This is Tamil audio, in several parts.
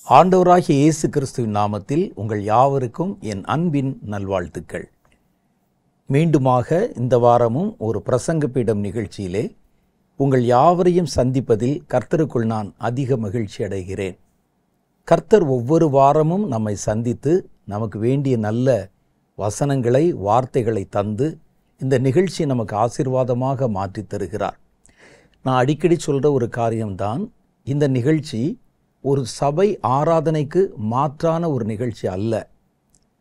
ஆண்டவராகிய இயேசு கிறிஸ்துவின் நாமத்தில் உங்கள் யாவருக்கும் என் அன்பின் நல்வாழ்த்துக்கள். மீண்டுமாக இந்த வாரமும் ஒரு பிரசங்க பீடம் நிகழ்ச்சியிலே உங்கள் யாவரையும் சந்திப்பதில் கர்த்தருக்குள் நான் அதிக மகிழ்ச்சி அடைகிறேன். கர்த்தர் ஒவ்வொரு வாரமும் நம்மை சந்தித்து நமக்கு வேண்டிய நல்ல வசனங்களை, வார்த்தைகளை தந்து இந்த நிகழ்ச்சி நமக்கு ஆசீர்வாதமாக மாற்றி தருகிறார். நான் அடிக்கடி சொல்கிற ஒரு காரியம்தான், இந்த நிகழ்ச்சி ஒரு சபை ஆராதனைக்கு மாற்றான ஒரு நிகழ்ச்சி அல்ல.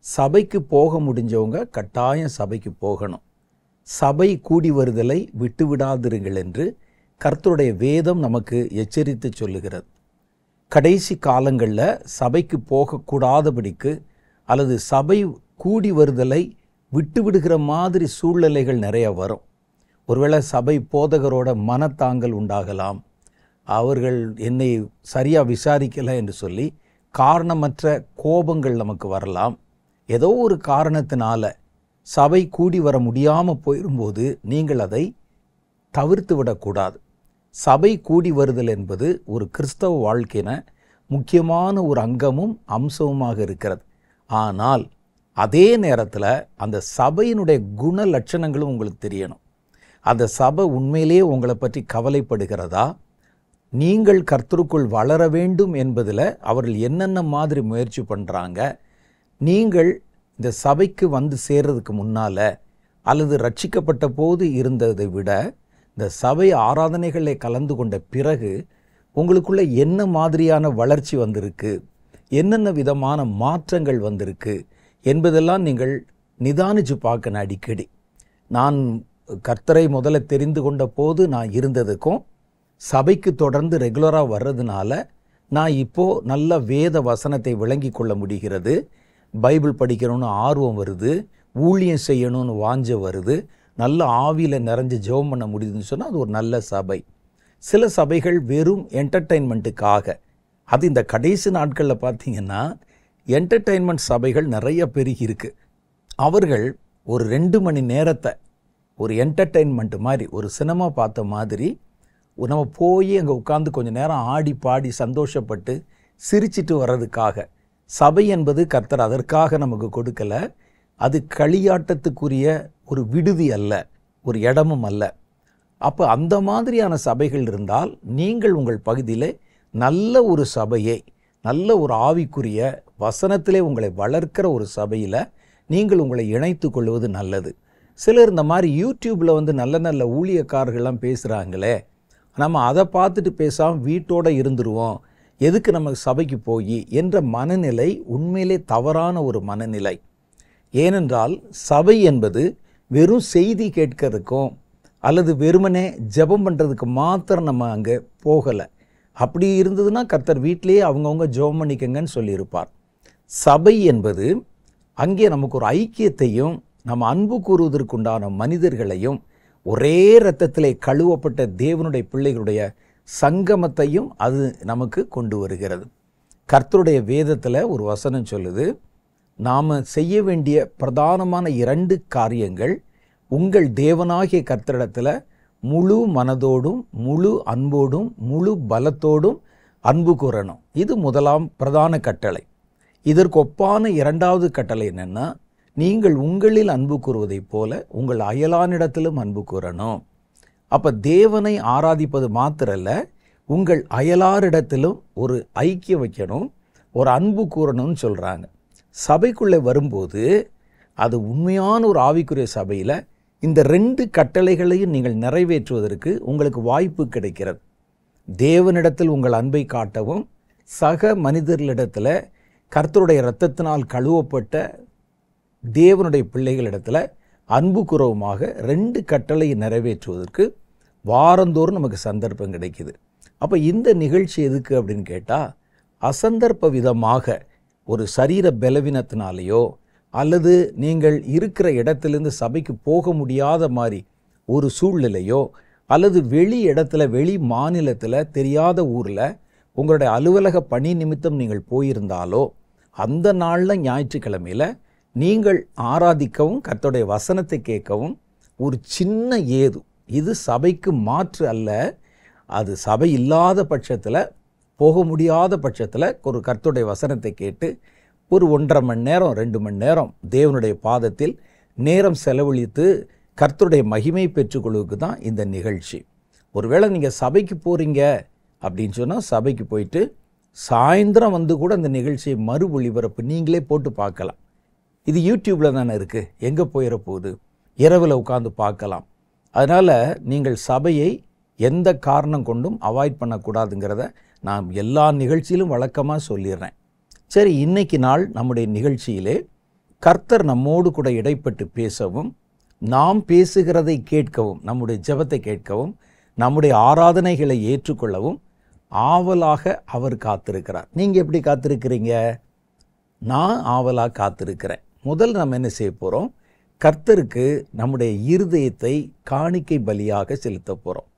சபைக்கு போக முடிஞ்சவங்க கட்டாயம் சபைக்கு போகணும். சபை கூடி வருதலை விட்டுவிடாதிருங்கள் என்று கர்த்தருடைய வேதம் நமக்கு எச்சரித்து சொல்லுகிறது. கடைசி காலங்களில் சபைக்கு போகக்கூடாதபடிக்கு அல்லது சபை கூடி வருதலை விட்டுவிடுகிற மாதிரி சூழ்நிலைகள் நிறைய வரும். ஒருவேளை சபை போதகரோட மனத்தாங்கல் உண்டாகலாம், அவர்கள் என்னை சரியாக விசாரிக்கலை என்று சொல்லி காரணமற்ற கோபங்கள் நமக்கு வரலாம். ஏதோ ஒரு காரணத்தினால சபை கூடி வர முடியாமல் போயிடும்போது நீங்கள் அதை தவிர்த்து விடக்கூடாது. சபை கூடி வருதல் என்பது ஒரு கிறிஸ்தவ வாழ்க்கையின முக்கியமான ஒரு அங்கமும் அம்சமுமாக இருக்கிறது. ஆனால் அதே நேரத்தில் அந்த சபையினுடைய குண லட்சணங்களும் உங்களுக்கு தெரியணும். அந்த சபை உண்மையிலேயே உங்களை பற்றி கவலைப்படுகிறதா, நீங்கள் கர்த்தருக்குள் வளர வேண்டும் என்பதில் அவர்கள் என்னென்ன மாதிரி முயற்சி பண்ணுறாங்க, நீங்கள் இந்த சபைக்கு வந்து சேர்றதுக்கு முன்னால் அல்லது ரட்சிக்கப்பட்ட போது இருந்ததை விட இந்த சபை ஆராதனைகளில் கலந்து கொண்ட பிறகு உங்களுக்குள்ள என்ன மாதிரியான வளர்ச்சி வந்திருக்கு, என்னென்ன விதமான மாற்றங்கள் வந்திருக்கு என்பதெல்லாம் நீங்கள் நிதானித்து பார்க்கணும். அடிக்கடி நான் கர்த்தரை முதல்ல தெரிந்து கொண்ட போது நான் இருந்ததுக்கும் சபைக்கு தொடர்ந்து ரெகுலராக வர்றதுனால நான் இப்போது நல்ல வேத வசனத்தை விளங்கி கொள்ள முடிகிறது. பைபிள் படிக்கணும்னு ஆர்வம் வருது, ஊழியம் செய்யணும்னு வாஞ்ச வருது, நல்ல ஆவியில் நிறைஞ்சு ஜெபம் பண்ண முடியுதுன்னு சொன்னால் அது ஒரு நல்ல சபை. சில சபைகள் வெறும் என்டர்டெயின்மெண்ட்டுக்காக, அது இந்த கடைசி நாட்களில் பார்த்திங்கன்னா என்டர்டெயின்மெண்ட் சபைகள் நிறைய பெருகி இருக்கு. அவர்கள் ஒரு 2 மணி நேரத்தை ஒரு என்டர்டெயின்மெண்ட் மாதிரி, ஒரு சினிமா பார்த்த மாதிரி நம்ம போய் அங்கே உட்காந்து கொஞ்சம் நேரம் ஆடி பாடி சந்தோஷப்பட்டு சிரிச்சிட்டு வர்றதுக்காக, சபை என்பது கர்த்தர் அதற்காக நமக்கு கொடுக்கலை. அது களியாட்டத்துக்குரிய ஒரு விடுதி அல்ல, ஒரு இடமும் அல்ல. அப்போ அந்த மாதிரியான சபைகள் இருந்தால் நீங்கள் உங்கள் பகுதியில் நல்ல ஒரு சபையை, நல்ல ஒரு ஆவிக்குரிய வசனத்திலே உங்களை வளர்க்கிற ஒரு சபையில் நீங்கள் உங்களை இணைத்து கொள்வது நல்லது. சிலர் இந்த மாதிரி யூடியூப்பில் வந்து நல்ல நல்ல ஊழியக்காரர்கள்லாம் பேசுகிறாங்களே, நம்ம அதை பார்த்துட்டு பேசாமல் வீட்டோடு இருந்துருவோம், எதுக்கு நம்ம சபைக்கு போய் என்ற மனநிலை உண்மையிலே தவறான ஒரு மனநிலை. ஏனென்றால் சபை என்பது வெறும் செய்தி கேட்கறதுக்கும் அல்லது வெறுமனே ஜெபம் பண்ணுறதுக்கு மாத்திரம் நம்ம அங்கே போகலை. அப்படி இருந்ததுன்னா கர்த்தர் வீட்டிலேயே அவங்கவுங்க ஜெபம் பண்ணிக்கங்கன்னு சொல்லியிருப்பார். சபை என்பது அங்கே நமக்கு ஒரு ஐக்கியத்தையும், நம்ம அன்பு கூறுவதற்குண்டான மனிதர்களையும், ஒரே இரத்தத்திலே கழுவப்பட்ட தேவனுடைய பிள்ளைகளுடைய சங்கமத்தையும் அது நமக்கு கொண்டு வருகிறது. கர்த்தருடைய வேதத்தில் ஒரு வசனம் சொல்லுது, நாம் செய்ய வேண்டிய பிரதானமான 2 காரியங்கள், உங்கள் தேவனாகிய கர்த்தரிடத்தில் முழு மனதோடும் முழு அன்போடும் முழு பலத்தோடும் அன்பு கூறணும். இது முதலாம் பிரதான கட்டளை. இதற்கு ஒப்பான 2வது கட்டளை என்னென்னா, நீங்கள் உங்களில் அன்பு கூறுவதைப் போல உங்கள் அயலானிடத்திலும் அன்பு கூறணும். அப்போ தேவனை ஆராதிப்பது மாத்திரல்ல, உங்கள் அயலாரிடத்திலும் ஒரு ஐக்கியம் வைக்கணும், ஒரு அன்பு கூறணும்னு சொல்கிறாங்க. சபைக்குள்ளே வரும்போது அது உண்மையான ஒரு ஆவிக்குரிய சபையில் இந்த 2 கட்டளைகளையும் நீங்கள் நிறைவேற்றுவதற்கு உங்களுக்கு வாய்ப்பு கிடைக்கிறது. தேவனிடத்தில் உங்கள் அன்பை காட்டவும், சக மனிதர்களிடத்தில் கர்த்தருடைய இரத்தத்தினால் கழுவப்பட்ட தேவனுடைய பிள்ளைகளிடத்தில் அன்பு கூறவுமாக 2 கட்டளையை நிறைவேற்றுவதற்கு வாரந்தோறும் நமக்கு சந்தர்ப்பம் கிடைக்குது. அப்போ இந்த நிகழ்ச்சி எதுக்கு அப்படின்னு கேட்டால், அசந்தர்ப்ப விதமாக ஒரு சரீர பலவீனத்தினாலேயோ அல்லது நீங்கள் இருக்கிற இடத்துலேருந்து சபைக்கு போக முடியாத மாதிரி ஒரு சூழ்நிலையோ அல்லது வெளி இடத்துல, வெளி மாநிலத்தில், தெரியாத ஊரில் உங்களுடைய அலுவலக பணி நிமித்தம் நீங்கள் போயிருந்தாலோ, அந்த நாளில் ஞாயிற்றுக்கிழமையில் நீங்கள் ஆராதிக்கவும் கர்த்தருடைய வசனத்தை கேட்கவும் ஒரு சின்ன ஏது, இது சபைக்கு மாற்று அல்ல. அது சபை இல்லாத பட்சத்தில் போக முடியாத பட்சத்தில் ஒரு கர்த்தருடைய வசனத்தை கேட்டு ஒரு 1.5 மணி நேரம் 2 மணி நேரம் தேவனுடைய பாதத்தில் நேரம் செலவழித்து கர்த்தருடைய மகிமை பெற்றுக்கொள்வதுக்கு தான் இந்த நிகழ்ச்சி. ஒருவேளை நீங்கள் சபைக்கு போகிறீங்க அப்படின்னு சொன்னால் சபைக்கு போயிட்டு சாயந்தரம் வந்து கூட இந்த நிகழ்ச்சியை மறு ஒளிபரப்பு நீங்களே போட்டு பார்க்கலாம். இது யூடியூப்பில் தானே இருக்குது, எங்கே போயிட போகுது, இரவில் உட்காந்து பார்க்கலாம். அதனால் நீங்கள் சபையை எந்த காரணம் கொண்டும் அவாய்ட் பண்ணக்கூடாதுங்கிறத நான் எல்லா நிகழ்ச்சியிலும் வழக்கமாக சொல்லிடுறேன். சரி, இன்னைக்கு நாள் நம்முடைய நிகழ்ச்சியிலே கர்த்தர் நம்மோடு கூட இடைப்பட்டு பேசவும், நாம் பேசுகிறதை கேட்கவும், நம்முடைய ஜெபத்தை கேட்கவும், நம்முடைய ஆராதனைகளை ஏற்றுக்கொள்ளவும் ஆவலாக அவர் காத்திருக்கிறார். நீங்கள் எப்படி காத்திருக்கிறீங்க? நான் ஆவலாக காத்திருக்கிறேன். முதல்ல நம்ம என்ன செய்ய போகிறோம்? கர்த்தருக்கு நம்முடைய இருதயத்தை காணிக்கை பலியாக செலுத்த போகிறோம்.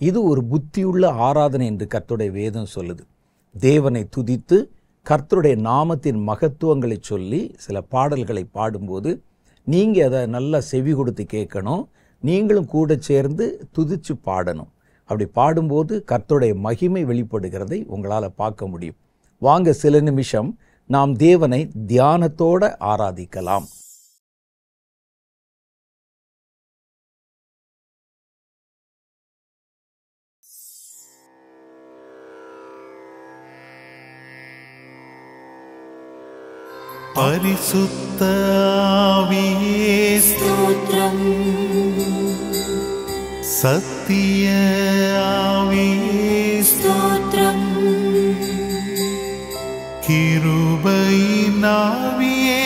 இது ஒரு புத்தியுள்ள ஆராதனை என்று கர்த்தருடைய வேதம் சொல்லுது. தேவனை துதித்து கர்த்தருடைய நாமத்தின் மகத்துவங்களை சொல்லி சில பாடல்களை பாடும்போது நீங்கள் அதை நல்லா செவி கொடுத்து கேட்கணும். நீங்களும் கூட சேர்ந்து துதித்து பாடணும். அப்படி பாடும்போது கர்த்தருடைய மகிமை வெளிப்படுகிறதை உங்களால் பார்க்க முடியும். வாங்க சில நிமிஷம் நாம் தேவனை தியானத்தோடு ஆராதிக்கலாம். பரிசுத்த ஆவியே ஸ்தோத்திரம், சத்திய ஆவியே ஸ்தோத்திரம், கிருபையின் ஆவியே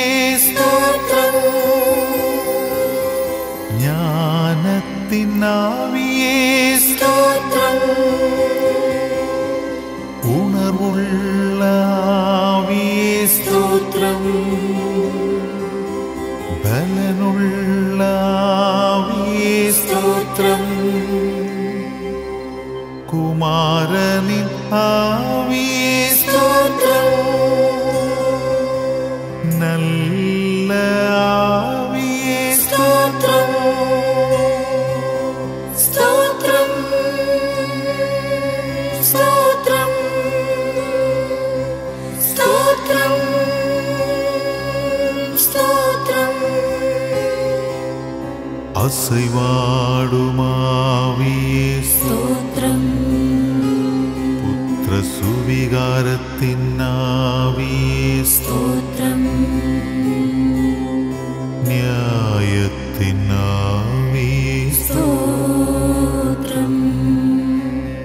ஸ்தோத்திரம், ஞானத்தின் ஆவியே ஸ்தோத்திரம், உணர்வுள்ள ஆவியே ஸ்தோத்திரம், பலனுள்ள ஆவியே ஸ்தோத்திரம், குமாரனின் ஆவியே ஸ்தோத்திரம், நல்ல ஆவியே ஸ்தோத்திரம், ஸ்தோத்திரம், ஸ்தோத்திரம், ஸ்தோத்திரம், ஸ்தோத்திரம், அசைவாடும் ஆவியே ஸ்தோத்திரம், புத்திர சுவிகாரத்தின் ஆவியே ஸ்தோத்திரம், நியாயத்தின் ஆவியே ஸ்தோத்திரம்,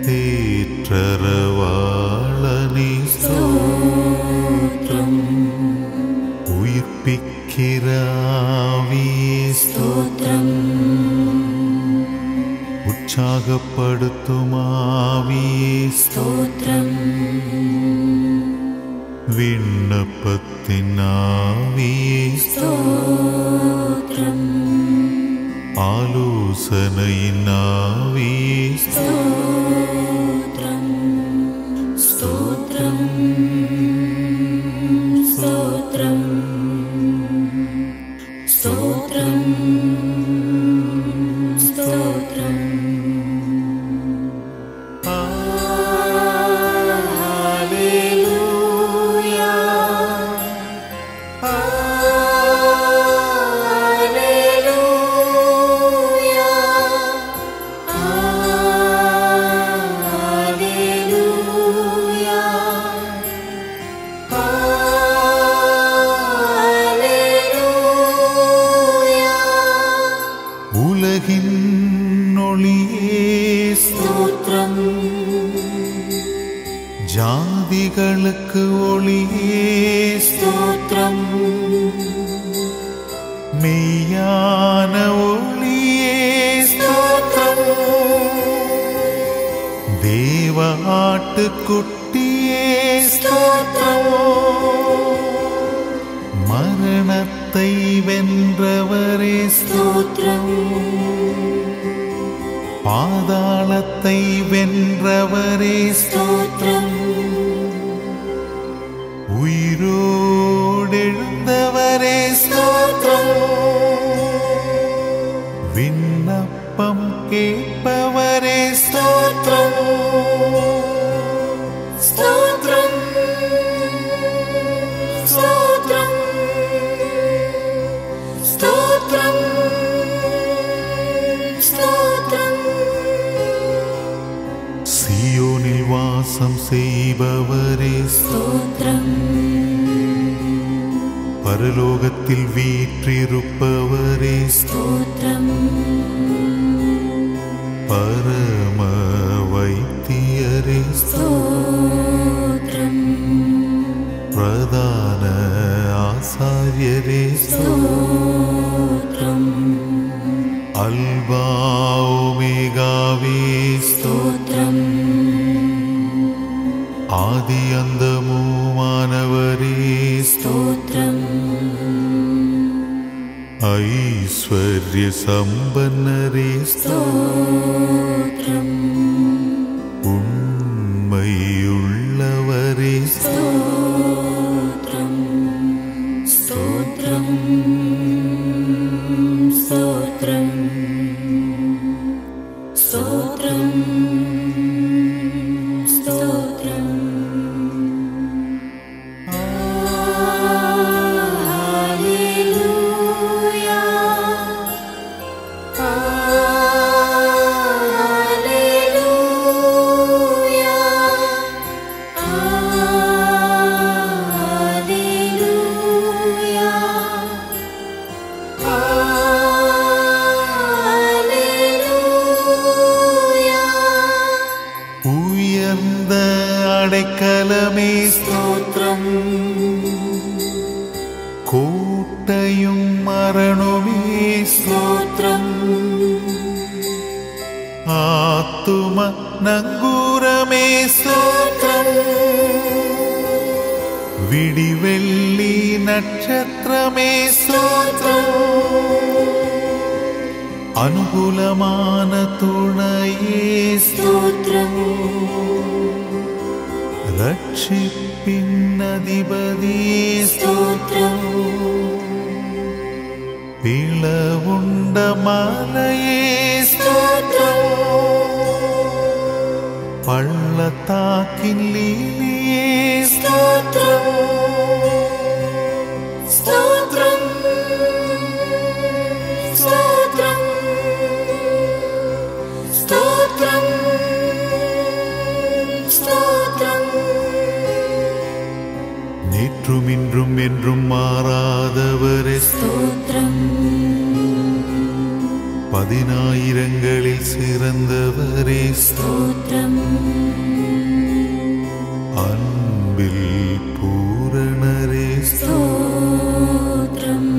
தேற்றரவாளனே ஸ்தோத்திரம், உயிர்ப்பிக்கிற ஆவியே ஸ்தோத்திரம், உற்சாகப்படுத்தும் ஆவியே ஸ்தோத்திரம், விண்ணப்பத்தின் ஆவியே ஸ்தோத்திரம், ஆலோசனையின் ஆவியே ஸ்தோத்திரம், ஸ்தோத்திரம், ஸ்தோத்திரம், ஸ்தோத்திரம், ஸ்தோத்திரம். ஜாதிகளுக்கு ஒளியே ஸ்தோத்திரம், மெய்யான ஒளியே ஸ்தோத்திரம், தேவ ஆட்டுக்குட்டியே ஸ்தோத்திரம், மரணத்தை வென்றவரே ஸ்தோத்திரம், பாதாளத்தை வென்றவரே ஸ்தோத்திரம், உயிரோடெழுந்தவரே ஸ்தோத்திரம், விண்ணப்பம் கேட்பவரே ஸ்தோத்திரம், ஸ்தோத்திரம். செய்பவரே ஸ்தோத்திரம். பரலோகத்தில் வீற்றிருப்பவரே ஸ்தோத்திரம். பரம வைத்தியரே ஸ்தோத்திரம். பிரதான ஆசாரியரே ஸ்தோத்திரம். அல்பா ஒமேகாவே ஸ்தோத்திரம். ஆதி அந்தமுமானவரே ஸ்தோத்திரம். ஐஸ்வர்ய சம்பன்னரே ஸ்தோத்திரம். உண்மையுள்ளவரே ஸ்தோத்திரம். ஸ்தோத்திரம். ஸ்தோத்திரம். ஸ்தோத்திரம். ஸ்தோத்திரம். ஹல்லேலூயா. ஹல்லேலூயா. ஹல்லேலூயா. ஹல்லேலூயா. உயர்ந்த அடைக்கலமே ஸ்தோத்திரம். கோட்டையும் மரணமே ஸ்தோத்திரம். ஆத்தும நங்கூரமே ஸ்தோத்திரம். விடிவெள்ளி நட்சத்திரமே ஸ்தோத்திரம். அனுகூலமான துணையே ஸ்தோத்திரம். ரட்சிப்பின் அதிபதியே ஸ்தோத்திரம். பிளவுண்ட மலையே ஸ்தோத்திரம். பள்ளத்தாக்கின் லீலியே ஸ்தோத்திரம். ஸ்தோத்திரம். ஸ்தோத்திரம். ஸ்தோத்திரம். ஸ்தோத்திரம். நேற்றும் இன்றும் என்றும் மாறாதவரே ஸ்தோத்திரம். பதினாயிரங்களில் சிறந்தவரே ஸ்தோத்திரம். அன்பில் பூரணரே ஸ்தோத்திரம்.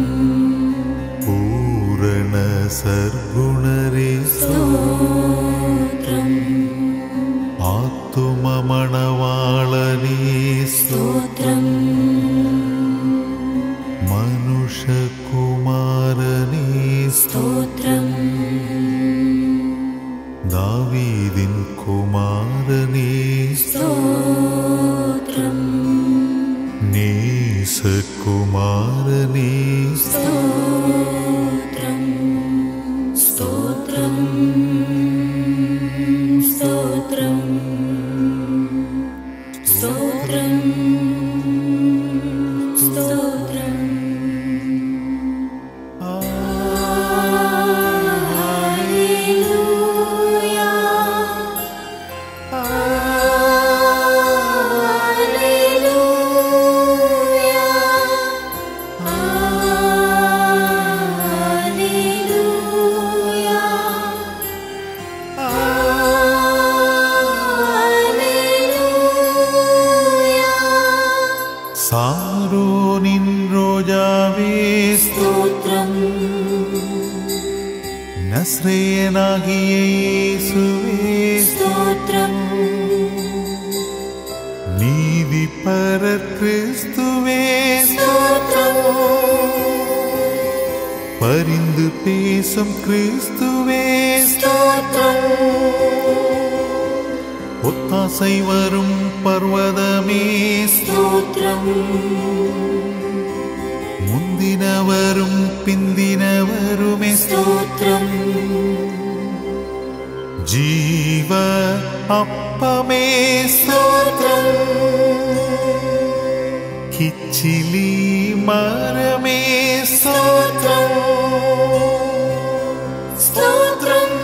பூரண சர்க்குணரே ஸ்தோத்திரம். ஆத்தும மணவாளனே ஸ்தோத்திரம். மனுஷகுமாரனே ஸ்தோத்திரம். தாவீதின் குமாரனே ஸ்தோத்திரம். நேசகுமாரனே ஸ்தோத்திரம். ஸ்தோத்திரம். ஸ்தோத்திரம். ஸ்தோத்திரம். ஸ்தோத்திரம். ஹல்லேலூயா. ஹல்லேலூயா. ஹல்லேலூயா. ஹல்லேலூயா. சாரோனின் ரோஜாவே ஸ்தோத்திரம். நஸ்ரேயனாகிய இயேசுவே ஸ்தோத்திரம். நீதிபரர் கிறிஸ்துவே ஸ்தோத்திரம். பரிந்து பேசும் கிறிஸ்துவே ஸ்தோத்திரம். ஒத்தாசை வரும் பர்வதமே ஸ்தோத்திரம். முந்தினவரும் பிந்தினவருமே ஸ்தோத்திரம். ஜீவ அப்பமே ஸ்தோத்திரம். கிச்சிலி மரமே ஸ்தோத்திரம். ஸ்தோத்திரம்.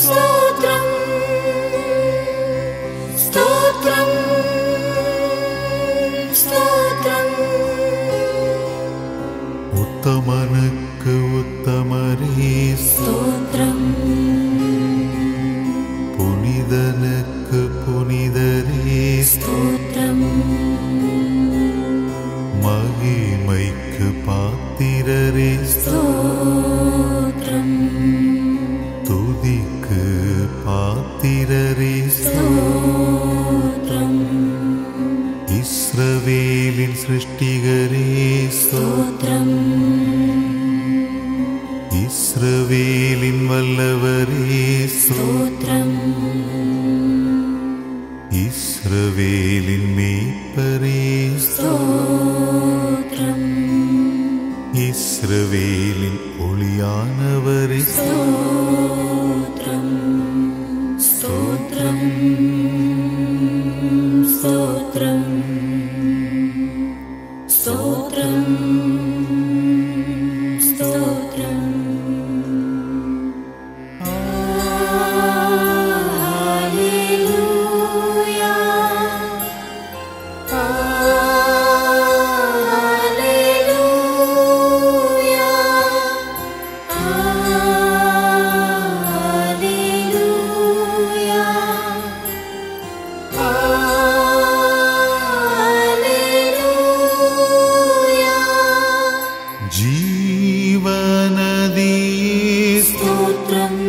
ஸ்தோத்திரம். ஸ்தோத்ரம் ஸ்தோத்ரம் உத்தமனுக்கு உத்தமரே ஸ்தோத்ரம் புனிதனுக்கு புனிதரே ஸ்தோத்ரம் மகிமைக்கு பாத்திரரே ஸ்தோத்ரம் துதிக்கு பாத்திரரே ஸ்தோத்ரம் இஸ்ரவேலின் சிருஷ்டிகரே ஸ்தோத்ரம் இஸ்ரவேலின் வல்லவரே ஸ்தோத்ரம் இஸ்ரவேலின் மேய்ப்பரே ஸ்தோத்ரம் இஸ்ரவேலின் ஒளியானவரே ஸ்தோத்ரம் ஸ்தோத்ரம் ஸ்தோத்ரம் ஸ்தோத்ரம் ஸ்தோத்ரம் ஹalleluya ஹalleluya ஹalleluya ஜீவநதியே ஸ்தோத்ரம்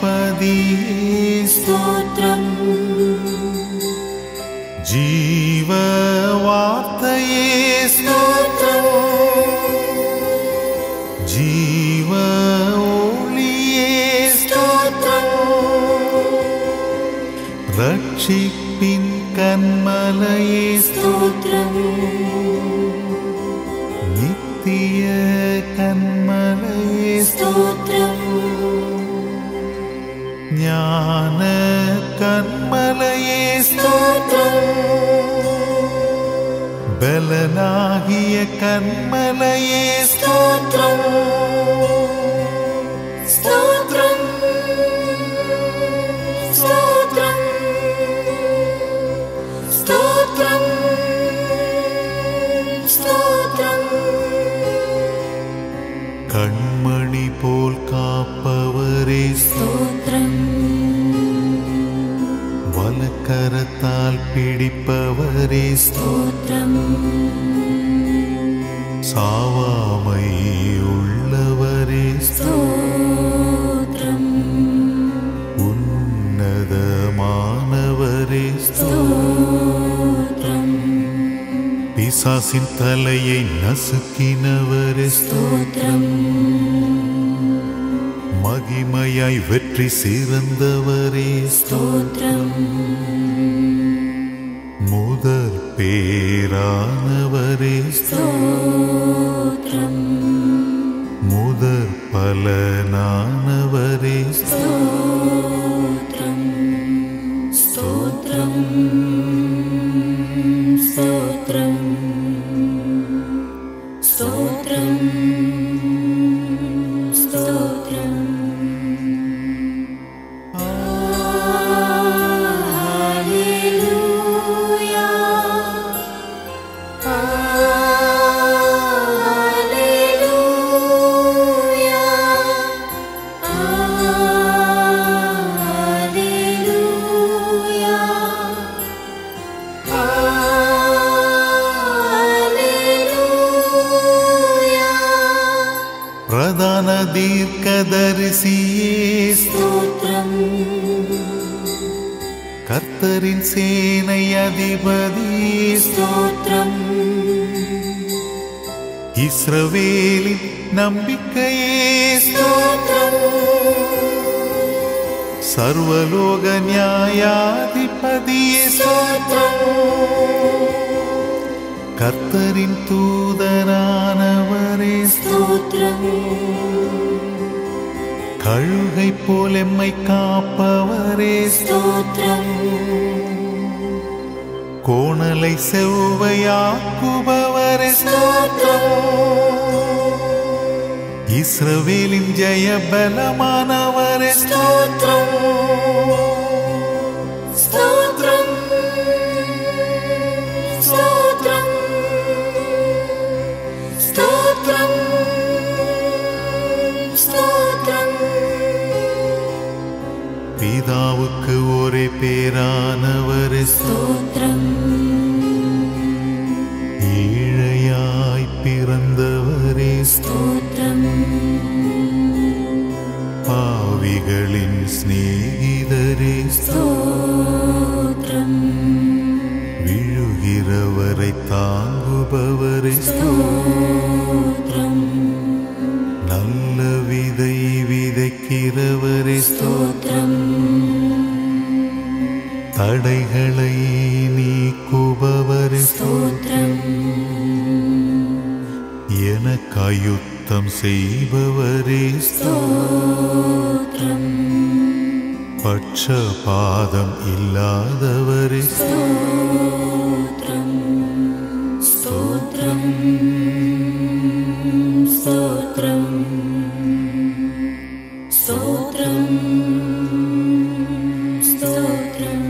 ஜீவாதிபதியே ஸ்தோத்ரம் ஜீவ வார்த்தையே ஸ்தோத்ரம் ஜீவ ஒளியே ஸ்தோத்ரம் ரட்சிப்பின் கன்மலையே ஸ்தோத்ரம் நித்திய கன்மலையே ஸ்தோத்ரம் ஞான கன்மலையே ஸ்தோத்ரம் பலனாகிய கன்மலையே ஸ்தோத்ரம் ஸ்தோத்ரம் ஸ்தோத்ரம் ஸ்தோத்ரம் ஸ்தோத்ரம் கண்மணி போல் காப்பவரே ஸ்தோத்ரம் வலக்கரத்தால் பிடிப்பவரே ஸ்தோத்ரம் சாவாமை உள்ளவரே ஸ்தோத்ரம் உன்னதமானவரே ஸ்தோத்ரம் பிசாசின் தலையை நசுக்கினவரே ஸ்தோத்ரம் மகிமையாய் வெற்றி சிறந்தவரே ஸ்தோத்ரம் முதல் பேரானவரே ஸ்தோத்ரம் முதற் பலனானவரே ஸ்தோத்ரம் ஸ்தோத்ரம் ஸ்தோத்ரம் ஸ்தோத்ரம் ஸ்தோத்ரம் ஹalleluya ஹalleluya ஹalleluya ஹalleluya பிரதான தீர்க்கதரிசியே ஸ்தோத்ரம் கர்த்தரின் சேனை அதிபதி ஸ்தோத்ரம் இஸ்ரவேலின் நம்பிக்கையே ஸ்தோத்ரம் சர்வலோக நியாயாதிபதியே ஸ்தோத்ரம் கர்த்தரின் தூதரானவரே ஸ்தோத்ரம் கழுகை போல் எம்மை காப்பவரே ஸ்தோத்ரம் கோணலை செவ்வையாக்குபவரே ஸ்தோத்ரம் இஸ்ரவேலின் ஜெய பலமானவரே స్తోత్రం స్తోత్రం స్తోత్రం స్తోత్రం స్తోత్రం பிதாவுக்கு ஒரே பேரானவரே స్తోత్రం ஏழையாய் பிறந்தவரே స్తోత్రం பாவிகளின் சிநேகிதரே స్తోత్రం விழுகிறவரை தாங்குபவரே స్తోత్రం நல்ல விதை விதைக்கிறவரே స్తోత్రం தடைகளை நீக்குபவரே స్తోత్రం எனக்காய் யுத்தம் செய்பவரே స్తోత్రం பட்சபாதம் இல்லாதவரே స్తోత్రం స్తోత్రం స్తోత్రం స్తోత్రం స్తోత్రం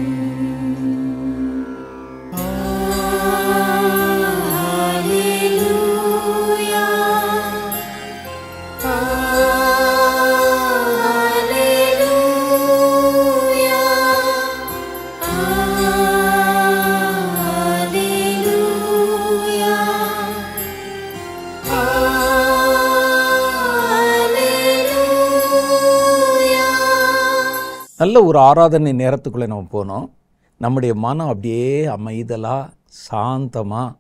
హల్లెలూయా హల్లెలూయా హల్లెలూయా ஹalleluya நல்ல ஒரு ஆராதனை நேரத்துக்குள்ளே நம்ம போனோம். நம்முடைய மனம் அப்படியே அமைதலாக சாந்தமாக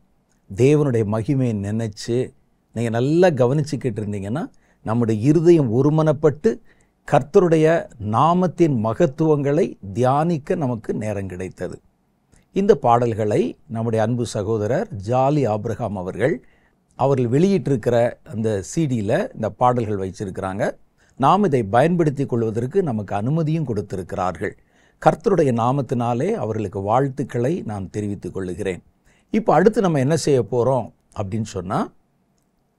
தேவனுடைய மகிமையை நினச்சி நீங்கள் நல்லா கவனிச்சுக்கிட்டு இருந்தீங்கன்னா நம்முடைய இருதயம் ஒருமனப்பட்டு கர்த்தருடைய நாமத்தின் மகத்துவங்களை தியானிக்க நமக்கு நேரம் கிடைத்தது. இந்த பாடல்களை நம்முடைய அன்பு சகோதரர் ஜாலி ஆபிரகாம் அவர்கள் வெளியிட்டிருக்கிற அந்த சிடியில் இந்த பாடல்கள் வச்சிருக்கிறாங்க. நாம் இதை பயன்படுத்தி கொள்வதற்கு நமக்கு அனுமதியும் கொடுத்திருக்கிறார்கள். கர்த்தருடைய நாமத்தினாலே அவர்களுக்கு வாழ்த்துக்களை நான் தெரிவித்துக் கொள்ளுகிறேன். இப்போ அடுத்து நம்ம என்ன செய்ய போகிறோம் அப்படின்னு சொன்னால்,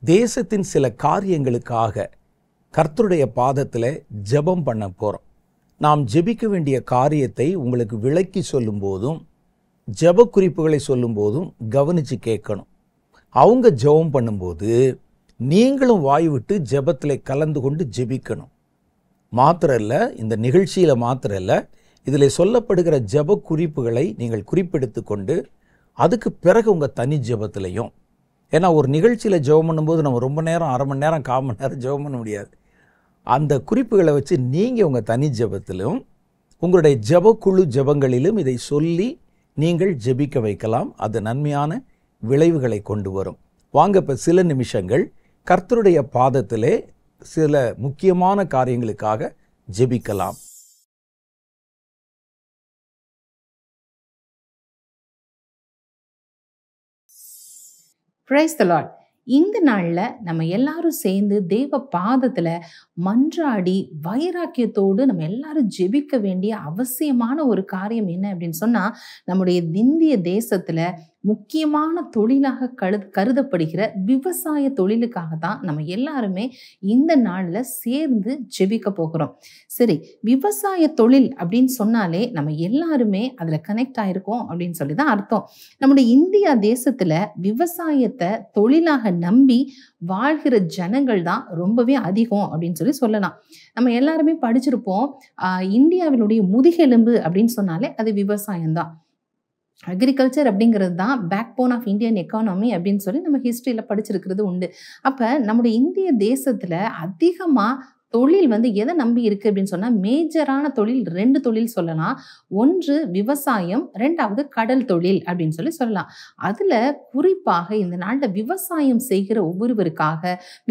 தேசத்தின் சில காரியங்களுக்காக கர்த்தருடைய பாதத்தில் ஜெபம் பண்ண போகிறோம். நாம் ஜெபிக்க வேண்டிய காரியத்தை உங்களுக்கு விளக்கி சொல்லும் போதும் ஜெப குறிப்புகளை சொல்லும் போதும் கவனித்து கேட்கணும். அவங்க ஜெபம் பண்ணும்போது நீங்களும் வாய் விட்டு ஜெபத்தில் கலந்து கொண்டு ஜெபிக்கணும். மாத்திரம் இல்லை, இந்த நிகழ்ச்சியில் மாத்திரம் இல்லை, இதில் சொல்லப்படுகிற ஜெப குறிப்புகளை நீங்கள் குறிப்பெடுத்து கொண்டு அதுக்கு பிறகு உங்கள் தனி ஜெபத்திலையும், ஏன்னா ஒரு நிகழ்ச்சியில் ஜெபம் பண்ணும்போது நம்ம ரொம்ப நேரம், அரை மணி நேரம், 1/4 மணி நேரம் ஜெபம் பண்ண முடியாது. அந்த குறிப்புகளை வச்சு நீங்கள் உங்கள் தனி ஜெபத்திலும் உங்களுடைய ஜெபக்குழு ஜெபங்களிலும் இதை சொல்லி நீங்கள் ஜெபிக்க வைக்கலாம். அது நன்மையான விளைவுகளை கொண்டு வரும். வாங்க இப்போ சில நிமிஷங்கள் கர்த்தருடைய பாதத்திலே சில முக்கியமான காரியங்களுக்காக ஜெபிக்கலாம். Praise the Lord. இந்த நாள்ல நம்ம எல்லாரும் சேர்ந்து தேவ பாதத்துல மன்றாடி வைராக்கியத்தோடு நம்ம எல்லாரும் ஜெபிக்க வேண்டிய அவசியமான ஒரு காரியம் என்ன அப்படின்னு சொன்னா, நம்முடைய இந்திய தேசத்துல முக்கியமான தொழிலாக கருதப்படுகிற விவசாய தொழிலுக்காக தான் நம்ம எல்லாருமே இந்த நாள்ல சேர்ந்து ஜெபிக்க போகிறோம். சரி, விவசாய தொழில் அப்படின்னு சொன்னாலே நம்ம எல்லாருமே அதுல கனெக்ட் ஆயிருக்கோம் அப்படின்னு சொல்லி தான் அர்த்தம். நம்முடைய இந்தியா தேசத்துல விவசாயத்தை தொழிலாக நம்பி வாழ்கிற ஜனங்கள் தான் ரொம்பவே அதிகம் அப்படின்னு சொல்லலாம். நம்ம எல்லாருமே படிச்சிருப்போம், இந்தியாவினுடைய முதுகெலும்பு அப்படின்னு சொன்னாலே அது விவசாயம்தான். அக்ரிகல்ச்சர் அப்படிங்கிறது தான் backbone of Indian economy அப்படின்னு சொல்லி நம்ம ஹிஸ்டரியில படிச்சிருக்கிறது உண்டு. அப்ப நம்முடைய இந்திய தேசத்துல அதிகமா தொழில் எதை நம்பி இருக்கு அப்படின்னு சொன்னா, மேஜரான தொழில் 2 தொழில் சொல்லலாம். ஒன்று விவசாயம், 2வது கடல் தொழில் அப்படின்னு சொல்லலாம். அதுல குறிப்பாக இந்த நாட்டில் விவசாயம் செய்கிற ஒவ்வொருவருக்காக,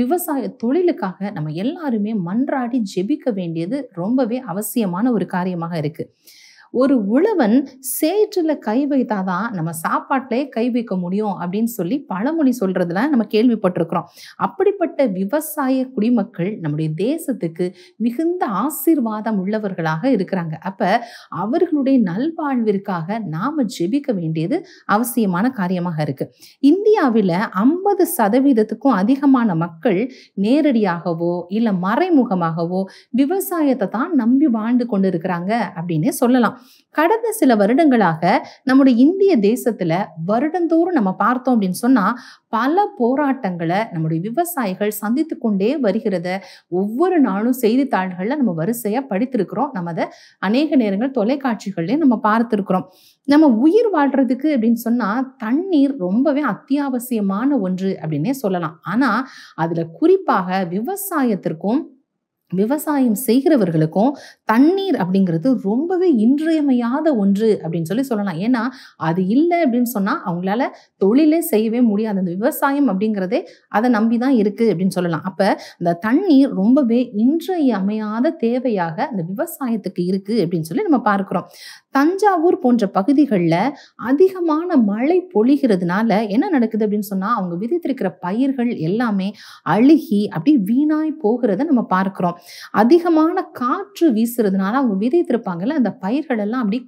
விவசாய தொழிலுக்காக நம்ம எல்லாருமே மன்றாடி ஜெபிக்க வேண்டியது ரொம்பவே அவசியமான ஒரு காரியமாக இருக்கு. ஒரு உழவன் சேற்றுல கை வைத்தாதான் நம்ம சாப்பாட்டிலே கை வைக்க முடியும் அப்படின்னு சொல்லி பழமொழி சொல்றதுல நம்ம கேள்விப்பட்டிருக்கிறோம். அப்படிப்பட்ட விவசாய குடிமக்கள் நம்முடைய தேசத்துக்கு மிகுந்த ஆசீர்வாதம் உள்ளவர்களாக இருக்கிறாங்க. அப்ப அவர்களுடைய நல்வாழ்விற்காக நாம ஜெபிக்க வேண்டியது அவசியமான காரியமாக இருக்கு. இந்தியாவில 50% அதிகமான மக்கள் நேரடியாகவோ இல்ல மறைமுகமாகவோ விவசாயத்தை தான் நம்பி வாழ்ந்து கொண்டு இருக்கிறாங்க அப்படின்னே சொல்லலாம். கடந்த சில வருடங்களாக நம்முடைய இந்திய தேசத்துல வருடந்தோறும் நம்ம பார்த்தோம் அப்படின்னு சொன்னா பல போராட்டங்களை நம்முடைய விவசாயிகள் சந்தித்து கொண்டே வருகிறத ஒவ்வொரு நாளும் செய்தித்தாள்கள்ல நம்ம வரிசையா படித்திருக்கிறோம். நம்ம அதை அநேக நேரங்கள் தொலைக்காட்சிகள்லயும் நம்ம பார்த்திருக்கிறோம். நம்ம உயிர் வாழ்றதுக்கு அப்படின்னு சொன்னா தண்ணீர் ரொம்பவே அத்தியாவசியமான ஒன்று அப்படின்னே சொல்லலாம். ஆனா அதுல குறிப்பாக விவசாயத்திற்கும் விவசாயம் செய்கிறவர்களுக்கும் தண்ணீர் அப்படிங்கிறது ரொம்பவே இன்றியமையாத ஒன்று அப்படின்னு சொல்லலாம். ஏன்னா அது இல்லை அப்படின்னு சொன்னா அவங்களால தொழிலே செய்யவே முடியாது. அந்த விவசாயம் அப்படிங்கிறதே அதை நம்பிதான் இருக்கு அப்படின்னு சொல்லலாம். அப்ப அந்த தண்ணீர் ரொம்பவே இன்றியமையாத தேவையாக அந்த விவசாயத்துக்கு இருக்கு அப்படின்னு சொல்லி நம்ம பார்க்கிறோம். தஞ்சாவூர் போன்ற பகுதிகளில் அதிகமான மழை பொழிகிறதுனால என்ன நடக்குது அப்படின்னு சொன்னா அவங்க விதைத்திருக்கிற பயிர்கள் எல்லாமே அழுகி அப்படி வீணாய் போகிறத நம்ம பார்க்கிறோம். அதிகமான காற்று வீசுறதுனால அவங்க விதைத்திருப்பாங்கல்ல அந்த பயிர்கள் எல்லாம் அப்படி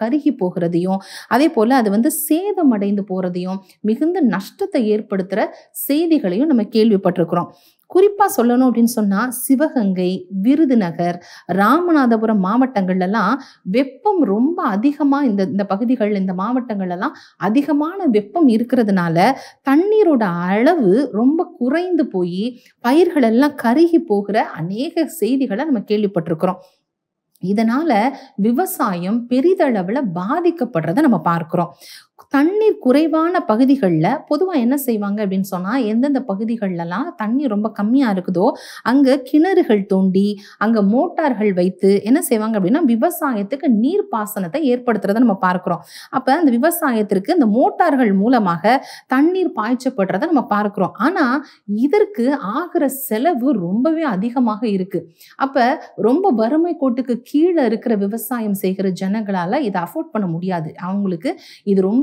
கருகி போகிறதையும் அதே போல அது சேதமடைந்து போறதையும் மிகுந்த நஷ்டத்தை ஏற்படுத்துற செய்திகளையும் நம்ம கேள்விப்பட்டிருக்கிறோம். குறிப்பா சொல்லணும் அப்படின்னு சொன்னா சிவகங்கை, விருதுநகர், ராமநாதபுரம் மாவட்டங்கள்லாம் வெப்பம் ரொம்ப அதிகமா இந்த பகுதிகள் இந்த மாவட்டங்கள் எல்லாம் அதிகமான வெப்பம் இருக்கிறதுனால தண்ணீரோட அளவு ரொம்ப குறைந்து போய் பயிர்கள் எல்லாம் கருகி போகிற அநேக செய்திகளை நம்ம கேள்விப்பட்டிருக்கிறோம். இதனால விவசாயம் பெரிதளவுல பாதிக்கப்படுறத நம்ம பார்க்கிறோம். தண்ணீர் குறைவான பகுதிகளில் பொதுவாக என்ன செய்வாங்க அப்படின்னு சொன்னா எந்தெந்த பகுதிகளெல்லாம் தண்ணீர் ரொம்ப கம்மியா இருக்குதோ அங்க கிணறுகள் தோண்டி அங்க மோட்டார்கள் வைத்து என்ன செய்வாங்க அப்படின்னா விவசாயத்துக்கு நீர் பாசனத்தை ஏற்படுத்துறதை நம்ம பார்க்கிறோம். அப்ப அந்த விவசாயத்திற்கு இந்த மோட்டார்கள் மூலமாக தண்ணீர் பாய்ச்சப்படுறதை நம்ம பார்க்கிறோம். ஆனா இதற்கு ஆகிற செலவு ரொம்பவே அதிகமாக இருக்கு. அப்ப ரொம்ப வறுமை கோட்டுக்கு கீழே இருக்கிற விவசாயம் செய்கிற ஜனங்களால இதை அஃபோர்ட் பண்ண முடியாது. அவங்களுக்கு இது ரொம்ப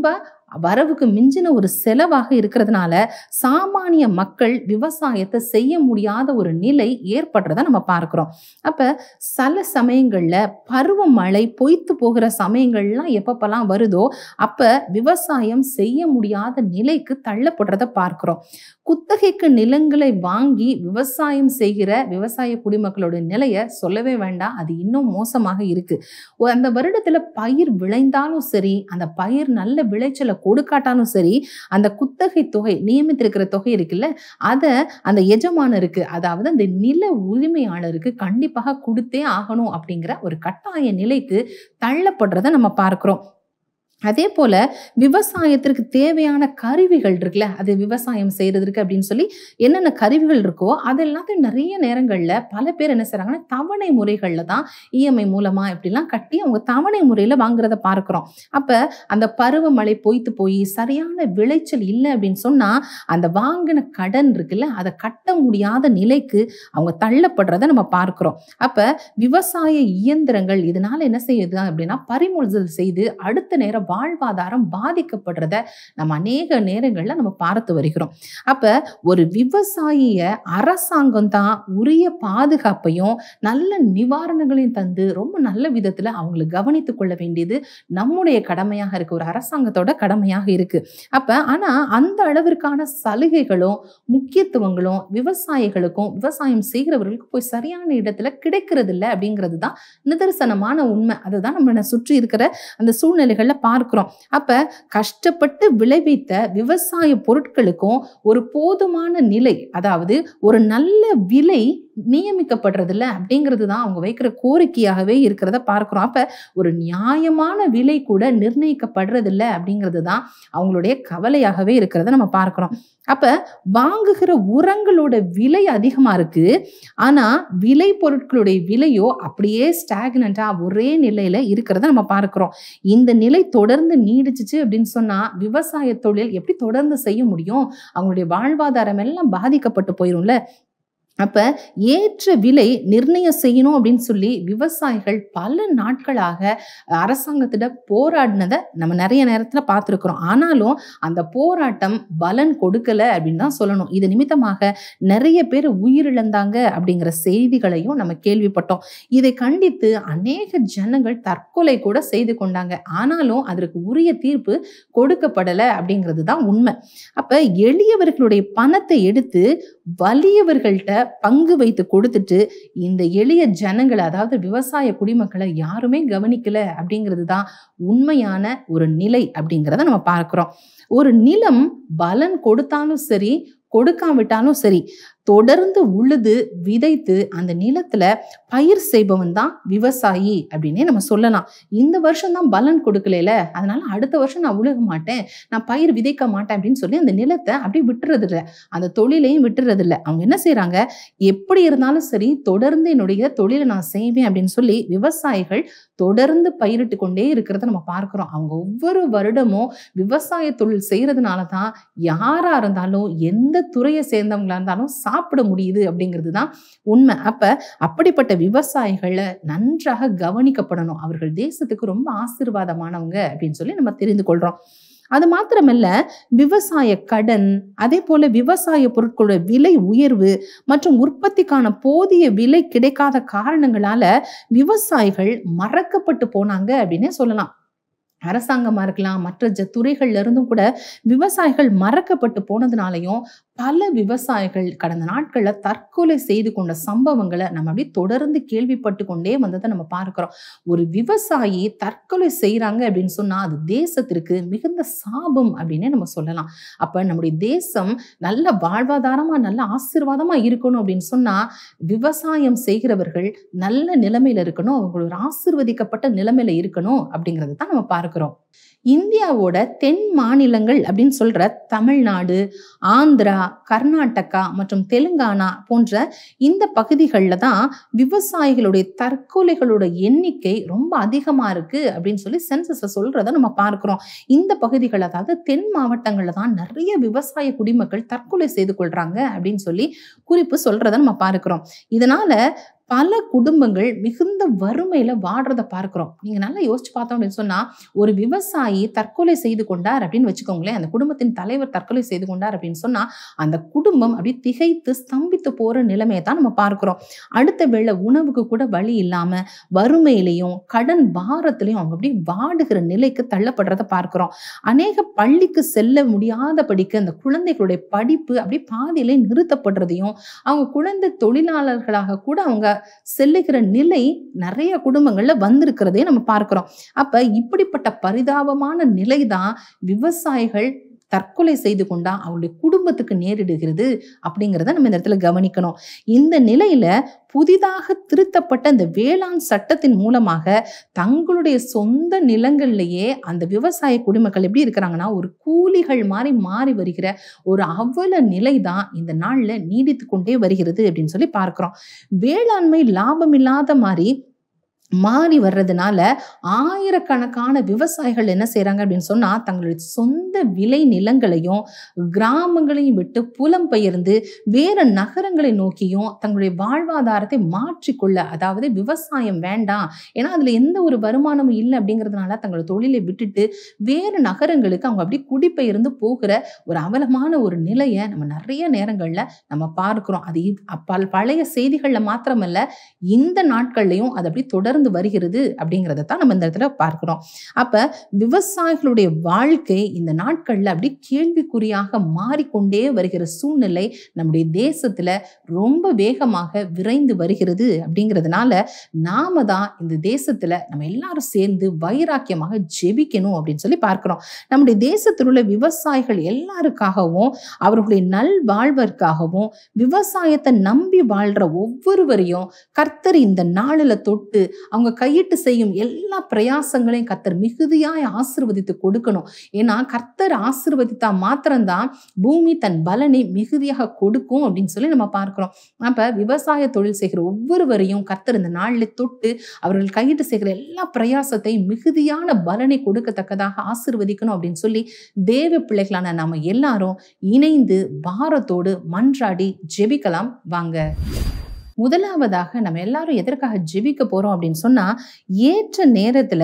வரவுக்கு மிஞ்சின ஒரு செலவாக இருக்கிறதுனால சாமானிய மக்கள் விவசாயத்தை செய்ய முடியாத ஒரு நிலை ஏற்படுறத நம்ம பார்க்கிறோம். அப்ப சில சமயங்கள்ல பருவமழை பொய்த்து போகிற சமயங்கள்லாம் எப்பப்பெல்லாம் வருதோ அப்ப விவசாயம் செய்ய முடியாத நிலைக்கு தள்ளப்படுறத பார்க்கிறோம். குத்தகைக்கு நிலங்களை வாங்கி விவசாயம் செய்கிற விவசாய குடிமக்களோட நிலையை சொல்லவே வேண்டாம். அது இன்னும் மோசமாக இருக்கு. அந்த வருடத்துல பயிர் விளைந்தாலும் சரி அந்த பயிர் நல்ல விளைச்சலை கொடுக்காட்டாலும் சரி அந்த குத்தகை தொகை நியமித்திருக்கிற தொகை இருக்குல்ல அத அந்த எஜமானருக்கு அதாவது அந்த நில உரிமையாளருக்கு கண்டிப்பாக கொடுத்தே ஆகணும் அப்படிங்கிற ஒரு கட்டாய நிலைக்கு தள்ளப்படுறத நம்ம பார்க்கிறோம். அதே போல விவசாயத்திற்கு தேவையான கருவிகள் இருக்குல்ல அது விவசாயம் செய்யறதுக்கு அப்படின்னு சொல்லி என்னென்ன கருவிகள் இருக்கோ அது எல்லாத்தையும் நிறைய நேரங்கள்ல பல பேர் என்ன செய்றாங்கன்னா தவணை முறைகள்ல தான் இஎம்ஐ மூலமா இப்படிலாம் கட்டி அவங்க தவணை முறையில வாங்குறத பார்க்கிறோம். அப்ப அந்த பருவமழை பொய்த்து போய் சரியான விளைச்சல் இல்லை அப்படின்னு சொன்னா அந்த வாங்கின கடன் இருக்குல்ல அதை கட்ட முடியாத நிலைக்கு அவங்க தள்ளப்படுறத நம்ம பார்க்கிறோம். அப்ப விவசாய இயந்திரங்கள் இதனால என்ன செய்யுது அப்படின்னா பறிமுதல் செய்து அடுத்த நேரம் வாழ்வாதாரம் பாதிக்கப்படுறத நம்ம அநேக நேரங்கள்ல நம்ம பார்த்து வருகிறோம். அப்ப ஒரு விவசாயிய அரசாங்கம் தான் உரிய பாதுகாப்பையும் நல்ல நிவாரணங்களையும் தந்து ரொம்ப நல்ல விதத்துல அவங்களை கவனித்துக் கொள்ள வேண்டியது நம்முடைய கடமையாக இருக்கு, ஒரு அரசாங்கத்தோட கடமையாக இருக்கு. அப்ப ஆனா அந்த அளவிற்கான சலுகைகளும் முக்கியத்துவங்களும் விவசாயிகளுக்கும் விவசாயம் செய்கிறவர்களுக்கும் போய் சரியான இடத்துல கிடைக்கிறது இல்லை அப்படிங்கிறது தான் நிதர்சனமான உண்மை. அதுதான் நம்ம சுற்றி இருக்கிற அந்த சூழ்நிலைகள்ல பார்க்கிறோம். அப்ப கஷ்டப்பட்டு விளைவித்த விவசாய பொருட்களுக்கும் ஒரு போதுமான நிலை அதாவது ஒரு நல்ல விலை நியமிக்கப்படுறது இல்லை அப்படிங்கிறது தான் அவங்க வைக்கிற கோரிக்கையாகவே இருக்கிறத பார்க்கிறோம். அப்ப ஒரு நியாயமான விலை கூட நிர்ணயிக்கப்படுறது இல்லை அப்படிங்கிறது தான் அவங்களுடைய கவலையாகவே இருக்கிறத நம்ம பார்க்கிறோம். அப்ப வாங்குகிற உரங்களோட விலை அதிகமா இருக்கு, ஆனா விலை பொருட்களுடைய விலையோ அப்படியே ஸ்டாக்னண்டா ஒரே நிலையில இருக்கிறத நம்ம பார்க்கிறோம். இந்த நிலை தொடர்ந்து நீடிச்சுச்சு அப்படின்னு சொன்னா விவசாய தொழில் எப்படி தொடர்ந்து செய்ய முடியும்? அவங்களுடைய வாழ்வாதாரம் எல்லாம் பாதிக்கப்பட்டு போயிரும்ல. அப்ப ஏற்ற விலை நிர்ணயம் செய்யணும் அப்படின்னு சொல்லி விவசாயிகள் பல நாட்களாக அரசாங்கத்திட போராடினதை நம்ம நிறைய நேரத்துல பார்த்துருக்கிறோம். ஆனாலும் அந்த போராட்டம் பலன் கொடுக்கல அப்படின்னு தான் சொல்லணும். இது நிமித்தமாக நிறைய பேர் உயிரிழந்தாங்க அப்படிங்கிற செய்திகளையும் நம்ம கேள்விப்பட்டோம். இதை கண்டித்து அநேக ஜனங்கள் தற்கொலை கூட செய்து கொண்டாங்க. ஆனாலும் அதற்கு உரிய தீர்ப்பு கொடுக்கப்படலை அப்படிங்கிறது தான் உண்மை. அப்ப எளியவர்களுடைய பணத்தை எடுத்து வலியவர்கள்ட்ட பங்கு வைத்து கொடுத்துட்டு இந்த எளிய ஜனங்களை, அதாவது விவசாய குடிமக்களை யாருமே கவனிக்கல அப்படிங்கிறது தான் உண்மையான ஒரு நிலை அப்படிங்கிறத நம்ம பார்க்கிறோம். ஒரு நிலம் பலன் கொடுத்தாலும் சரி கொடுக்காவிட்டாலும் சரி, தொடர்ந்து உழுது விதைத்து அந்த நிலத்துல பயிர் செய்பவன் தான் விவசாயி அப்படின்னே நம்ம சொல்லலாம். இந்த வருஷம் தான் பலன் கொடுக்கல, அதனால அடுத்த வருஷம் நான் உழுக மாட்டேன், நான் பயிர் விதைக்க மாட்டேன் அப்படின்னு சொல்லி அந்த நிலத்தை அப்படியே விட்டுறது இல்லை, அந்த தொழிலையும் விட்டுறது இல்லை. அவங்க என்ன செய்யறாங்க, எப்படி இருந்தாலும் சரி தொடர்ந்து என்னுடைய தொழிலை நான் செய்வேன் அப்படின்னு சொல்லி விவசாயிகள் தொடர்ந்து பயிரிட்டு கொண்டே இருக்கிறத நம்ம பார்க்கிறோம். அவங்க ஒவ்வொரு வருடமும் விவசாய தொழில் செய்யறதுனால தான் யாரா இருந்தாலும் எந்த துறையை சேர்ந்தவங்களா இருந்தாலும் சாப்பிட முடியுது அப்படிங்கிறது தான் உண்மை. அப்படிப்பட்ட விவசாயிகளை நன்றாக கவனிக்கப்படணும். அவர்கள் தேசத்துக்கு ரொம்ப ஆசீர்வாதமானவங்க அப்படின்னு சொல்லி நம்ம தெரிந்து கொள்றோம். அது மாத்திரமல்ல, விவசாய கடன், அதே போல விவசாய பொருட்களோட விலை உயர்வு மற்றும் உற்பத்திக்கான போதிய விலை கிடைக்காத காரணங்களால விவசாயிகள் மறக்கப்பட்டு போனாங்க அப்படின்னே சொல்லலாம். அரசாங்கமா இருக்கலாம், மற்ற துறைகள்ல இருந்தும் கூட விவசாயிகள் மறக்கப்பட்டு போனதுனாலையும் பல விவசாயிகள் கடந்த நாட்கள்ல தற்கொலை செய்து கொண்ட சம்பவங்களை நம்ம அப்படி தொடர்ந்து கேள்விப்பட்டு கொண்டே வந்ததை நம்ம பார்க்கிறோம். ஒரு விவசாயி தற்கொலை செய்யறாங்க அப்படின்னு சொன்னா அது தேசத்திற்கு மிகுந்த சாபம் அப்படின்னே நம்ம சொல்லலாம். அப்ப நம்முடைய தேசம் நல்ல வாழ்வாதாரமா நல்ல ஆசீர்வாதமா இருக்கணும் அப்படின்னு சொன்னா விவசாயம் செய்கிறவர்கள் நல்ல நிலைமையில இருக்கணும், அவங்க ஒரு ஆசீர்வதிக்கப்பட்ட நிலைமையில இருக்கணும் அப்படிங்கிறது தான் நம்ம பார்க்கிறோம். இந்தியாவோட தென் மாநிலங்கள் அப்படின்னு சொல்ற தமிழ்நாடு, ஆந்திரா, கர்நாடகா மற்றும் தெலுங்கானா போன்ற இந்த பகுதிகளில் தான் விவசாயிகளுடைய தற்கொலைகளோட எண்ணிக்கை ரொம்ப அதிகமா இருக்கு அப்படின்னு சொல்லி சென்சஸ்ல சொல்றத நம்ம பார்க்கிறோம். இந்த பகுதிகள், அதாவது தென் மாவட்டங்கள்ல தான் நிறைய விவசாய குடிமக்கள் தற்கொலை செய்து கொள்றாங்க அப்படின்னு சொல்லி குறிப்பு சொல்றத நம்ம பார்க்கிறோம். இதனால பல குடும்பங்கள் மிகுந்த வறுமையில வாடுறத பார்க்கிறோம். நீங்க நல்லா யோசிச்சு பார்த்தோம் அப்படின்னு சொன்னா, ஒரு விவசாயி தற்கொலை செய்து கொண்டார் அப்படின்னு வச்சுக்கோங்களேன், அந்த குடும்பத்தின் தலைவர் தற்கொலை செய்து கொண்டார் அப்படின்னு சொன்னா அந்த குடும்பம் அப்படி திகைத்து ஸ்தம்பித்து போற நிலைமையை தான் நம்ம பார்க்கிறோம். அடுத்த வேளை உணவுக்கு கூட வழி இல்லாம வறுமையிலையும் கடன் பாரத்திலையும் அவங்க அப்படி வாடுகிற நிலைக்கு தள்ளப்படுறத பார்க்கிறோம். அநேக பள்ளிக்கு செல்ல முடியாதபடிக்கு அந்த குழந்தைகளுடைய படிப்பு அப்படி பாதியிலே நிறுத்தப்படுறதையும், அவங்க குழந்தை தொழிலாளர்களாக கூட அவங்க செல்லுகிற நிலை நிறைய குடும்பங்கள்ல வந்திருக்கிறதே நம்ம பார்க்கிறோம். அப்ப இப்படிப்பட்ட பரிதாபமான நிலைதான் விவசாயிகள் தற்கொலை செய்து கொண்டா அவருடைய குடும்பத்துக்கு நேரிடுகிறது அப்படிங்கிறத நம்ம இந்த இடத்துல கவனிக்கணும். இந்த நிலையில புதிதாக திருத்தப்பட்ட இந்த வேளாண் சட்டத்தின் மூலமாக தங்களுடைய சொந்த நிலங்கள்லயே அந்த விவசாய குடிமக்கள் எப்படி இருக்கிறாங்கன்னா ஒரு கூலிகள் மாறி வருகிற ஒரு அவல நிலை தான் இந்த நாள்ல நீடித்து கொண்டே வருகிறது அப்படின்னு சொல்லி பார்க்கிறோம். வேளாண்மை லாபம் இல்லாத மாறி வர்றதுனால ஆயிரக்கணக்கான விவசாயிகள் என்ன செய்யறாங்க அப்படின்னு சொன்னா தங்களுடைய சொந்த விளை நிலங்களையும் கிராமங்களையும் விட்டு புலம்பெயர்ந்து வேற நகரங்களை நோக்கியும் தங்களுடைய வாழ்வாதாரத்தை மாற்றிக்கொள்ள, அதாவது விவசாயம் வேண்டாம், ஏன்னா அதுல எந்த ஒரு வருமானமும் இல்லை அப்படிங்கிறதுனால தங்களோட தொழிலை விட்டுட்டு வேறு நகரங்களுக்கு அவங்க அப்படி குடிபெயர்ந்து போகிற ஒரு அவலமான ஒரு நிலையை நம்ம நிறைய நேரங்கள்ல நம்ம பார்க்கிறோம். அது பழைய செய்திகள்ல மாத்திரமல்ல, இந்த நாட்கள்லயும் அது அப்படி தொடர்ந்து வருகிறது அப்படிங்கிறத தான் நம்ம இந்த இடத்துல பார்க்கிறோம். அப்ப விவசாயிகளுடைய வாழ்க்கை இந்த நாட்கள்ல அப்படி கேள்விக்குறியாக மாறிக்கொண்டே வருகிற சூழ்நிலை நம்முடைய தேசத்துல ரொம்ப வேகமாக விரைந்து வருகிறது. அப்படிங்கிறதுனால நாம தான் இந்த தேசத்துல நம்ம எல்லாரும் சேர்ந்து வைராக்கியமாக ஜெபிக்கணும் அப்படின்னு சொல்லி பார்க்கிறோம். நம்முடைய தேசத்தில் உள்ள விவசாயிகள் எல்லாருக்காகவும் அவர்களுடைய நல் வாழ்வதற்காகவும் விவசாயத்தை நம்பி வாழ்ற ஒவ்வொருவரையும் கர்த்தர் இந்த நாளில தொட்டு அவங்க கையிட்டு செய்யும் எல்லா பிரயாசங்களையும் கர்த்தர் மிகுதியாய் ஆசீர்வதித்து கொடுக்கணும். ஏன்னா கர்த்தர் ஆசீர்வதித்தா மாத்திரம்தான் பூமி தன் பலனை மிகுதியாக கொடுக்கும் அப்படின்னு சொல்லி நம்ம பார்க்கிறோம். அப்ப விவசாய தொழில் செய்கிற ஒவ்வொருவரையும் கர்த்தர் இந்த நாளில் தொட்டு அவர்கள் கையிட்டு செய்கிற எல்லா பிரயாசத்தையும் மிகுதியான பலனை கொடுக்கத்தக்கதாக ஆசீர்வதிக்கணும் அப்படின்னு சொல்லி தேவ பிள்ளைகளான நாம எல்லாரும் இணைந்து பாரத்தோடு மன்றாடி ஜெபிக்கலாம் வாங்க. முதலாவதாக நம்ம எல்லாரும் எதற்காக ஜெபிக்க போறோம் அப்படின்னு சொன்னா, ஏற்ற நேரத்துல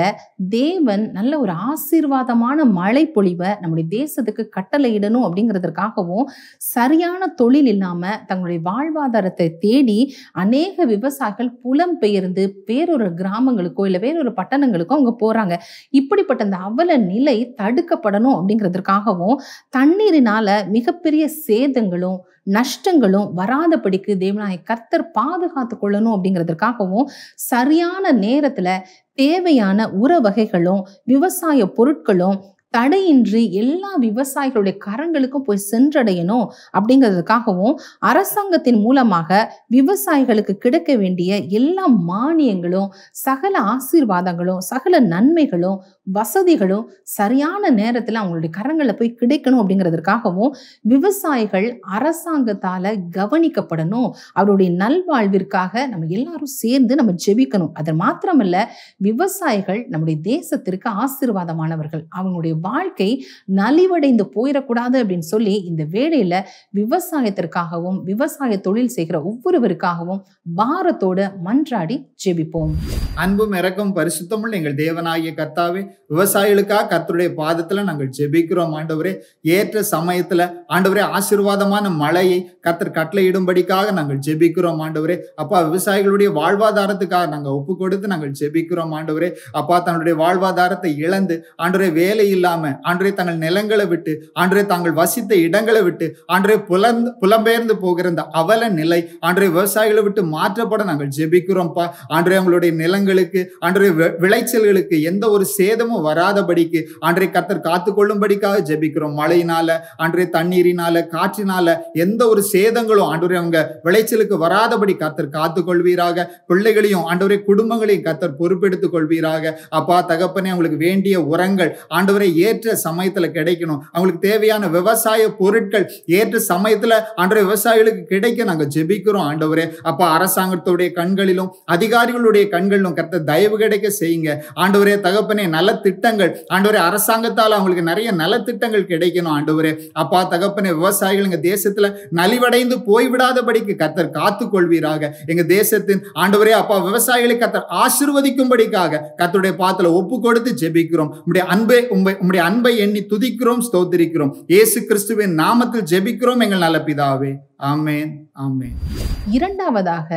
தேவன் நல்ல ஒரு ஆசீர்வாதமான மழை பொழிவை நம்முடைய தேசத்துக்கு கட்டளையிடணும் அப்படிங்கிறதுக்காகவும், சரியான தொழில் இல்லாம தங்களுடைய வாழ்வாதாரத்தை தேடி அநேக விவசாயிகள் புலம்பெயர்ந்து வேறொரு கிராமங்களுக்கோ இல்ல வேறொரு பட்டணங்களுக்கோ அவங்க போறாங்க. இப்படிப்பட்ட அந்த அவல நிலை தடுக்கப்படணும் அப்படிங்கிறதுக்காகவும், தண்ணீரினால மிகப்பெரிய சேதங்களும் நஷ்டங்களும் வராதபடிக்கு தேவனாகிய கர்த்தர் பாதுகாத்து கொள்ளணும் அப்படிங்கிறதுக்காகவும், சரியான நேரத்துல தேவையான உர வகைகளும் விவசாய பொருட்களும் தடையின்றி எல்லா விவசாயிகளுடைய கரங்களுக்கும் போய் சென்றடையணும் அப்படிங்கிறதுக்காகவும், அரசாங்கத்தின் மூலமாக விவசாயிகளுக்கு கிடைக்க வேண்டிய எல்லா மானியங்களும் சகல ஆசீர்வாதங்களும் சகல நன்மைகளும் வசதிகளும் சரியான நேரத்துல அவங்களுடைய கரங்கள்ல போய் கிடைக்கணும் அப்படிங்கிறதுக்காகவும், விவசாயிகள் அரசாங்கத்தால கவனிக்கப்படணும். அவருடைய நல்வாழ்விற்காக நம்ம எல்லாரும் சேர்ந்து நம்ம ஜெபிக்கணும். அது மாத்திரமல்ல, விவசாயிகள் நம்முடைய தேசத்திற்கு ஆசீர்வாதமானவர்கள். அவங்களுடைய வாழ்க்கை நலிவடைந்து போயிடக்கூடாது அப்படின்னு சொல்லி இந்த வேளையில விவசாயத்திற்காகவும் விவசாய தொழில் செய்கிற ஒவ்வொருவருக்காகவும் பாரத்தோட மன்றாடி ஜெபிப்போம். அன்பும் இரக்கம் பரிசுத்தமுள்ள எங்கள் தேவனாகிய கர்த்தாவே, விவசாயிகளுக்காக கர்த்தருடைய பாதத்துல நாங்கள் ஜெபிக்கிறோம் ஆண்டவரே. ஏற்ற சமயத்துல ஆண்டவரே ஆசீர்வாதமான மழையை கர்த்தர் கட்டளையிடும்படிக்காக நாங்கள் ஜெபிக்கிறோம் ஆண்டவரே. அப்பா, விவசாயிகளுடைய வாழ்வாதாரத்துக்காக நாங்கள் ஒப்பு கொடுத்து நாங்கள் ஜெபிக்கிறோம் ஆண்டவரே. அப்பா, தன்னுடைய வாழ்வாதாரத்தை இழந்து ஆண்டவரே வேலை இல்லாம ஆண்டவரே தங்கள் நிலங்களை விட்டு ஆண்டவரே தாங்கள் வசித்த இடங்களை விட்டு ஆண்டவரே புலம்பெயர்ந்து போகிற இந்த அவல நிலை ஆண்டவரே விவசாயிகளை விட்டு மாற்றப்பட நாங்கள் ஜெபிக்கிறோம்ப்பா. ஆண்டவரே அவங்களுடைய நிலங்களுக்கு ஆண்டவரே விளைச்சல்களுக்கு எந்த ஒரு சேதமும் வராதபடிக்கு ஆண்டவரே கர்த்தர் காத்து கொள்ளும்படிக்காக ஜெபிக்கிறோம். மழையினால ஆண்டவரே தண்ணீரினால காற்றினால எந்த ஒரு சேதங்களும் ஆண்டவரே அவங்க விளைச்சலுக்கு வராதபடி கர்த்தர் காத்து கொள்வீராக. பிள்ளைகளையும் ஆண்டவரே குடும்பங்களையும் கர்த்தர் பொறுப்பெடுத்துக் கொள்வீராக. அப்பா தகப்பனே, அவங்களுக்கு வேண்டிய உரங்கள் ஆண்டவரே ஏற்ற சமயத்துல கிடைக்கணும். அவங்களுக்கு தேவையான விவசாய பொருட்கள் ஏற்ற சமயத்துல ஆண்டவரே விவசாயிகளுக்கு கிடைக்க நாங்க ஜெபிக்கிறோம் ஆண்டவரே. அப்பா, அரசாங்கத்துடைய கண்களிலும் அதிகாரிகளுடைய கண்களிலும் கர்த்தர் தயவு கிடைக்க செய்யுங்க ஆண்டவரே. தகப்பனே, நல திட்டங்கள் ஆண்டவரே அரசாங்கத்தால் அவங்களுக்கு நிறைய நலத்திட்டங்கள் கிடைக்கணும் ஆண்டவரே. அப்பா தகப்பனே, விவசாயிகள் எங்க தேசத்துல நலிவடைந்து போய்விடாதபடிக்கு கர்த்தர் காத்து கொள்வீராக. எங்க தேசத்தின் ஆண்டவரே அப்பா விவசாயிகளை கர்த்தர் ஆசீர்வதிக்கும்படிக்காக கர்த்தருடைய பாதத்துல ஒப்பு கொடுத்து ஜெபிக்கிறோம். உம்முடைய அன்பை எண்ணி துதிக்கிறோம், ஸ்தோத்திரிக்கிறோம். இயேசு கிறிஸ்துவின் நாமத்தில் ஜெபிக்கிறோம் எங்கள் நல்ல பிதாவே. ஆமென், ஆமென். இரண்டாவதாக,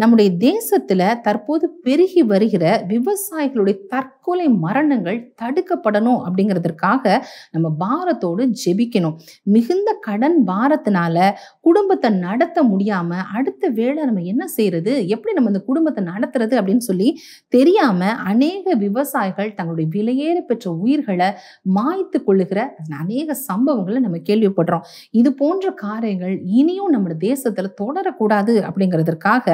நம்முடைய தேசத்துல தற்போது பெருகி வருகிற விவசாயிகளுடைய தற்கொலை மரணங்கள் தடுக்கப்படணும் அப்படிங்கிறதுக்காக நம்ம பாரத்தோடு ஜெபிக்கணும். மிகுந்த கடன் பாரத்தினால குடும்பத்தை நடத்த முடியாம அடுத்த வேளை நம்ம என்ன செய்யறது, எப்படி நம்ம இந்த குடும்பத்தை நடத்துறது அப்படின்னு சொல்லி தெரியாம அநேக விவசாயிகள் தங்களுடைய விலையேற பெற்ற உயிர்களை மாய்த்து கொள்ளுகிற அநேக சம்பவங்களை நம்ம கேள்விப்படுறோம். இது போன்ற காரியங்கள் இனியும் நம்ம தேசத்துல தொடரக்கூடாது அப்படிங்கிறதுக்காக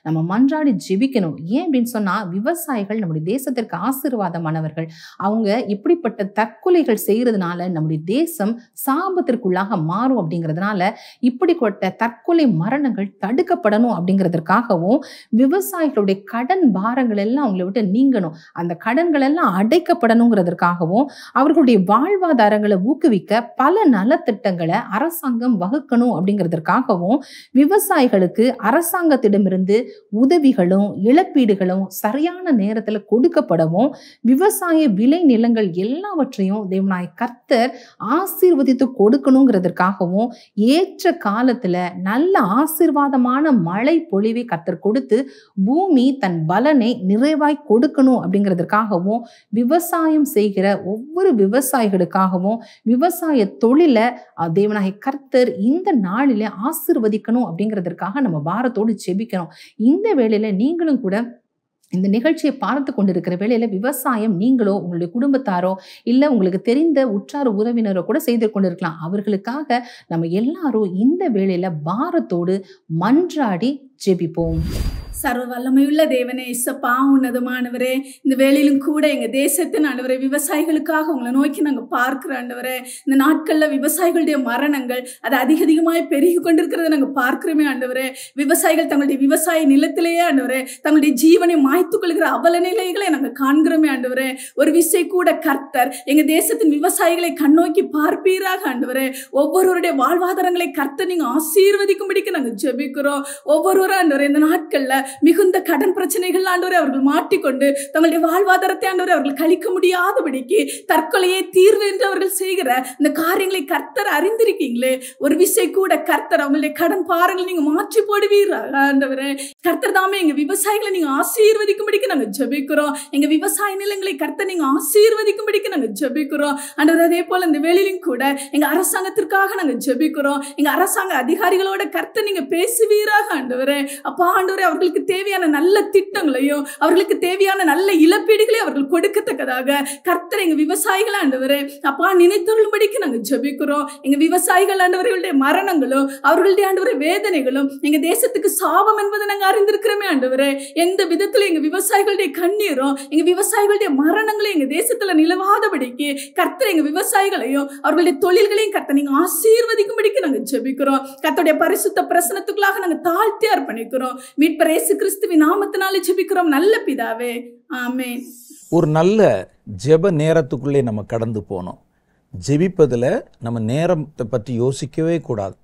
நம்ம மன்றாடி ஜெபிக்கணும். ஏன் அப்படின்னு சொன்னா, விவசாயிகள் நம்முடைய தேசத்திற்கு ஆசீர்வாதமானவர்கள். அவங்க இப்படிப்பட்ட தற்கொலைகள் செய்யறதுனால நம்முடைய தேசம் சாபத்திற்குள்ளாக மாறும். அப்படிங்கிறதுனால இப்படிப்பட்ட தற்கொலை மரணங்கள் தடுக்கப்படணும் அப்படிங்கிறதுக்காகவும், விவசாயிகளுடைய கடன் பாரங்கள் எல்லாம் அவங்களை விட்டு நீங்கணும், அந்த கடன்கள் எல்லாம் அடைக்கப்படணுங்கிறதுக்காகவும், அவர்களுடைய வாழ்வாதாரங்களை ஊக்குவிக்க பல நலத்திட்டங்களை அரசாங்கம் வகுக்கணும் அப்படிங்கிறதுக்காகவும், விவசாயிகளுக்கு அரசாங்கத்திடமிருந்து உதவிகளும் இழப்பீடுகளும் சரியான நேரத்துல கொடுக்கப்படவும், விவசாய விளை நிலங்கள் எல்லாவற்றையும் தேவனாய் கர்த்தர் ஆசீர்வதித்து கொடுக்கணுங்கிறதுக்காகவும், ஏற்ற காலத்துல நல்ல ஆசீர்வாதமான மழை பொழிவை கர்த்தர் கொடுத்து பூமி தன் பலனை நிறைவாய் கொடுக்கணும் அப்படிங்கிறதுக்காகவும், விவசாயம் செய்கிற ஒவ்வொரு விவசாயிகளுக்காகவும் விவசாய தொழில தேவனாய் கர்த்தர் இந்த நாளிலே ஆசீர்வதிக்கணும் அப்படிங்கிறதுக்காக நம்ம பாரத்தோடு ஜெபிக்கணும். இந்த வேளையில நீங்களும் கூட இந்த நிகழ்ச்சியை பார்த்து கொண்டிருக்கிற வேளையில விவசாயம் நீங்களோ உங்களுடைய குடும்பத்தாரோ இல்ல உங்களுக்கு தெரிந்த உற்றார் உறவினரோ கூட செய்து கொண்டிருக்கலாம். அவர்களுக்காக நம்ம எல்லாரும் இந்த வேளையில பாரத்தோடு மன்றாடி ஜெபிப்போம். சர்வ வல்லமையுள்ள தேவனே, இசப்பா உன்னதமானவரே, இந்த வேளையிலும் கூட எங்க தேசத்தின் ஆண்டவரே விவசாயிகளுக்காக உங்களை நோக்கி நாங்கள் பார்க்கிற ஆண்டவரே, இந்த நாட்கள்ல விவசாயிகளுடைய மரணங்கள் அது அதிகமாய் பெருகி கொண்டிருக்கிறத நாங்கள் பார்க்கிறோமே ஆண்டவரே. விவசாயிகள் தங்களுடைய விவசாய நிலத்திலேயே ஆண்டவரே தங்களுடைய ஜீவனை மாய்த்து கொள்கிற அவல நிலைகளை நாங்கள் காண்கிறோமே ஆண்டவரே. ஒரு விசை கூட கர்த்தர் எங்க தேசத்தின் விவசாயிகளை கண்ணோக்கி பார்ப்பீராக ஆண்டவரே. ஒவ்வொருவருடைய வாழ்வாதாரங்களை கர்த்தர் நீங்க ஆசீர்வதிக்கும்படிக்கு நாங்கள் ஜெபிக்கிறோம். ஒவ்வொருவரும் ஆண்டவரே இந்த நாட்கள்ல மிகுந்த கடன் பிரச்சனைகள் ஆண்டவரே அவர்கள் மாட்டிக்கொண்டு தங்களுடைய வாழ்வாதாரத்தை ஆண்டவரே அவர்கள் கழிக்க முடியாதபடிக்கு தற்கொலையே தீர்வு என்று அவர்கள் செய்கிற இந்த காரியங்களை கர்த்தர் அறிந்திருக்கீங்களே. ஒரு விசை கூட கர்த்தர் அவங்களுடைய கடன் பாரங்களை நீங்க மாற்றி போடுவீராக ஆண்டவரே. கர்த்தர் தாமே எங்க விவசாயிகளை நீங்க ஆசீர்வதிக்கும்படிக்கு நாங்க ஜெபிக்கிறோம். எங்க விவசாய நிலங்களை கர்த்தர் நீங்க ஆசீர்வதிக்கும்படிக்கு நாங்க ஜெபிக்கிறோம் ஆண்டவரே. அதே போல இந்த வேளையிலும் கூட எங்க அரசாங்கத்திற்காக நாங்க ஜெபிக்கிறோம். எங்க அரசாங்க அதிகாரிகளோட கர்த்தர் நீங்க பேசுவீராக ஆண்டவரே. அப்பா ஆண்டவரே அவர்களுக்கு தேவையான நல்ல திட்டங்களையும் அவர்களுக்கு தேவையான நல்ல இழப்பீடுகளையும் அவர்கள் கொடுக்கத்தக்கதாக கர்த்தர் எங்க விவசாயிகள் ஆண்டவரே அப்பா நினைத்தருளும்படிக்கு நாங்க ஜெபிக்கிறோம். எங்க விவசாயிகள் ஆண்டவர்களுடைய மரணங்களும் அவர்களுடைய ஆண்டவரே வேதனைகளும் எங்க தேசத்துக்கு சாபம் என்பதை நாங்க அறிந்திருக்கிறோமே ஆண்டவரே. எந்த விதத்துல எங்க விவசாயிகளுடைய கண்ணீரும் எங்க விவசாயிகளுடைய மரணங்களும் எங்க தேசத்துல நிலவாதபடிக்கு கர்த்தர் எங்க விவசாயிகளையும் அவர்களுடைய தொழில்களையும் கர்த்தர் நீங்க ஆசீர்வதிக்கும்படிக்கு நாங்க ஜெபிக்கிறோம். கர்த்தருடைய பரிசுத்த பிரசன்னத்துக்குள்ளாக நாங்க தாழ்த்தி அர்ப்பணிக்கிறோம். மீட்பர் இயேசு கிறிஸ்துவின் நாமத்தினாலே ஜெபிக்கிறோம் நல்ல பிதாவே, ஆமென். ஒரு நல்ல ஜெப நேரத்துக்குள்ளே நம்ம கடந்து போனோம். ஜெபிப்பதில் நம்ம நேரத்தை பற்றி யோசிக்கவே கூடாது.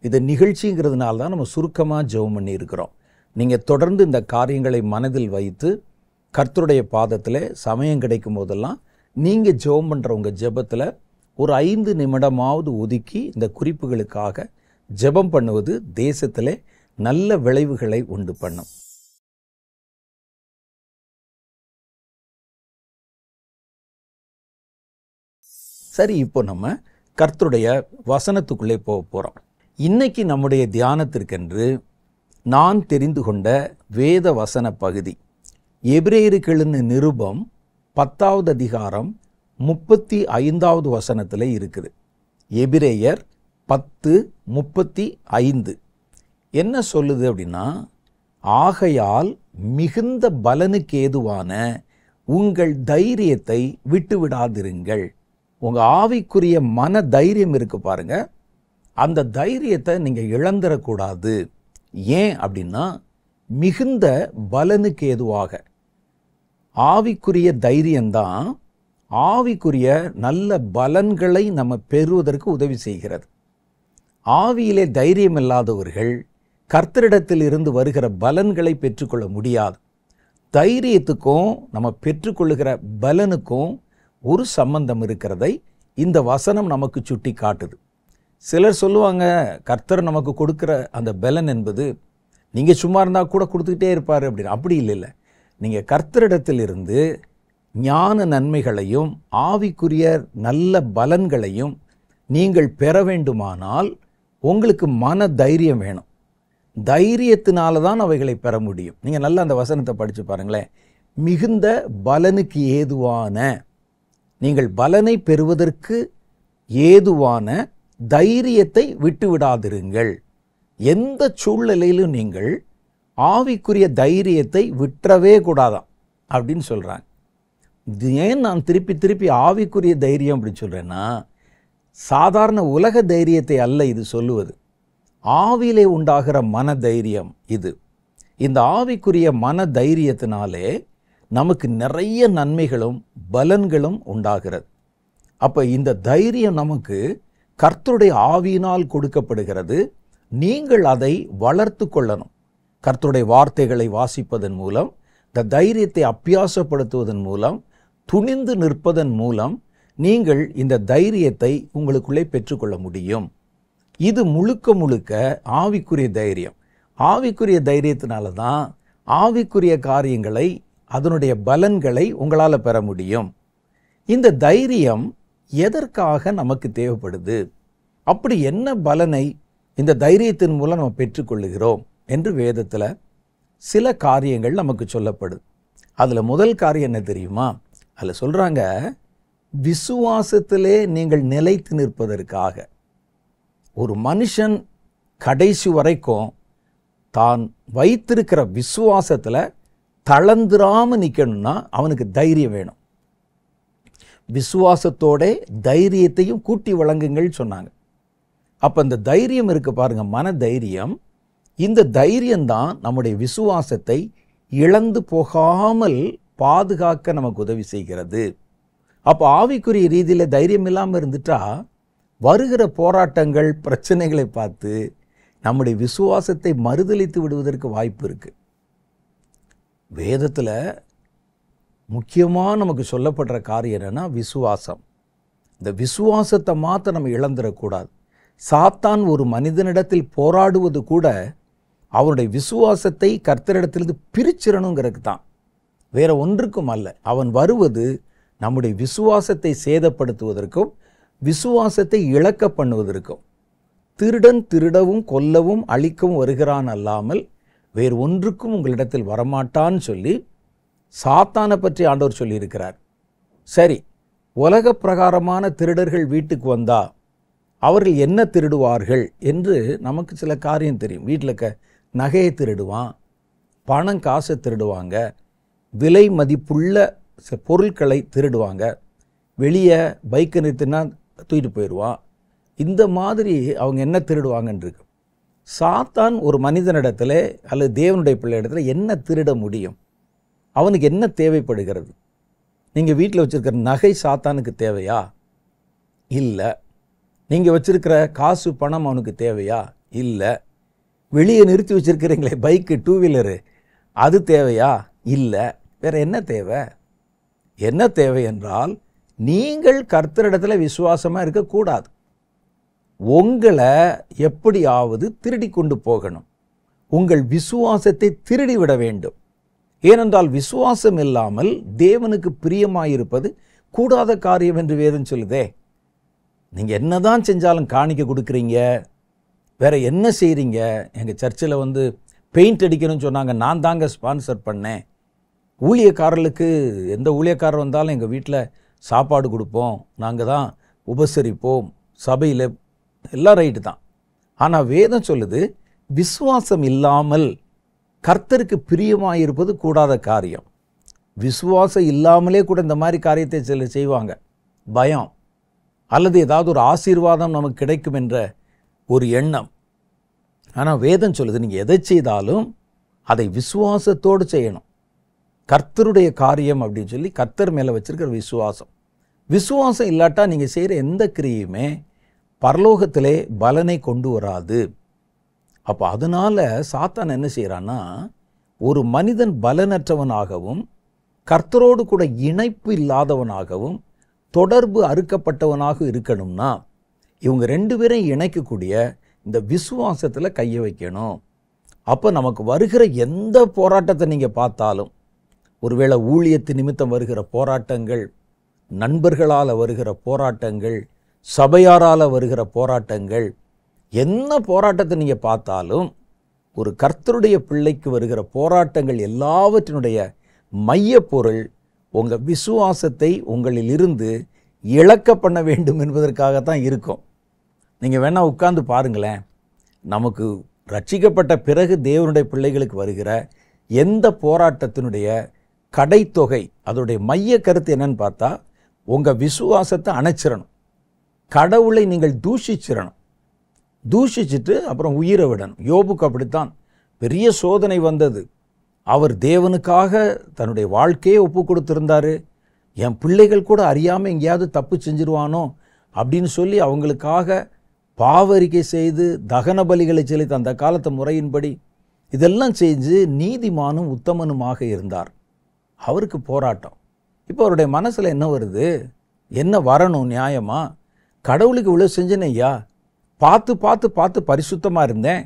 இது நிகழ்ச்சிங்கிறதுனால தான் நம்ம சுருக்கமாக ஜெபம் பண்ணி இருக்கிறோம். நீங்கள் தொடர்ந்து இந்த காரியங்களை மனதில் வைத்து கர்த்தருடைய பாதத்தில் சமயம் கிடைக்கும் போதெல்லாம் நீங்கள் ஜெபம் பண்ணுற உங்கள் ஜெபத்தில் ஒரு 5 நிமிடமாவது ஒதுக்கி இந்த குறிப்புகளுக்காக ஜெபம் பண்ணுவது தேசத்தில் நல்ல விளைவுகளை உண்டு பண்ணும். சரி, இப்போ நம்ம கர்த்தருடைய வசனத்துக்குள்ளே போக போகிறோம். இன்னைக்கு நம்முடைய தியானத்திற்கென்று நான் தெரிந்து கொண்ட வேத வசன பகுதி எபிரேயருக்கு எழுதின நிருபம் 10வது அதிகாரம் 35வது வசனத்தில் இருக்குது. எபிரேயர் 10:35 என்ன சொல்லுது அப்படின்னா, ஆகையால் மிகுந்த பலனுக்கு ஏதுவான உங்கள் தைரியத்தை விட்டுவிடாதிருங்கள். உங்கள் ஆவிக்குரிய மன தைரியம் இருக்கு பாருங்க, அந்த தைரியத்தை நீங்கள் இழந்துடக்கூடாது. ஏன் அப்படின்னா, மிகுந்த பலனுக்கு ஏதுவாக ஆவிக்குரிய தைரியம்தான் ஆவிக்குரிய நல்ல பலன்களை நம்ம பெறுவதற்கு உதவி செய்கிறது. ஆவியிலே தைரியம் இல்லாதவர்கள் கர்த்தரிடத்தில் இருந்து வருகிற பலன்களை பெற்றுக்கொள்ள முடியாது. தைரியத்துக்கும் நம்ம பெற்றுக்கொள்ளுகிற பலனுக்கும் ஒரு சம்பந்தம் இருக்கிறதை இந்த வசனம் நமக்கு சுட்டி காட்டுது. சிலர் சொல்லுவாங்க, கர்த்தர் நமக்கு கொடுக்குற அந்த பலன் என்பது நீங்கள் சும்மா இருந்தால் கூட கொடுத்துக்கிட்டே இருப்பார் அப்படின்னு. அப்படி இல்லை. நீங்கள் கர்த்தரிடத்தில் இருந்து ஞான நன்மைகளையும் ஆவிக்குரிய நல்ல பலன்களையும் நீங்கள் பெற வேண்டுமானால் உங்களுக்கு மன தைரியம் வேணும். தைரியத்தினால தான் அவைகளை பெற முடியும். நீங்கள் நல்லா அந்த வசனத்தை படித்து பாருங்களேன். மிகுந்த பலனுக்கு ஏதுவான, நீங்கள் பலனை பெறுவதற்கு ஏதுவான தைரியத்தை விட்டுவிடாதிருங்கள். எந்த சூழ்நிலையிலும் நீங்கள் ஆவிக்குரிய தைரியத்தை விட்டுறவே கூடாதான் அப்படின்னு சொல்கிறாங்க. இது ஏன் நான் திருப்பி திருப்பி ஆவிக்குரிய தைரியம் அப்படின்னு சொல்கிறேன்னா, சாதாரண உலக தைரியத்தை அல்ல இது சொல்லுவது. ஆவியிலே உண்டாகிற மன தைரியம் இது. இந்த ஆவிக்குரிய மன தைரியத்தினாலே நமக்கு நிறைய நன்மைகளும் பலன்களும் உண்டாகிறது. அப்போ இந்த தைரியம் நமக்கு கர்த்தருடைய ஆவியினால் கொடுக்கப்படுகிறது. நீங்கள் அதை வளர்த்து கொள்ளணும். கர்த்தருடைய வார்த்தைகளை வாசிப்பதன் மூலம், இந்த தைரியத்தை அபியாசப்படுத்துவதன் மூலம், துணிந்து நிற்பதன் மூலம் நீங்கள் இந்த தைரியத்தை உங்களுக்குள்ளே பெற்றுக்கொள்ள முடியும். இது முழுக்க முழுக்க ஆவிக்குரிய தைரியம். ஆவிக்குரிய தைரியத்தினால தான் ஆவிக்குரிய காரியங்களை, அதனுடைய பலன்களை உங்களால் பெற முடியும். இந்த தைரியம் எதற்காக நமக்கு தேவைப்படுது, அப்படி என்ன பலனை இந்த தைரியத்தின் மூலம் நம்ம பெற்றுக்கொள்ளுகிறோம் என்று வேதத்தில் சில காரியங்கள் நமக்கு சொல்லப்படுது. அதில் முதல் காரியம் என்ன தெரியுமா? அதில் சொல்கிறாங்க, விசுவாசத்திலே நீங்கள் நிலைத்து நிற்பதற்காக. ஒரு மனுஷன் கடைசி வரைக்கும் தான் வைத்திருக்கிற விசுவாசத்தில் தளர்ந்துராமல் நிற்கணும்னா அவனுக்கு தைரியம் வேணும். விசுவாசத்தோட தைரியத்தையும் கூட்டி வழங்குங்கள் சொன்னாங்க. அப்போ இந்த தைரியம் இருக்கு பாருங்க, மன தைரியம். இந்த தைரியம்தான் நம்முடைய விசுவாசத்தை இழந்து போகாமல் பாதுகாக்க நமக்கு உதவி செய்கிறது. அப்போ ஆவிக்குரிய ரீதியில் தைரியம் இல்லாமல் இருந்துட்டா வருகிற போராட்டங்கள், பிரச்சனைகளை பார்த்து நம்முடைய விசுவாசத்தை மறுதலித்து விடுவதற்கு வாய்ப்பு இருக்கு. வேதத்தில் முக்கியமாக நமக்கு சொல்லப்படுற காரியம் என்னன்னா விசுவாசம். இந்த விசுவாசத்தை மாற்ற நம்ம இழந்துடக்கூடாது. சாத்தான் ஒரு மனிதனிடத்தில் போராடுவது கூட அவனுடைய விசுவாசத்தை கர்த்தரிடத்திலிருந்து பிரிச்சிடணுங்கிறதுக்கு தான், வேற ஒன்றுக்கும் அல்ல. அவன் வருவது நம்முடைய விசுவாசத்தை சேதப்படுத்துவதற்கும் விசுவாசத்தை இழக்க பண்ணுவதற்கும். திருடன் திருடவும் கொல்லவும் அழிக்கவும் வருகிறான் அல்லாமல் வேறு ஒன்றுக்கும் உங்களிடத்தில் வரமாட்டான்னு சொல்லி சாத்தானை பற்றி ஆண்டவர் சொல்லியிருக்கிறார். சரி, உலக பிரகாரமான திருடர்கள் வீட்டுக்கு வந்தா அவர்கள் என்ன திருடுவார்கள் என்று நமக்கு சில காரியம் தெரியும். வீட்டில் நகையை திருடுவான், பணம் காசை திருடுவாங்க, விலை மதிப்புள்ள பொருட்களை திருடுவாங்க, வெளியே பைக்கை நிறுத்தினா தூக்கிட்டு போயிடுவான். இந்த மாதிரி அவங்க என்ன திருடுவாங்கன்னு இருக்கு. சாத்தான் ஒரு மனிதனிடத்தில் அல்லது தேவனுடைய பிள்ளை இடத்துல என்ன திருட முடியும்? அவனுக்கு என்ன தேவைப்படுகிறது? நீங்கள் வீட்டில் வச்சுருக்கிற நகை சாத்தானுக்கு தேவையா? இல்லை. நீங்கள் வச்சுருக்கிற காசு பணம் அவனுக்கு தேவையா? இல்லை. வெளியே நிறுத்தி வச்சுருக்கிறீங்களே பைக்கு, டூ வீலரு, அது தேவையா? இல்லை. வேறு என்ன தேவை? என்ன தேவை என்றால் நீங்கள் கர்த்தரிடத்தில் விசுவாசமாக இருக்கக்கூடாது. உங்களை எப்படியாவது திருடி கொண்டு போகணும். உங்கள் விசுவாசத்தை திருடிவிட வேண்டும். ஏனென்றால் விசுவாசம் இல்லாமல் தேவனுக்கு பிரியமாயிருப்பது கூடாத காரியம் என்று வேதம் சொல்லுதே. நீங்கள் என்னதான் செஞ்சாலும் காணிக்க கொடுக்குறீங்க, வேற என்ன செய்கிறீங்க? எங்கள் சர்ச்சில் பெயிண்ட் அடிக்கணும்னு சொன்னாங்க, நான் தாங்க ஸ்பான்சர் பண்ணேன். ஊழியக்காரர்களுக்கு எந்த ஊழியக்காரர் வந்தாலும் எங்கள் வீட்டில் சாப்பாடு கொடுப்போம், நாங்கள் தான் உபசரிப்போம், சபையில் எல்லாம் ரைட்டு தான். ஆனால் வேதம் சொல்லுது விசுவாசம் இல்லாமல் கர்த்தருக்கு பிரியமாயிருப்பது கூடாத காரியம். விசுவாசம் இல்லாமலே கூட இந்த மாதிரி காரியத்தை சிலர் செய்வாங்க. பயம் அல்லது ஏதாவது ஒரு ஆசீர்வாதம் நமக்கு கிடைக்கும் என்ற ஒரு எண்ணம். ஆனால் வேதம் சொல்லுது நீங்கள் எதை செய்தாலும் அதை விசுவாசத்தோடு செய்யணும். கர்த்தருடைய காரியம் அப்படின்னு சொல்லி கர்த்தர் மேலே வச்சிருக்கிற விசுவாசம். விசுவாசம் இல்லாட்டா நீங்கள் செய்கிற எந்த கிரியையுமே பரலோகத்திலே பலனை கொண்டு வராது. அப்போ அதனால் சாத்தான் என்ன செய்கிறான்னா, ஒரு மனிதன் பலனற்றவனாகவும் கர்த்தரோடு கூட இணைப்பு இல்லாதவனாகவும் தொடர்பு அறுக்கப்பட்டவனாக இருக்கணும்னா இவங்க ரெண்டு பேரையும் இணைக்கக்கூடிய இந்த விசுவாசத்தில் கையை வைக்கணும். அப்போ நமக்கு வருகிற எந்த போராட்டத்தை நீங்கள் பார்த்தாலும், ஒருவேளை ஊழியத்து நிமித்தம் வருகிற போராட்டங்கள், நண்பர்களால் வருகிற போராட்டங்கள், சபையாரால் வருகிற போராட்டங்கள், என்ன போராட்டத்தை நீங்கள் பார்த்தாலும் ஒரு கர்த்தருடைய பிள்ளைக்கு வருகிற போராட்டங்கள் எல்லாவற்றினுடைய மையப்பொருள் உங்கள் விசுவாசத்தை உங்களில் இருந்து இழக்க பண்ண வேண்டும் என்பதற்காகத்தான் இருக்கும். நீங்கள் வேணால் உட்கார்ந்து பாருங்களேன், நமக்கு ரட்சிக்கப்பட்ட பிறகு தேவனுடைய பிள்ளைகளுக்கு வருகிற எந்த போராட்டத்தினுடைய கடைத்தொகை, அதோடைய மைய கருத்து என்னன்னு பார்த்தா, உங்கள் விசுவாசத்தை அணைச்சிடணும், கடவுளை நீங்கள் தூஷிச்சிடணும், தூஷிச்சுட்டு அப்புறம் உயிரை விடணும். யோபுக்கு அப்படித்தான் பெரிய சோதனை வந்தது. அவர் தேவனுக்காக தன்னுடைய வாழ்க்கையை ஒப்பு கொடுத்திருந்தாரு. என் பிள்ளைகள் கூட அறியாமல் எங்கேயாவது தப்பு செஞ்சிருவானோ அப்படின்னு சொல்லி அவங்களுக்காக பாவரிக்கை செய்து தகன பலிகளை செலுத்தி அந்த காலத்து முறையின்படி இதெல்லாம் செஞ்சு நீதிமானும் உத்தமனுமாக இருந்தார். அவருக்கு போராட்டம். இப்போ அவருடைய மனசில் என்ன வருது? என்ன வரணும் நியாயமா? கடவுளுக்கு இவ்வளோ செஞ்சேன் ஐயா, பார்த்து பார்த்து பார்த்து பரிசுத்தமாக இருந்தேன்,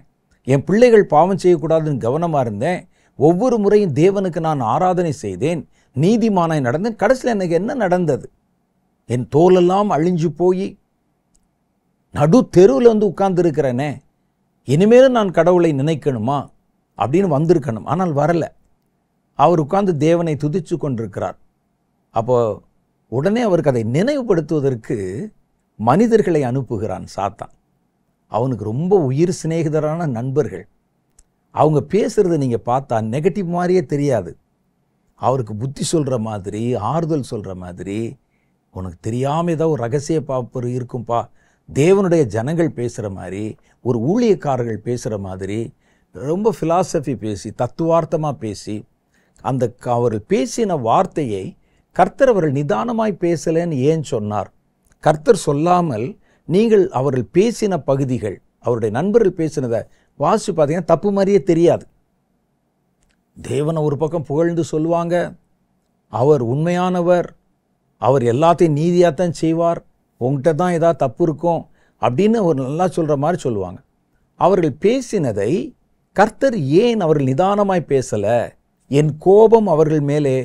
என் பிள்ளைகள் பாவம் செய்யக்கூடாதுன்னு கவனமாக இருந்தேன், ஒவ்வொரு முறையும் தேவனுக்கு நான் ஆராதனை செய்தேன், நீதிமானாய் நடந்தேன், கடைசியில் எனக்கு என்ன நடந்தது? என் தோலெல்லாம் அழிஞ்சு போய் நடு தெருவில் உட்கார்ந்துருக்கிறேனே, இனிமேலும் நான் கடவுளை நினைக்கணுமா அப்படின்னு வந்திருக்கணும். ஆனால் வரலை. அவர் உட்கார்ந்து தேவனை துதிச்சு கொண்டிருக்கிறார். அப்போ உடனே அவருக்கு அதை நினைவுபடுத்துவதற்கு மனிதர்களை அனுப்புகிறான் சாத்தான். அவனுக்கு ரொம்ப உயிர் சிநேகிதரான நண்பர்கள். அவங்க பேசுகிறத நீங்கள் பார்த்தா நெகட்டிவ் மாதிரியே தெரியாது. அவருக்கு புத்தி சொல்கிற மாதிரி, ஆறுதல் சொல்கிற மாதிரி, உனக்கு தெரியாமல் ஏதோ ஒரு ரகசிய பாப்பர் இருக்கும்பா, தேவனுடைய ஜனங்கள் பேசுகிற மாதிரி, ஒரு ஊழியக்காரர்கள் பேசுகிற மாதிரி, ரொம்ப ஃபிலாசபி பேசி தத்துவார்த்தமாக பேசி, அந்த அவர்கள் பேசின வார்த்தையை கர்த்தர் அவர்கள் நிதானமாய் பேசலைன்னு ஏன் சொன்னார்? கர்த்தர் சொல்லாமல் நீங்கள் அவர்கள் பேசின பகுதிகள், அவருடைய நண்பர்கள் பேசினதை வாசி பார்த்தீங்கன்னா தப்பு மாதிரியே தெரியாது. தேவனை ஒரு பக்கம் புகழ்ந்து சொல்லுவாங்க, அவர் உண்மையானவர், அவர் எல்லாத்தையும் நீதியாகத்தான் செய்வார், உங்கள்கிட்ட தான் ஏதாவது தப்பு இருக்கும் அப்படின்னு அவர் நல்லா சொல்கிற மாதிரி சொல்லுவாங்க. அவர்கள் பேசினதை கர்த்தர் ஏன் அவர்கள் நிதானமாய் பேசலை, என் கோபம் அவர்கள் மேலே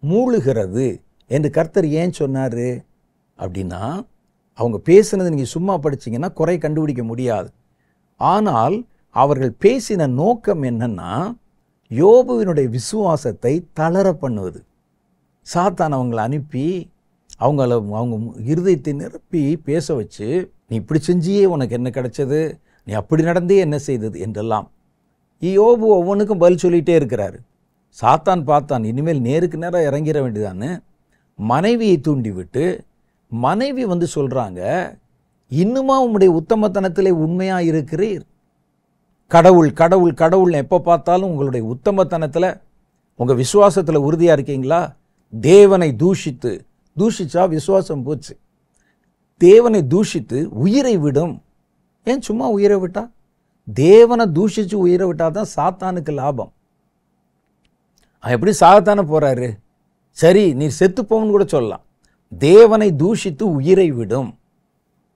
மூழுகிறது என்று கர்த்தர் ஏன் சொன்னார் அப்படின்னா, அவங்க பேசினதை நீங்கள் சும்மா படிச்சிங்கன்னா குறை கண்டுபிடிக்க முடியாது. ஆனால் அவர்கள் பேசின நோக்கம் என்னன்னா, யோபுவினுடைய விசுவாசத்தை தளர பண்ணுவது. சாத்தான் அவங்களை அனுப்பி அவங்க இருதயத்தை நிரப்பி பேச வச்சு, நீ இப்படி செஞ்சியே உனக்கு என்ன கிடைச்சது, நீ அப்படி நடந்தே என்ன செய்தது என்றெல்லாம். யோபு ஒவ்வொன்றுக்கும் பதில் சொல்லிகிட்டே இருக்கிறாரு. சாத்தான் பார்த்தான், இனிமேல் நேருக்கு நேரம் இறங்கிட வேண்டியதான்னு மனைவியை தூண்டி விட்டு, மனைவி வந்து சொல்கிறாங்க, இன்னுமா உம்முடைய உத்தமத்தனத்திலே உண்மையாக இருக்கிறீர், கடவுள் கடவுள் கடவுள்னு எப்போ பார்த்தாலும் உங்களுடைய உத்தமத்தனத்தில் உங்கள் விசுவாசத்தில் உறுதியாக இருக்கீங்களா? தேவனை தூஷிச்சா விசுவாசம் போச்சு. தேவனை தூஷித்து உயிரை விடும். ஏன் சும்மா உயிரை விட்டா? தேவனை தூஷித்து உயிரை விட்டால் தான் சாத்தானுக்கு லாபம். எப்படி சாகத்தானே போகிறாரு? சரி, நீ செத்துப்போன்னு கூட சொல்லலாம். தேவனை தூஷித்து உயிரை விடும்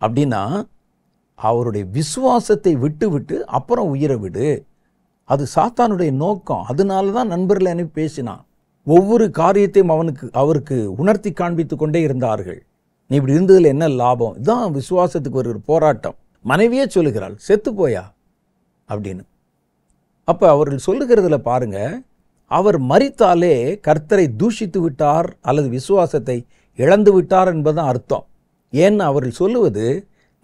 அப்படின்னா அவருடைய விசுவாசத்தை விட்டு விட்டு அப்புறம் உயிரை விடு. அது சாத்தானுடைய நோக்கம். அதனால தான் நண்பர்களை அனுப்பி பேசினான். ஒவ்வொரு காரியத்தையும் அவருக்கு உணர்த்தி காண்பித்து கொண்டே இருந்தார்கள். நீ இப்படி இருந்ததில் என்ன லாபம்? இதுதான் விசுவாசத்துக்கு ஒரு போராட்டம். மனைவியே சொல்லுகிறாள், செத்து போயா அப்படின்னு. அப்போ அவர்கள் சொல்லுகிறதுல பாருங்க, அவர் மரித்தாலே கர்த்தரை தூஷித்து விட்டார் அல்லது விசுவாசத்தை இழந்து விட்டார் என்பதுதான் அர்த்தம். ஏன்னு அவர்கள் சொல்லுவது,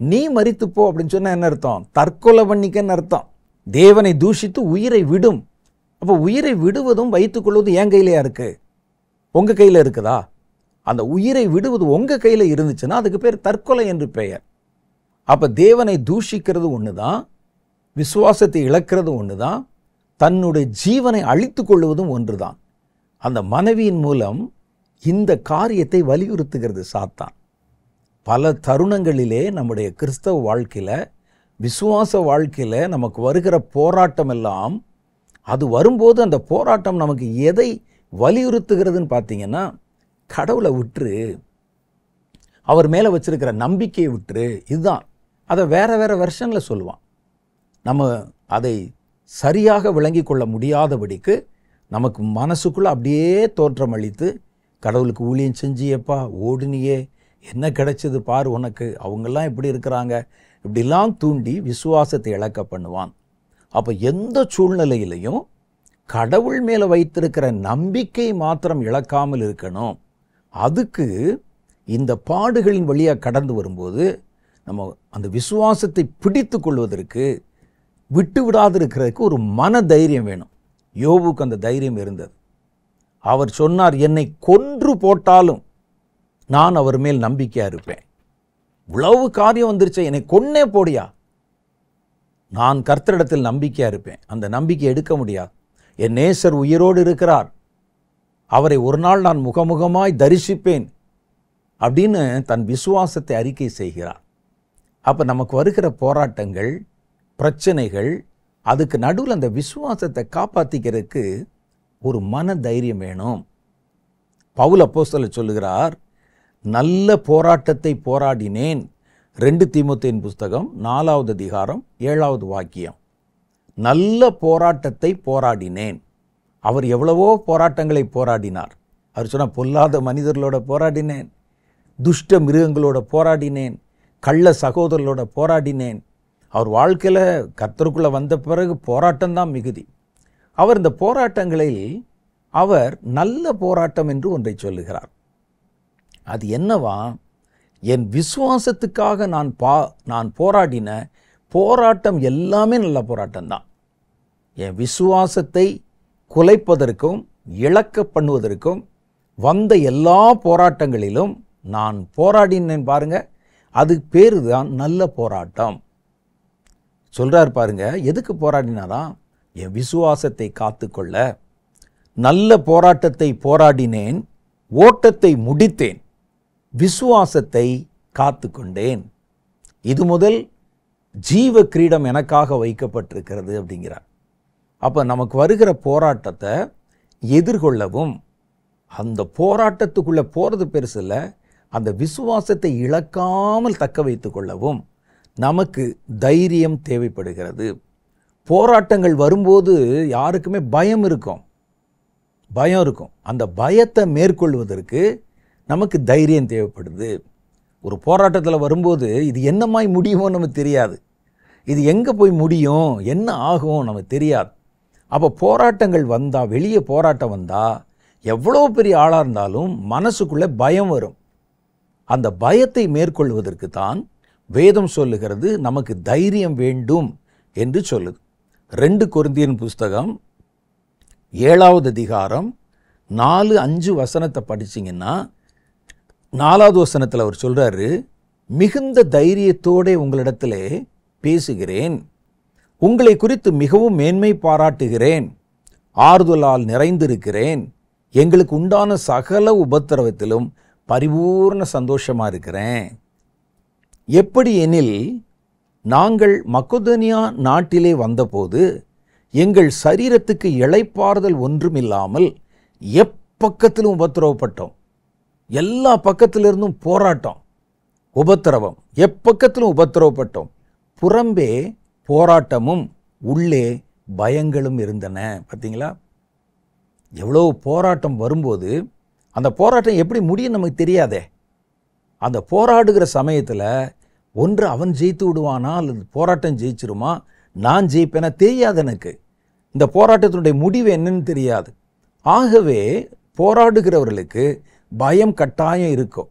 நீ மரித்துப்போ அப்படின்னு சொன்னால் என்ன அர்த்தம்? தற்கொலை பண்ணிக்கன்னு அர்த்தம். தேவனை தூஷித்து உயிரை விடும். அப்போ உயிரை விடுவதும் வைத்துக்கொள்வதும் என் கையிலையா இருக்குது? உங்கள் கையில் இருக்குதா? அந்த உயிரை விடுவது உங்கள் கையில் இருந்துச்சுன்னா அதுக்கு பேர் தற்கொலை என்று பெயர். அப்போ தேவனை தூஷிக்கிறது ஒன்று தான், விசுவாசத்தை இழக்கிறது ஒன்று தான், தன்னுடைய ஜீவனை அழித்து கொள்வதும் ஒன்று தான். அந்த மனைவியின் மூலம் இந்த காரியத்தை வலியுறுத்துகிறது சாத்தான். பல தருணங்களிலே நம்முடைய கிறிஸ்தவ வாழ்க்கையில், விசுவாச வாழ்க்கையில் நமக்கு வருகிற போராட்டம் எல்லாம், அது வரும்போது அந்த போராட்டம் நமக்கு எதை வலியுறுத்துகிறதுன்னு பார்த்தீங்கன்னா, கடவுளை விட்டுரு, அவர் மேலே வச்சிருக்கிற நம்பிக்கையை விட்டுரு. இதுதான். அதை வேற வேற வெர்ஷனில் சொல்லுவான். நம்ம அதை சரியாக விளங்கி கொள்ள முடியாதபடிக்கு நமக்கு மனசுக்குள்ளே அப்படியே தோற்றம் அளித்து, கடவுளுக்கு ஊழியம் செஞ்சியப்பா, ஓடுனியே, என்ன கிடைச்சது பார் உனக்கு, அவங்கெல்லாம் எப்படி இருக்கிறாங்க, இப்படிலாம் தூண்டி விசுவாசத்தை இழக்க பண்ணுவான். அப்போ எந்த சூழ்நிலையிலையும் கடவுள் மேலே வைத்திருக்கிற நம்பிக்கை மாத்திரம் இழக்காமல் இருக்கணும். அதுக்கு இந்த பாடுகளின் வழியாக கடந்து வரும்போது நம்ம அந்த விசுவாசத்தை பிடித்து கொள்வதற்கு, விட்டு விடாது இருக்கிறதுக்கு ஒரு மன தைரியம் வேணும். யோபுக்கு அந்த தைரியம் இருந்தது. அவர் சொன்னார், என்னை கொன்று போட்டாலும் நான் அவர் மேல் நம்பிக்கையாக இருப்பேன். இவ்வளவு காரியம் வந்துருச்சு, என்னை கொன்னே போடியா, நான் கர்த்தரிடத்தில் நம்பிக்கையாக இருப்பேன். அந்த நம்பிக்கை எடுக்க முடியாது. என் நேசர் உயிரோடு இருக்கிறார், அவரை ஒரு நாள் நான் முகமுகமாய் தரிசிப்பேன் அப்படின்னு தன் விசுவாசத்தை அறிக்கை செய்கிறார். அப்போ நமக்கு வருகிற போராட்டங்கள், பிரச்சனைகள், அதுக்கு நடுவில் அந்த விசுவாசத்தை காப்பாற்றிக்கிறதுக்கு ஒரு மன தைரியம் வேணும். பவுல் அப்போஸ்தலர் சொல்லுகிறார், நல்ல போராட்டத்தை போராடினேன். 2 தீமோத்தேயின் புஸ்தகம் 4வது அதிகாரம் 7வது வாக்கியம். நல்ல போராட்டத்தை போராடினேன். அவர் எவ்வளவோ போராட்டங்களை போராடினார். அவர் சொன்ன, பொல்லாத மனிதர்களோட போராடினேன், துஷ்ட மிருகங்களோட போராடினேன், கள்ள சகோதரர்களோட போராடினேன். அவர் வாழ்க்கையில் கர்த்தருக்குள்ளே வந்த பிறகு போராட்டம்தான் மிகுதி. அவர் இந்த போராட்டங்களில் அவர் நல்ல போராட்டம் என்று ஒன்றை சொல்லுகிறார். அது என்னவா? என் விசுவாசத்துக்காக நான் போராடின போராட்டம் எல்லாமே நல்ல போராட்டம்தான். என் விசுவாசத்தை குலைப்பதற்கும் இழக்க பண்ணுவதற்கும் வந்த எல்லா போராட்டங்களிலும் நான் போராடினேன் பாருங்க. அது பேரு தான் நல்ல போராட்டம். சொல்றார் பாருங்க, எதுக்கு போராடினாராம்? என் விசுவாசத்தை காத்துக்கொள்ள. நல்ல போராட்டத்தை போராடினேன், ஓட்டத்தை முடித்தேன், விசுவாசத்தை காத்துக்கொண்டேன். இது முதல் ஜீவ கிரீடம் எனக்காக வைக்கப்பட்டிருக்கிறது அப்படிங்கிறார். அப்போ நமக்கு வருகிற போராட்டத்தை எதிர்கொள்ளவும், அந்த போராட்டத்துக்குள்ளே போகிறது பெருசு இல்லை, அந்த விசுவாசத்தை இழக்காமல் தக்க வைத்து கொள்ளவும் நமக்கு தைரியம் தேவைப்படுகிறது. போராட்டங்கள் வரும்போது யாருக்குமே பயம் இருக்கும். அந்த பயத்தை மேற்கொள்வதற்கு நமக்கு தைரியம் தேவைப்படுது. ஒரு போராட்டத்தில் வரும்போது இது என்னமாய் முடியுமோ நமக்கு தெரியாது, இது எங்கே போய் முடியும், என்ன ஆகும் நமக்கு தெரியாது. அப்போ போராட்டங்கள் வந்தால், வெளியே போராட்டம் வந்தால், எவ்வளோ பெரிய ஆளாக இருந்தாலும் மனசுக்குள்ளே பயம் வரும். அந்த பயத்தை மேற்கொள்வதற்கு தான் வேதம் சொல்லுகிறது நமக்கு தைரியம் வேண்டும் என்று சொல்லுது. 2 கொரிந்தியர் புஸ்தகம் 7வது அதிகாரம் 4-5 வசனத்தை படிச்சிங்கன்னா 4வது வசனத்தில் அவர் சொல்கிறாரு, மிகுந்த தைரியத்தோடு உங்களிடத்திலே பேசுகிறேன், உங்களை குறித்து மிகவும் மேன்மை பாராட்டுகிறேன், ஆறுதலால் நிறைந்திருக்கிறேன், எங்களுக்கு உண்டான சகல உபத்திரவத்திலும் பரிபூர்ண சந்தோஷமாக இருக்கிறேன். எப்படி எனில், நாங்கள் மக்கெதோனியா நாட்டிலே வந்தபோது எங்கள் சரீரத்துக்கு இளைப்பாறுதல் ஒன்றுமில்லாமல் எப்பக்கத்திலும் உபத்திரவப்பட்டோம். எல்லா பக்கத்திலிருந்தும் போராட்டம், உபத்திரவம், எப்பக்கத்திலும் உபத்திரவப்பட்டோம். புறம்பே போராட்டமும் உள்ளே பயங்களும் இருந்தன. பார்த்தீங்களா? எவ்வளோ போராட்டம் வரும்போது அந்த போராட்டம் எப்படி முடியும் நமக்கு தெரியாதே. அந்த போராடுகிற சமயத்தில் ஒன்று அவன் ஜெயித்து விடுவானா அல்லது போராட்டம் ஜெயிச்சிருமா, நான் ஜெயிப்பேனா தெரியாது. எனக்கு இந்த போராட்டத்தினுடைய முடிவு என்னன்னு தெரியாது. ஆகவே போராடுகிறவர்களுக்கு பயம் கட்டாயம் இருக்கும்.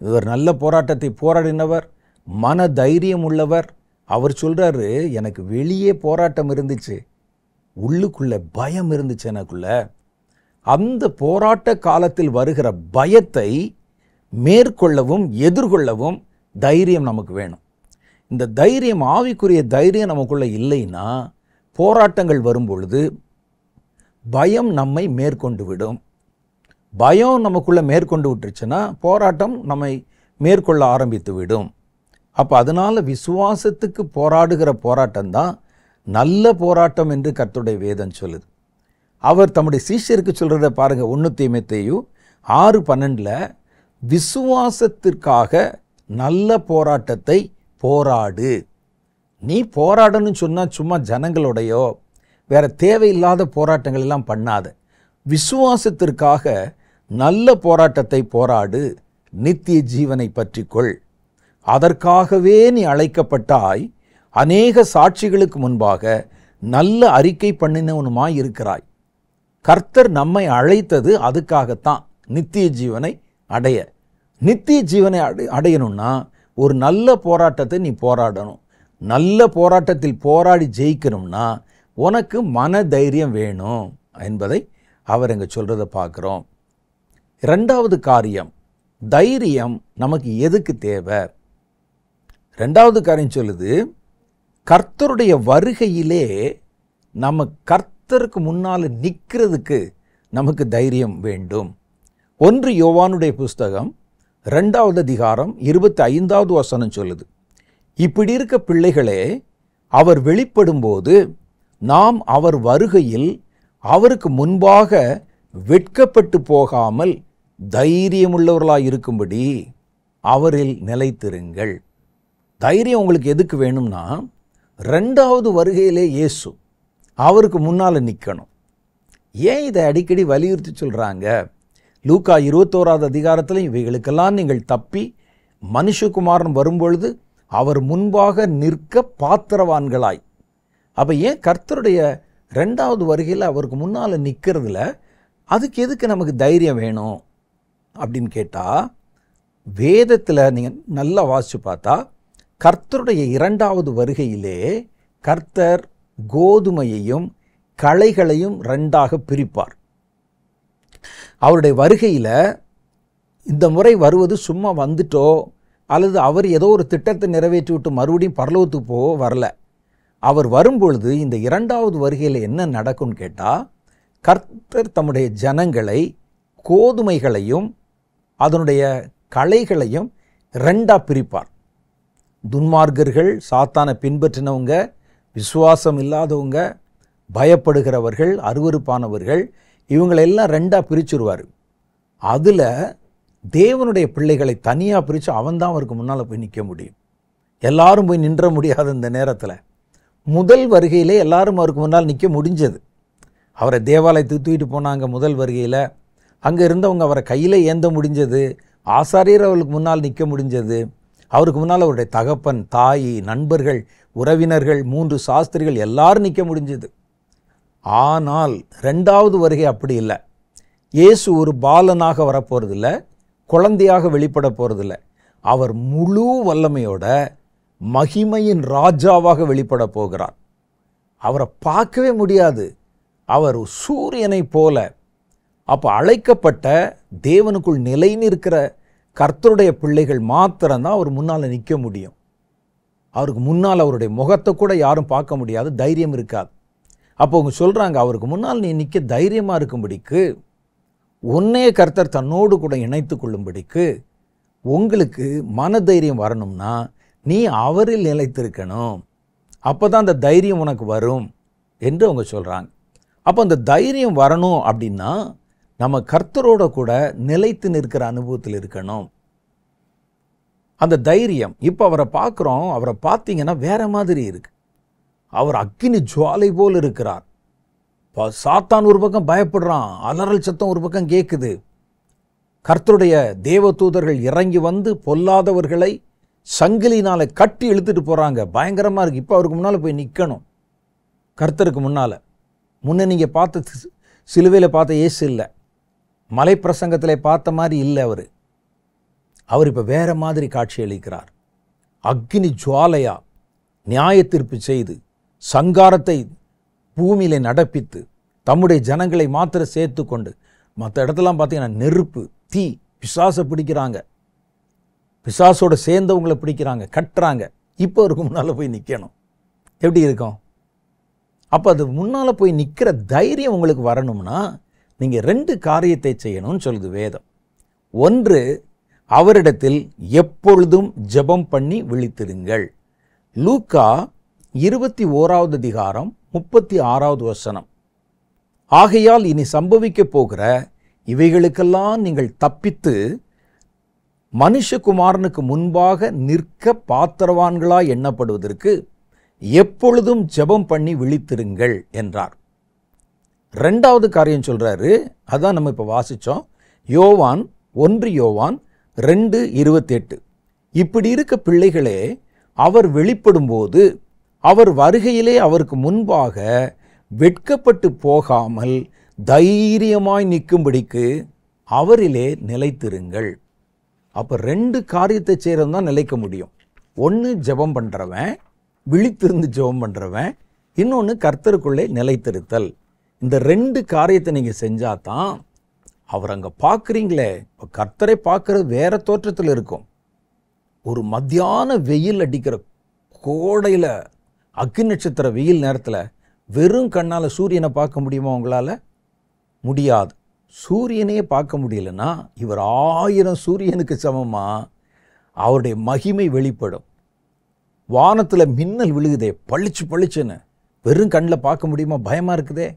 இவர் நல்ல போராட்டத்தை போராடினவர், மன தைரியம் உள்ளவர். அவர் சொல்கிறாரு, எனக்கு வெளியே போராட்டம் இருந்துச்சு, உள்ளுக்குள்ளே பயம் இருந்துச்சு எனக்குள்ள. அந்த போராட்ட காலத்தில் வருகிற பயத்தை மேற்கொள்ளவும் எதிர்கொள்ளவும் தைரியம் நமக்கு வேணும். இந்த தைரியம், ஆவிக்குரிய தைரியம் நமக்குள்ளே இல்லைன்னா போராட்டங்கள் வரும் பொழுது பயம் நம்மை மேற்கொண்டு விடும். பயம் நமக்குள்ளே மேற்கொண்டு விட்டுருச்சுன்னா போராட்டம் நம்மை மேற்கொள்ள ஆரம்பித்து விடும். அப்போ அதனால் விசுவாசத்துக்கு போராடுகிற போராட்டம் தான் நல்ல போராட்டம் என்று கர்த்தருடைய வேதம் சொல்லுது. அவர் தம்முடைய சீஷருக்கு சொல்கிறத பாருங்கள். 1 தீமோத்தேயு 6:12, விசுவாசத்திற்காக நல்ல போராட்டத்தை போராடு. நீ போராடணும்னு சொன்னால் சும்மா ஜனங்களோடையோ வேற தேவையில்லாத போராட்டங்கள் எல்லாம் பண்ணாத. விசுவாசத்திற்காக நல்ல போராட்டத்தை போராடு, நித்திய ஜீவனை பற்றிக்கொள். அதற்காகவே நீ அழைக்கப்பட்டாய், அநேக சாட்சிகளுக்கு முன்பாக நல்ல அறிக்கை பண்ணினவனுமாய் இருக்கிறாய். கர்த்தர் நம்மை அழைத்தது அதுக்காகத்தான், நித்திய ஜீவனை அடைய. நித்திய ஜீவனை அடையணும்னா ஒரு நல்ல போராட்டத்தை நீ போராடணும். நல்ல போராட்டத்தில் போராடி ஜெயிக்கணும்னா உனக்கு மன தைரியம் வேணும் என்பதை அவர் இங்கே சொல்கிறத பார்க்குறோம். 2வது காரியம், தைரியம் நமக்கு எதுக்கு தேவை? 2வது காரியம் சொல்லுது, கர்த்தருடைய வருகையிலே நம்ம கர்த்தருக்கு முன்னால் நிற்கிறதுக்கு நமக்கு தைரியம் வேண்டும். 1 யோவானுடைய புஸ்தகம் 2வது அதிகாரம் 25வது வசனம் சொல்லுது, இப்படி இருக்க பிள்ளைகளே, அவர் வெளிப்படும்போது நாம் அவர் வருகையில் அவருக்கு முன்பாக வெட்கப்பட்டு போகாமல் தைரியமுள்ளவர்களாக இருக்கும்படி அவரில் நிலைத்திருங்கள். தைரியம் உங்களுக்கு எதுக்கு வேணும்னா, 2வது வருகையிலே இயேசு அவருக்கு முன்னால் நிற்கணும். ஏன் இதை அடிக்கடி வலியுறுத்தி சொல்கிறாங்க? லூக்கா 21வது அதிகாரத்தில் இவைகளுக்கெல்லாம் நீங்கள் தப்பி மனுஷகுமாரன் வரும்பொழுது அவர் முன்பாக நிற்க பாத்திரவான்களாய். அப்போ ஏன் கர்த்தருடைய 2வது வருகையில் அவருக்கு முன்னால் நிற்கிறதுல அதுக்கு எதுக்கு நமக்கு தைரியம் வேணும் அப்படின்னு கேட்டால், வேதத்தில் நீங்கள் நல்லா வாசித்து பார்த்தா கர்த்தருடைய 2வது வருகையிலே கர்த்தர் கோதுமையையும் களைகளையும் ரெண்டாக பிரிப்பார். அவருடைய வருகையில் இந்த முறை வருவது சும்மா வந்துட்டோ அல்லது அவர் ஏதோ ஒரு திட்டத்தை நிறைவேற்றி விட்டு மறுபடியும் பரலோகத்துக்கு போக வரல. அவர் வரும்பொழுது இந்த இரண்டாவது வருகையில் என்ன நடக்கும்னு கேட்டால், கர்த்தர் தம்முடைய ஜனங்களை கோதுமைகளையும் அதனுடைய களைகளையும் ரெண்டாக பிரிப்பார். துன்மார்க்கர்கள், சாத்தானை பின்பற்றினவங்க, விசுவாசம் இல்லாதவங்க, பயப்படுகிறவர்கள், அருவருப்பானவர்கள், இவங்களெல்லாம் ரெண்டாக பிரிச்சுருவார். அதில் தேவனுடைய பிள்ளைகளை தனியாக பிரித்து அவன்தான் அவருக்கு முன்னால் போய் நிற்க முடியும். எல்லாரும் போய் நின்ற முடியாத இந்த நேரத்தில் முதல் வருகையிலே எல்லாரும் அவருக்கு முன்னால் நிற்க முடிஞ்சது. அவரை தேவாலயத்துக்கு தூக்கிட்டு போனாங்க முதல் வருகையில். அங்கே இருந்தவங்க அவரை கையில் ஏந்த முடிஞ்சது. ஆசாரியர் அவருக்கு முன்னால் நிற்க முடிஞ்சது. அவருக்கு முன்னால் அவருடைய தகப்பன், தாய், நண்பர்கள், உறவினர்கள், 3 சாஸ்திரிகள் எல்லாரும் நிற்க முடிஞ்சது. ஆனால் ரெண்டாவது வருகை அப்படி இல்லை. இயேசு ஒரு பாலனாக வரப்போகிறதில்ல, குழந்தையாக வெளிப்பட போகிறதில்ல. அவர் முழு வல்லமையோட மகிமையின் ராஜாவாக வெளிப்பட போகிறார். அவரை பார்க்கவே முடியாது. அவர் சூரியனை போல. அப்போ அழைக்கப்பட்ட தேவனுக்குள் நிலை நிற்கிற கர்த்தருடைய பிள்ளைகள் மாத்திரம்தான் அவர் முன்னால் நிற்க முடியும். அவருக்கு முன்னால் அவருடைய முகத்தை கூட யாரும் பார்க்க முடியாது, தைரியம் இருக்காது. அப்போ அவங்க சொல்கிறாங்க, அவருக்கு முன்னால் நீ நிற்க தைரியமாக இருக்கும்படிக்கு, உன்னைய கர்த்தர் தன்னோடு கூட இணைத்து கொள்ளும்படிக்கு உங்களுக்கு மனதைரியம் வரணும்னா நீ அவரில் நிலைத்திருக்கணும். அப்போ தான் அந்த தைரியம் உனக்கு வரும் என்று அவங்க சொல்கிறாங்க. அப்போ அந்த தைரியம் வரணும் அப்படின்னா நம்ம கர்த்தரோட கூட நிலைத்து நிற்கிற அனுபவத்தில் இருக்கணும். அந்த தைரியம் இப்போ அவரை பார்க்குறோம். அவரை பார்த்தீங்கன்னா வேற மாதிரி இருக்கு. அவர் அக்கினி ஜுவாலை போல் இருக்கிறார். சாத்தான் ஒரு பக்கம் பயப்படுறான், அலறல் சத்தம் ஒரு பக்கம் கேட்குது. கர்த்தருடைய தேவதூதர்கள் இறங்கி வந்து பொல்லாதவர்களை சங்கிலினால கட்டி இழுத்துட்டு போகிறாங்க. பயங்கரமாக இருக்குது. இப்போ அவருக்கு முன்னால் போய் நிற்கணும். கர்த்தருக்கு முன்னால். முன்னே நீங்கள் பார்த்த சிலுவையில் பார்த்த இயேசு இல்லை, மலை பிரசங்கத்தில் பார்த்த மாதிரி இல்லை. அவர் இப்போ வேற மாதிரி காட்சி அளிக்கிறார். அக்னி ஜுவாலையா நியாய தீர்ப்பு செய்து சங்காரத்தை பூமியிலே நடப்பித்து தம்முடைய ஜனங்களை மாத்திர சேர்த்து கொண்டு, மற்ற இடத்துலாம் பார்த்தீங்கன்னா நெருப்பு, தீ, பிசாசை பிடிக்கிறாங்க, பிசாசோட சேர்ந்தவங்களை பிடிக்கிறாங்க, கட்டுறாங்க. இப்போ அவருக்கு முன்னால் போய் நிற்கணும். எப்படி இருக்கும்? அப்போ அது முன்னால் போய் நிற்கிற தைரியம் உங்களுக்கு வரணும்னா நீங்கள் 2 காரியத்தை செய்யணும்னு சொல்லுது வேதம். ஒன்று, அவரிடத்தில் எப்பொழுதும் ஜெபம் பண்ணி விழித்திருங்கள். லூக்கா 21வது அதிகாரம் 36வது வசனம். ஆகையால் இனி சம்பவிக்க போகிற இவைகளுக்கெல்லாம் நீங்கள் தப்பித்து மனுஷகுமாரனுக்கு முன்பாக நிற்க பாத்திரவான்களாய் எண்ணப்படுவதற்கு எப்பொழுதும் ஜெபம் பண்ணி விழித்திருங்கள் என்றார். 2வது காரியம் சொல்றாரு, அதான் நம்ம இப்போ வாசித்தோம். யோவான் 1 யோவான் 2:28. இப்படி இருக்க பிள்ளைகளே, அவர் வெளிப்படும்போது அவர் வருகையிலே அவருக்கு முன்பாக வெட்கப்பட்டு போகாமல் தைரியமாய் நிற்கும்படிக்கு அவரிலே நிலைத்திருங்கள். அப்போ 2 காரியத்தை செய்கிறது தான் நிலைக்க முடியும். ஒன்று ஜெபம் பண்ணுறவன், விழித்திருந்து ஜெபம் பண்ணுறவன். இன்னொன்று கர்த்தருக்குள்ளே நிலைத்திருத்தல். இந்த 2 காரியத்தை நீங்கள் செஞ்சால் தான் அவர் அங்கே பார்க்குறீங்களே. இப்போ கர்த்தரை பார்க்குறது வேற தோற்றத்தில் இருக்கும். ஒரு மத்தியான வெயில் அடிக்கிற கோடையில், அக்னி நட்சத்திர வெயில் நேரத்தில் வெறும் கண்ணால் சூரியனை பார்க்க முடியுமா உங்களால்? முடியாது. சூரியனையே பார்க்க முடியலன்னா இவர் 1000 சூரியனுக்கு சமமாக அவருடைய மகிமை வெளிப்படும். வானத்தில் மின்னல் விழுகுதே, பளிச்சு பளிச்சுன்னு. வெறும் கண்ணில் பார்க்க முடியுமா? பயமாக இருக்குதே.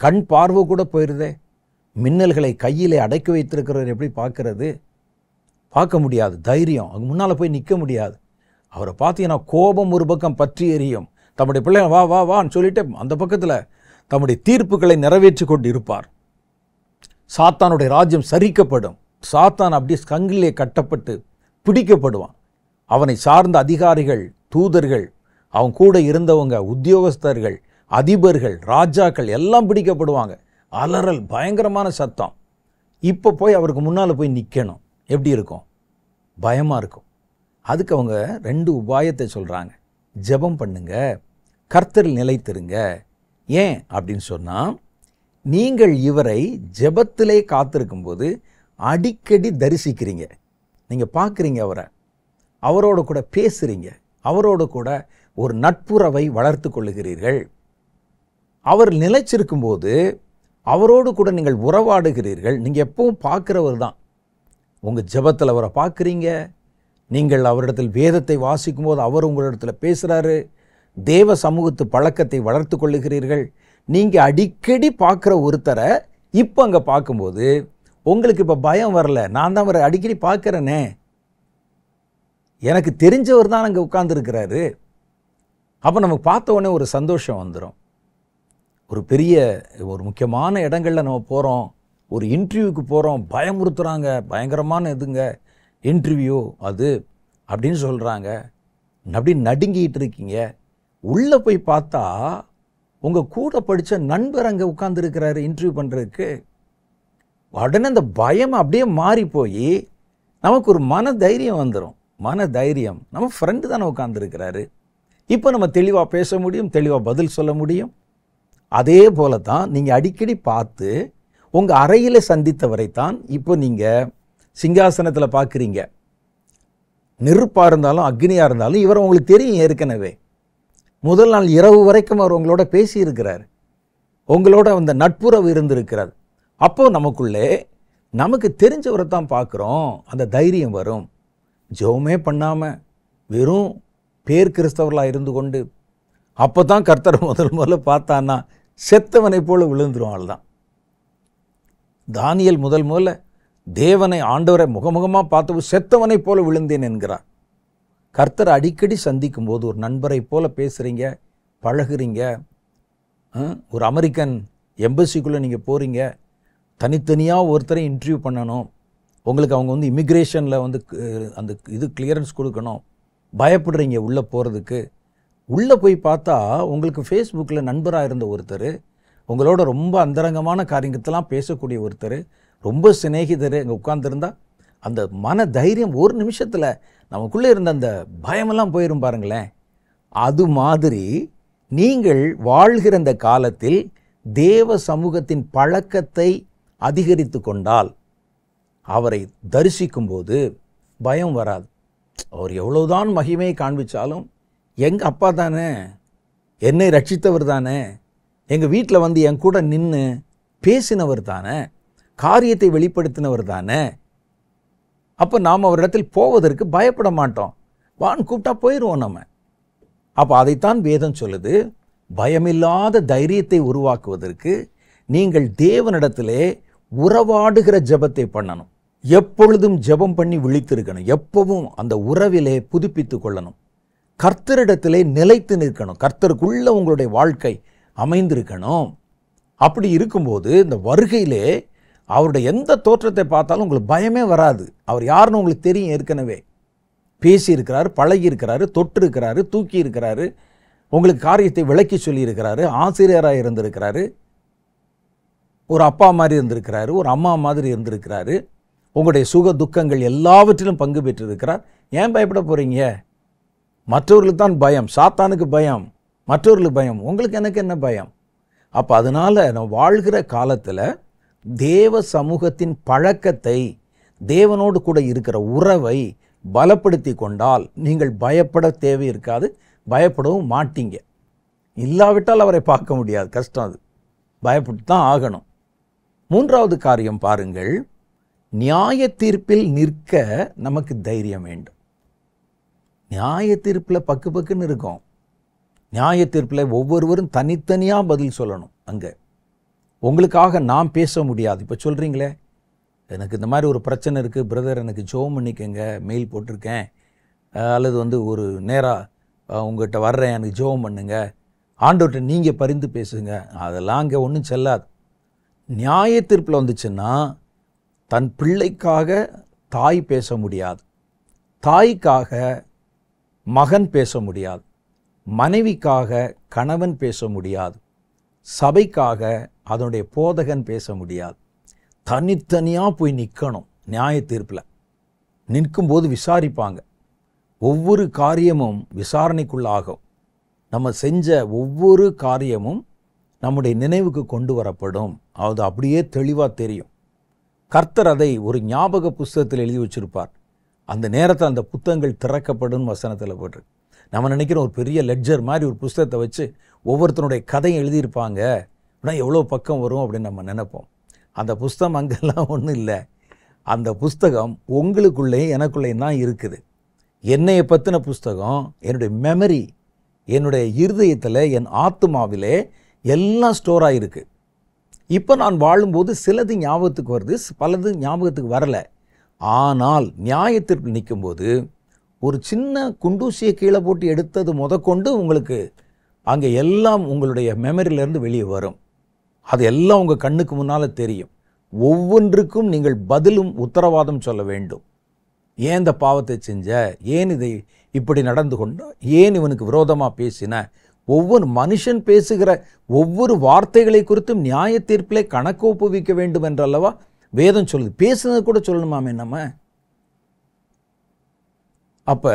கண் பார்வை கூட போயிடுதே. மின்னல்களை கையிலே அடக்கி வைத்திருக்கிறவர் எப்படி பார்க்கறது? பார்க்க முடியாது. தைரியம் அங்கே முன்னால் போய் நிற்க முடியாது. அவரை பார்த்தீங்கன்னா கோபம் ஒரு பக்கம் பற்றி எரியும். தம்முடைய பிள்ளை வா வா வான்னு சொல்லிட்டு அந்த பக்கத்தில் தம்முடைய தீர்ப்புகளை நிறைவேற்றி கொண்டு இருப்பார். சாத்தானுடைய ராஜ்யம் சரிக்கப்படும். சாத்தான் அப்படியே சங்கிலே கட்டப்பட்டு பிடிக்கப்படுவான். அவனை சார்ந்த அதிகாரிகள், தூதர்கள், அவன் கூட இருந்தவங்க, உத்தியோகஸ்தர்கள், அதிபர்கள், ராஜாக்கள் எல்லாம் பிடிக்கப்படுவாங்க. அலறல், பயங்கரமான சத்தம். இப்போ போய் அவருக்கு முன்னால் போய் நிற்கணும். எப்படி இருக்கும்? பயமாக இருக்கும். அதுக்கு அவங்க 2 உபாயத்தை சொல்கிறாங்க. ஜெபம் பண்ணுங்க, கர்த்தரில் நிலைத்திருங்க. ஏன் அப்படின்னு சொன்னால், நீங்கள் இவரை ஜெபத்திலே காத்திருக்கும்போது அடிக்கடி தரிசிக்கிறீங்க, நீங்கள் பார்க்குறீங்க அவரை, அவரோடு கூட பேசுகிறீங்க, அவரோடு கூட ஒரு நட்புறவை வளர்த்து கொள்ளுகிறீர்கள். அவர் நிலைச்சிருக்கும்போது அவரோடு கூட நீங்கள் உறவாடுகிறீர்கள். நீங்கள் எப்பவும் பார்க்குறவர் தான். உங்கள் ஜெபத்தில் அவரை பார்க்குறீங்க, நீங்கள் அவரிடத்தில் வேதத்தை வாசிக்கும் போது அவர் உங்களிடத்தில் பேசுகிறாரு, தேவ சமூகத்து பழக்கத்தை வளர்த்து கொள்ளுகிறீர்கள். நீங்கள் அடிக்கடி பார்க்குற ஒருத்தரை இப்போ அங்கே பார்க்கும்போது உங்களுக்கு இப்போ பயம் வரல. நான் தான் அவரை அடிக்கடி பார்க்குறேனே, எனக்கு தெரிஞ்சவர் தான் அங்கே உட்கார்ந்துருக்கிறாரு. அப்போ நமக்கு பார்த்த உடனே ஒரு சந்தோஷம் வந்துடும். ஒரு முக்கியமான இடங்களில் நம்ம போகிறோம், ஒரு இன்டர்வியூக்கு போகிறோம், பயமுறுத்துகிறாங்க, பயங்கரமான இதுங்க இன்டர்வியூ அது அப்படின்னு சொல்கிறாங்க, அப்படி நடுங்கிட்டு இருக்கீங்க. உள்ளே போய் பார்த்தா உங்கள் கூட படித்த நண்பர் அங்கே உட்கார்ந்துருக்கிறாரு இன்டர்வியூ பண்ணுறதுக்கு. உடனே அந்த பயம் அப்படியே மாறி போய் நமக்கு ஒரு மன தைரியம் வந்துடும். மன தைரியம், நம்ம ஃப்ரெண்டு தானே உட்கார்ந்துருக்கிறாரு, இப்போ நம்ம தெளிவாக பேச முடியும், தெளிவாக பதில் சொல்ல முடியும். அதே போல தான் நீங்கள் அடிக்கடி பார்த்து உங்கள் அறையில் சந்தித்தவரைத்தான் இப்போ நீங்கள் சிங்காசனத்தில் பார்க்குறீங்க. நெருப்பாக இருந்தாலும் அக்னியாக இருந்தாலும் இவர் உங்களுக்கு தெரியும் ஏற்கனவே. முதல் நாள் இரவு வரைக்கும் அவர் உங்களோட பேசியிருக்கிறார், உங்களோட அந்த நட்புறவு இருந்திருக்கிறார். அப்போது நமக்குள்ளே நமக்கு தெரிஞ்சவரை தான் பார்க்குறோம், அந்த தைரியம் வரும். ஜெபமே பண்ணாமல் வெறும் பேர் கிறிஸ்தவர்களாக இருந்து கொண்டு அப்போ தான் கர்த்தரை முதல்ல பார்த்தான்னா செத்தவனை போல விழுந்துரும். ஆள்தான் தானியேல் முதல்ல தேவனை ஆண்டவரை முகமுகமாக பார்த்தபோது செத்தவனை போல விழுந்தேன் என்கிறார். கர்த்தரை அடிக்கடி சந்திக்கும் போது ஒரு நண்பரை போல பேசுகிறீங்க, பழகுறீங்க. ஒரு அமெரிக்கன் எம்பசிக்குள்ளே நீங்கள் போகிறீங்க, தனித்தனியாக ஒருத்தரை இன்டர்வியூ பண்ணணும், உங்களுக்கு அவங்க இமிக்ரேஷனில் அந்த இது கிளியரன்ஸ் கொடுக்கணும், பயப்படுறீங்க உள்ளே போகிறதுக்கு. உள்ளே போய் பார்த்தா உங்களுக்கு ஃபேஸ்புக்கில் நண்பராக இருந்த ஒருத்தர், உங்களோட ரொம்ப அந்தரங்கமான காரியத்தெல்லாம் பேசக்கூடிய ஒருத்தர், ரொம்ப சிநேகிதர் அங்கே உட்கார்ந்துருந்தா அந்த மன தைரியம் ஒரு நிமிஷத்தில் நமக்குள்ளே இருந்த அந்த பயமெல்லாம் போயிடும் பாருங்களேன். அது மாதிரி நீங்கள் வாழ்கிற அந்த காலத்தில் தேவ சமூகத்தின் பழக்கத்தை அதிகரித்து கொண்டால் அவரை தரிசிக்கும்போது பயம் வராது. அவர் எவ்வளவுதான் மகிமையை காண்பிச்சாலும் எங்கள் அப்பா தானே, என்னை ரட்சித்தவர் தானே, எங்கள் வீட்டில் என் கூட நின்று பேசினவர் தானே, காரியத்தை வெளிப்படுத்தினவர் தானே, அப்போ நாம் அவரிடத்தில் போவதற்கு பயப்பட மாட்டோம். வான்னு கூப்பிட்டா போயிடுவோம் நம்ம. அப்போ அதைத்தான் வேதம் சொல்லுது, பயமில்லாத தைரியத்தை உருவாக்குவதற்கு நீங்கள் தேவனிடத்திலே உறவாடுகிற ஜெபத்தை பண்ணணும். எப்பொழுதும் ஜெபம் பண்ணி விழித்திருக்கணும், எப்பவும் அந்த உறவிலே புதுப்பித்து கொள்ளணும், கர்த்தரிடத்திலே நிலைத்து நிற்கணும், கர்த்தருக்குள்ள உங்களுடைய வாழ்க்கை அமைந்திருக்கணும். அப்படி இருக்கும்போது இந்த வருகையிலே அவருடைய எந்த தோற்றத்தை பார்த்தாலும் உங்களுக்கு பயமே வராது. அவர் யாருன்னு உங்களுக்கு தெரியும், ஏற்கனவே பேசியிருக்கிறாரு, பழகியிருக்கிறாரு, தொட்டிருக்கிறாரு, தூக்கி இருக்கிறாரு, உங்களுக்கு காரியத்தை விளக்கி சொல்லியிருக்கிறாரு, ஆசிரியராக இருந்திருக்கிறாரு, ஒரு அப்பா மாதிரி இருந்திருக்கிறாரு, ஒரு அம்மா மாதிரி இருந்திருக்கிறாரு, உங்களுடைய சுக துக்கங்கள் எல்லாவற்றிலும் பங்கு பெற்றிருக்கிறார். ஏன் பயப்பட போகிறீங்க? மற்றவர்களுக்கு தான் பயம், சாத்தானுக்கு பயம், மற்றவர்களுக்கு பயம், உங்களுக்கு எனக்கு என்ன பயம்? அப்போ அதனால் நம்ம வாழ்கிற காலத்தில் தேவ சமூகத்தின் பழக்கத்தை, தேவனோடு கூட இருக்கிற உறவை பலப்படுத்தி கொண்டால் நீங்கள் பயப்பட தேவை இருக்காது, பயப்படவும் மாட்டீங்க. இல்லாவிட்டால் அவரை பார்க்க முடியாது, கஷ்டம். அது பயப்பட்டு தான் ஆகணும். மூன்றாவது காரியம் பாருங்கள், நியாய தீர்ப்பில் நிற்க நமக்கு தைரியம் வேண்டும். நியாய தீர்ப்பில் பக்கு பக்குன்னு இருக்கும். நியாய தீர்ப்பில் ஒவ்வொருவரும் தனித்தனியாக பதில் சொல்லணும். அங்கே உங்களுக்காக நான் பேச முடியாது. இப்போ சொல்கிறீங்களே, எனக்கு இந்த மாதிரி ஒரு பிரச்சனை இருக்குது பிரதர், எனக்கு ஜெபம் பண்ணிக்கங்க, மெயில் போட்டிருக்கேன், அல்லது ஒரு நேராக உங்கள்கிட்ட வர்றேன், எனக்கு ஜெபம் பண்ணுங்க, ஆண்டவர்கிட்ட நீங்கள் பரிந்து பேசுங்க, அதெல்லாம் அங்கே ஒன்றும் செல்லாது. நியாய தீர்ப்பில் வந்துச்சுன்னா தன் பிள்ளைக்காக தாய் பேச முடியாது, தாய்க்காக மகன் பேச முடியாது, மனைவிக்காக கணவன் பேச முடியாது, சபைக்காக அதனுடைய போதகன் பேச முடியாது. தனித்தனியாக போய் நிற்கணும். நியாய தீர்ப்பில் நிற்கும்போது விசாரிப்பாங்க. ஒவ்வொரு காரியமும் விசாரணைக்குள்ளாகும். நம்ம செஞ்ச ஒவ்வொரு காரியமும் நம்முடைய நினைவுக்கு கொண்டு வரப்படும். அது அப்படியே தெளிவாக தெரியும். கர்த்தர் அதை ஒரு ஞாபக புஸ்தகத்தில் எழுதி வச்சிருப்பார். அந்த நேரத்தில் அந்த புத்தகங்கள் திறக்கப்படும் வசனத்தில் போட்டு நம்ம நினைக்கிறோம் ஒரு பெரிய லெட்ஜர் மாதிரி ஒரு புஸ்தகத்தை வச்சு ஒவ்வொருத்தனுடைய கதையும் எழுதியிருப்பாங்க அப்படின்னா எவ்வளோ பக்கம் வரும் அப்படின்னு நம்ம நினைப்போம். அந்த புஸ்தகம் அங்கெல்லாம் ஒன்றும் இல்லை. அந்த புஸ்தகம் உங்களுக்குள்ளே எனக்குள்ளேயும் தான் இருக்குது. என்னையை பற்றின புஸ்தகம் என்னுடைய மெமரி, என்னுடைய இருதயத்தில், என் ஆத்மாவிலே எல்லாம் ஸ்டோர் ஆகிருக்கு. இப்போ நான் வாழும்போது சிலது ஞாபகத்துக்கு வருது, பலது ஞாபகத்துக்கு வரலை. ஆனால் நியாயத்திற்கு நிற்கும்போது ஒரு சின்ன குண்டூசியை கீழே போட்டு எடுத்தது முதற்கொண்டு உங்களுக்கு அங்கே எல்லாம் உங்களுடைய மெமரியிலேருந்து வெளியே வரும். அது எல்லாம் உங்கள் கண்ணுக்கு முன்னால் தெரியும். ஒவ்வொன்றுக்கும் நீங்கள் பதிலும் உத்தரவாதம் சொல்ல வேண்டும். ஏன் இந்த பாவத்தை செஞ்ச, ஏன் இதை இப்படி நடந்து கொண்ட, ஏன் இவனுக்கு விரோதமாக பேசின, ஒவ்வொரு மனுஷன் பேசுகிற ஒவ்வொரு வார்த்தைகளை குறித்தும் நியாய தீர்ப்பிலே கணக்கு ஒப்புவிக்க வேண்டும் என்றல்லவா வேதம் சொல்லுது. பேசுனது கூட சொல்லணுமாமே நம்ம. அப்போ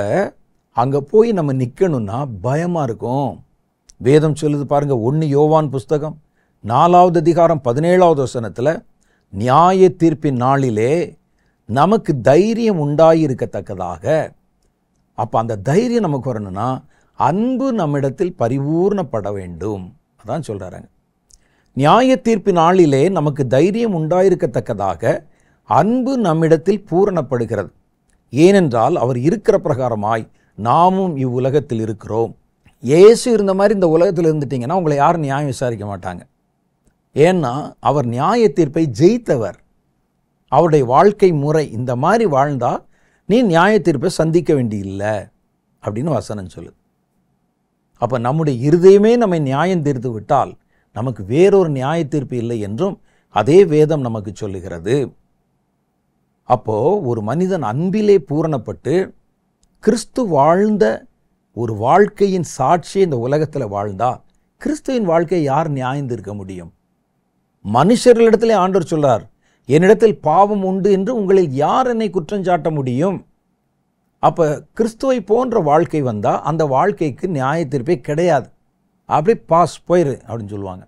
அங்கே போய் நம்ம நிற்கணும்னா பயமாக இருக்கும். வேதம் சொல்லுது பாருங்கள், 1 யோவான் புஸ்தகம் 4வது அதிகாரம் 17வது வசனத்தில், நியாய தீர்ப்பின் நாளிலே நமக்கு தைரியம் உண்டாயிருக்கத்தக்கதாக. அப்போ அந்த தைரியம் நமக்கு வரணும்னா அன்பு நம்மிடத்தில் பரிபூர்ணப்பட வேண்டும். அதான் சொல்கிறாங்க. நியாய தீர்ப்பின் நாளிலே நமக்கு தைரியம் உண்டாயிருக்கத்தக்கதாக அன்பு நம்மிடத்தில் பூரணப்படுகிறது. ஏனென்றால் அவர் இருக்கிற பிரகாரமாய் நாமும் இவ்வுலகத்தில் இருக்கிறோம். இயேசு இருந்த மாதிரி இந்த உலகத்தில் இருந்துட்டிங்கன்னா உங்களை யாரும் நியாயம் விசாரிக்க மாட்டாங்க. ஏன்னா அவர் நியாய தீர்ப்பை ஜெயித்தவர். அவருடைய வாழ்க்கை முறை இந்த மாதிரி வாழ்ந்தால் நீ நியாய தீர்ப்பை சந்திக்க வேண்டியில்லை அப்படின்னு வசனம் சொல்லுது. அப்போ நம்முடைய இருதயமே நம்மை நியாயம் தீர்த்து விட்டால் நமக்கு வேறொரு நியாய தீர்ப்பு இல்லை என்றும் அதே வேதம் நமக்கு சொல்லுகிறது. அப்போது ஒரு மனிதன் அன்பிலே பூரணப்பட்டு கிறிஸ்து வாழ்ந்த ஒரு வாழ்க்கையின் சாட்சியை இந்த உலகத்தில் வாழ்ந்தா கிறிஸ்துவின் வாழ்க்கையை யார் நியாயம் தீர்க்க முடியும்? மனுஷர்களிடத்திலே ஆண்டவர் சொல்றார், என்னிடத்தில் பாவம் உண்டு என்று உங்களில் யார் என்னை குற்றஞ்சாட்ட முடியும்? அப்போ கிறிஸ்துவை போன்ற வாழ்க்கை வந்தால் அந்த வாழ்க்கைக்கு நியாய தீர்ப்பே கிடையாது. அப்படி பாஸ் போயிரு அப்படின்னு சொல்லுவாங்க.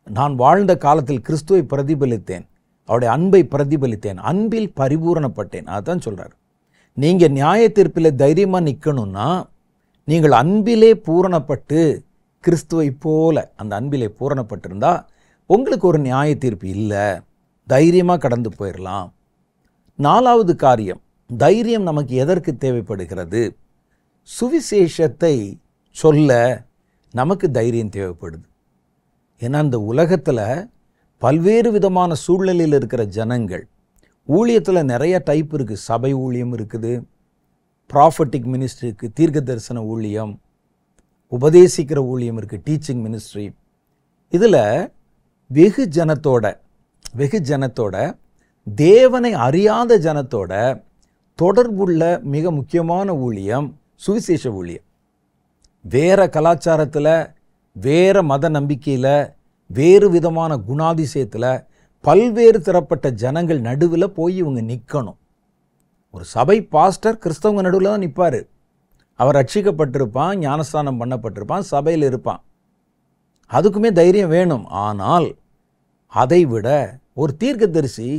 நான் வாழ்ந்த காலத்தில் கிறிஸ்துவை பிரதிபலித்தேன், அவருடைய அன்பை பிரதிபலித்தேன், அன்பில் பரிபூரணப்பட்டேன். அதுதான் சொல்கிறார். நீங்கள் நியாய தீர்ப்பில் தைரியமாக நிற்கணும்னா நீங்கள் அன்பிலே பூரணப்பட்டு கிறிஸ்துவை போல அந்த அன்பிலே பூரணப்பட்டிருந்தா உங்களுக்கு ஒரு நியாய தீர்ப்பு இல்லை, தைரியமாக கடந்து போயிடலாம். 4வது காரியம், தைரியம் நமக்கு எதற்கு தேவைப்படுகிறது? சுவிசேஷத்தை சொல்ல நமக்கு தைரியம் தேவைப்படுது. ஏன்னா இந்த உலகத்தில் பல்வேறு விதமான சூழ்நிலையில் இருக்கிற ஜனங்கள், ஊழியத்தில் நிறைய டைப் இருக்குது. சபை ஊழியம் இருக்குது, ப்ராஃபட்டிக் மினிஸ்ட்ரி இருக்குது, தீர்க்க தரிசன ஊழியம், உபதேசிக்கிற ஊழியம் இருக்குது, டீச்சிங் மினிஸ்ட்ரி. இதில் வெகு ஜனத்தோட தேவனை அறியாத ஜனத்தோட தொடர்புள்ள மிக முக்கியமான ஊழியம் சுவிசேஷ ஊழியம். வேறு கலாச்சாரத்தில், வேறு மத நம்பிக்கையில், வேறு விதமான குணாதிசயத்தில் பல்வேறு தரப்பட்ட ஜனங்கள் நடுவில் போய் இவங்க நிற்கணும். ஒரு சபை பாஸ்டர் கிறிஸ்தவங்க நடுவில் தான் நிற்பார். அவர் ரட்சிக்கப்பட்டிருப்பான், ஞானஸ்தானம் பண்ணப்பட்டிருப்பான், சபையில் இருப்பான். அதுக்குமே தைரியம் வேணும். ஆனால் அதை விட ஒரு தீர்க்கதரிசி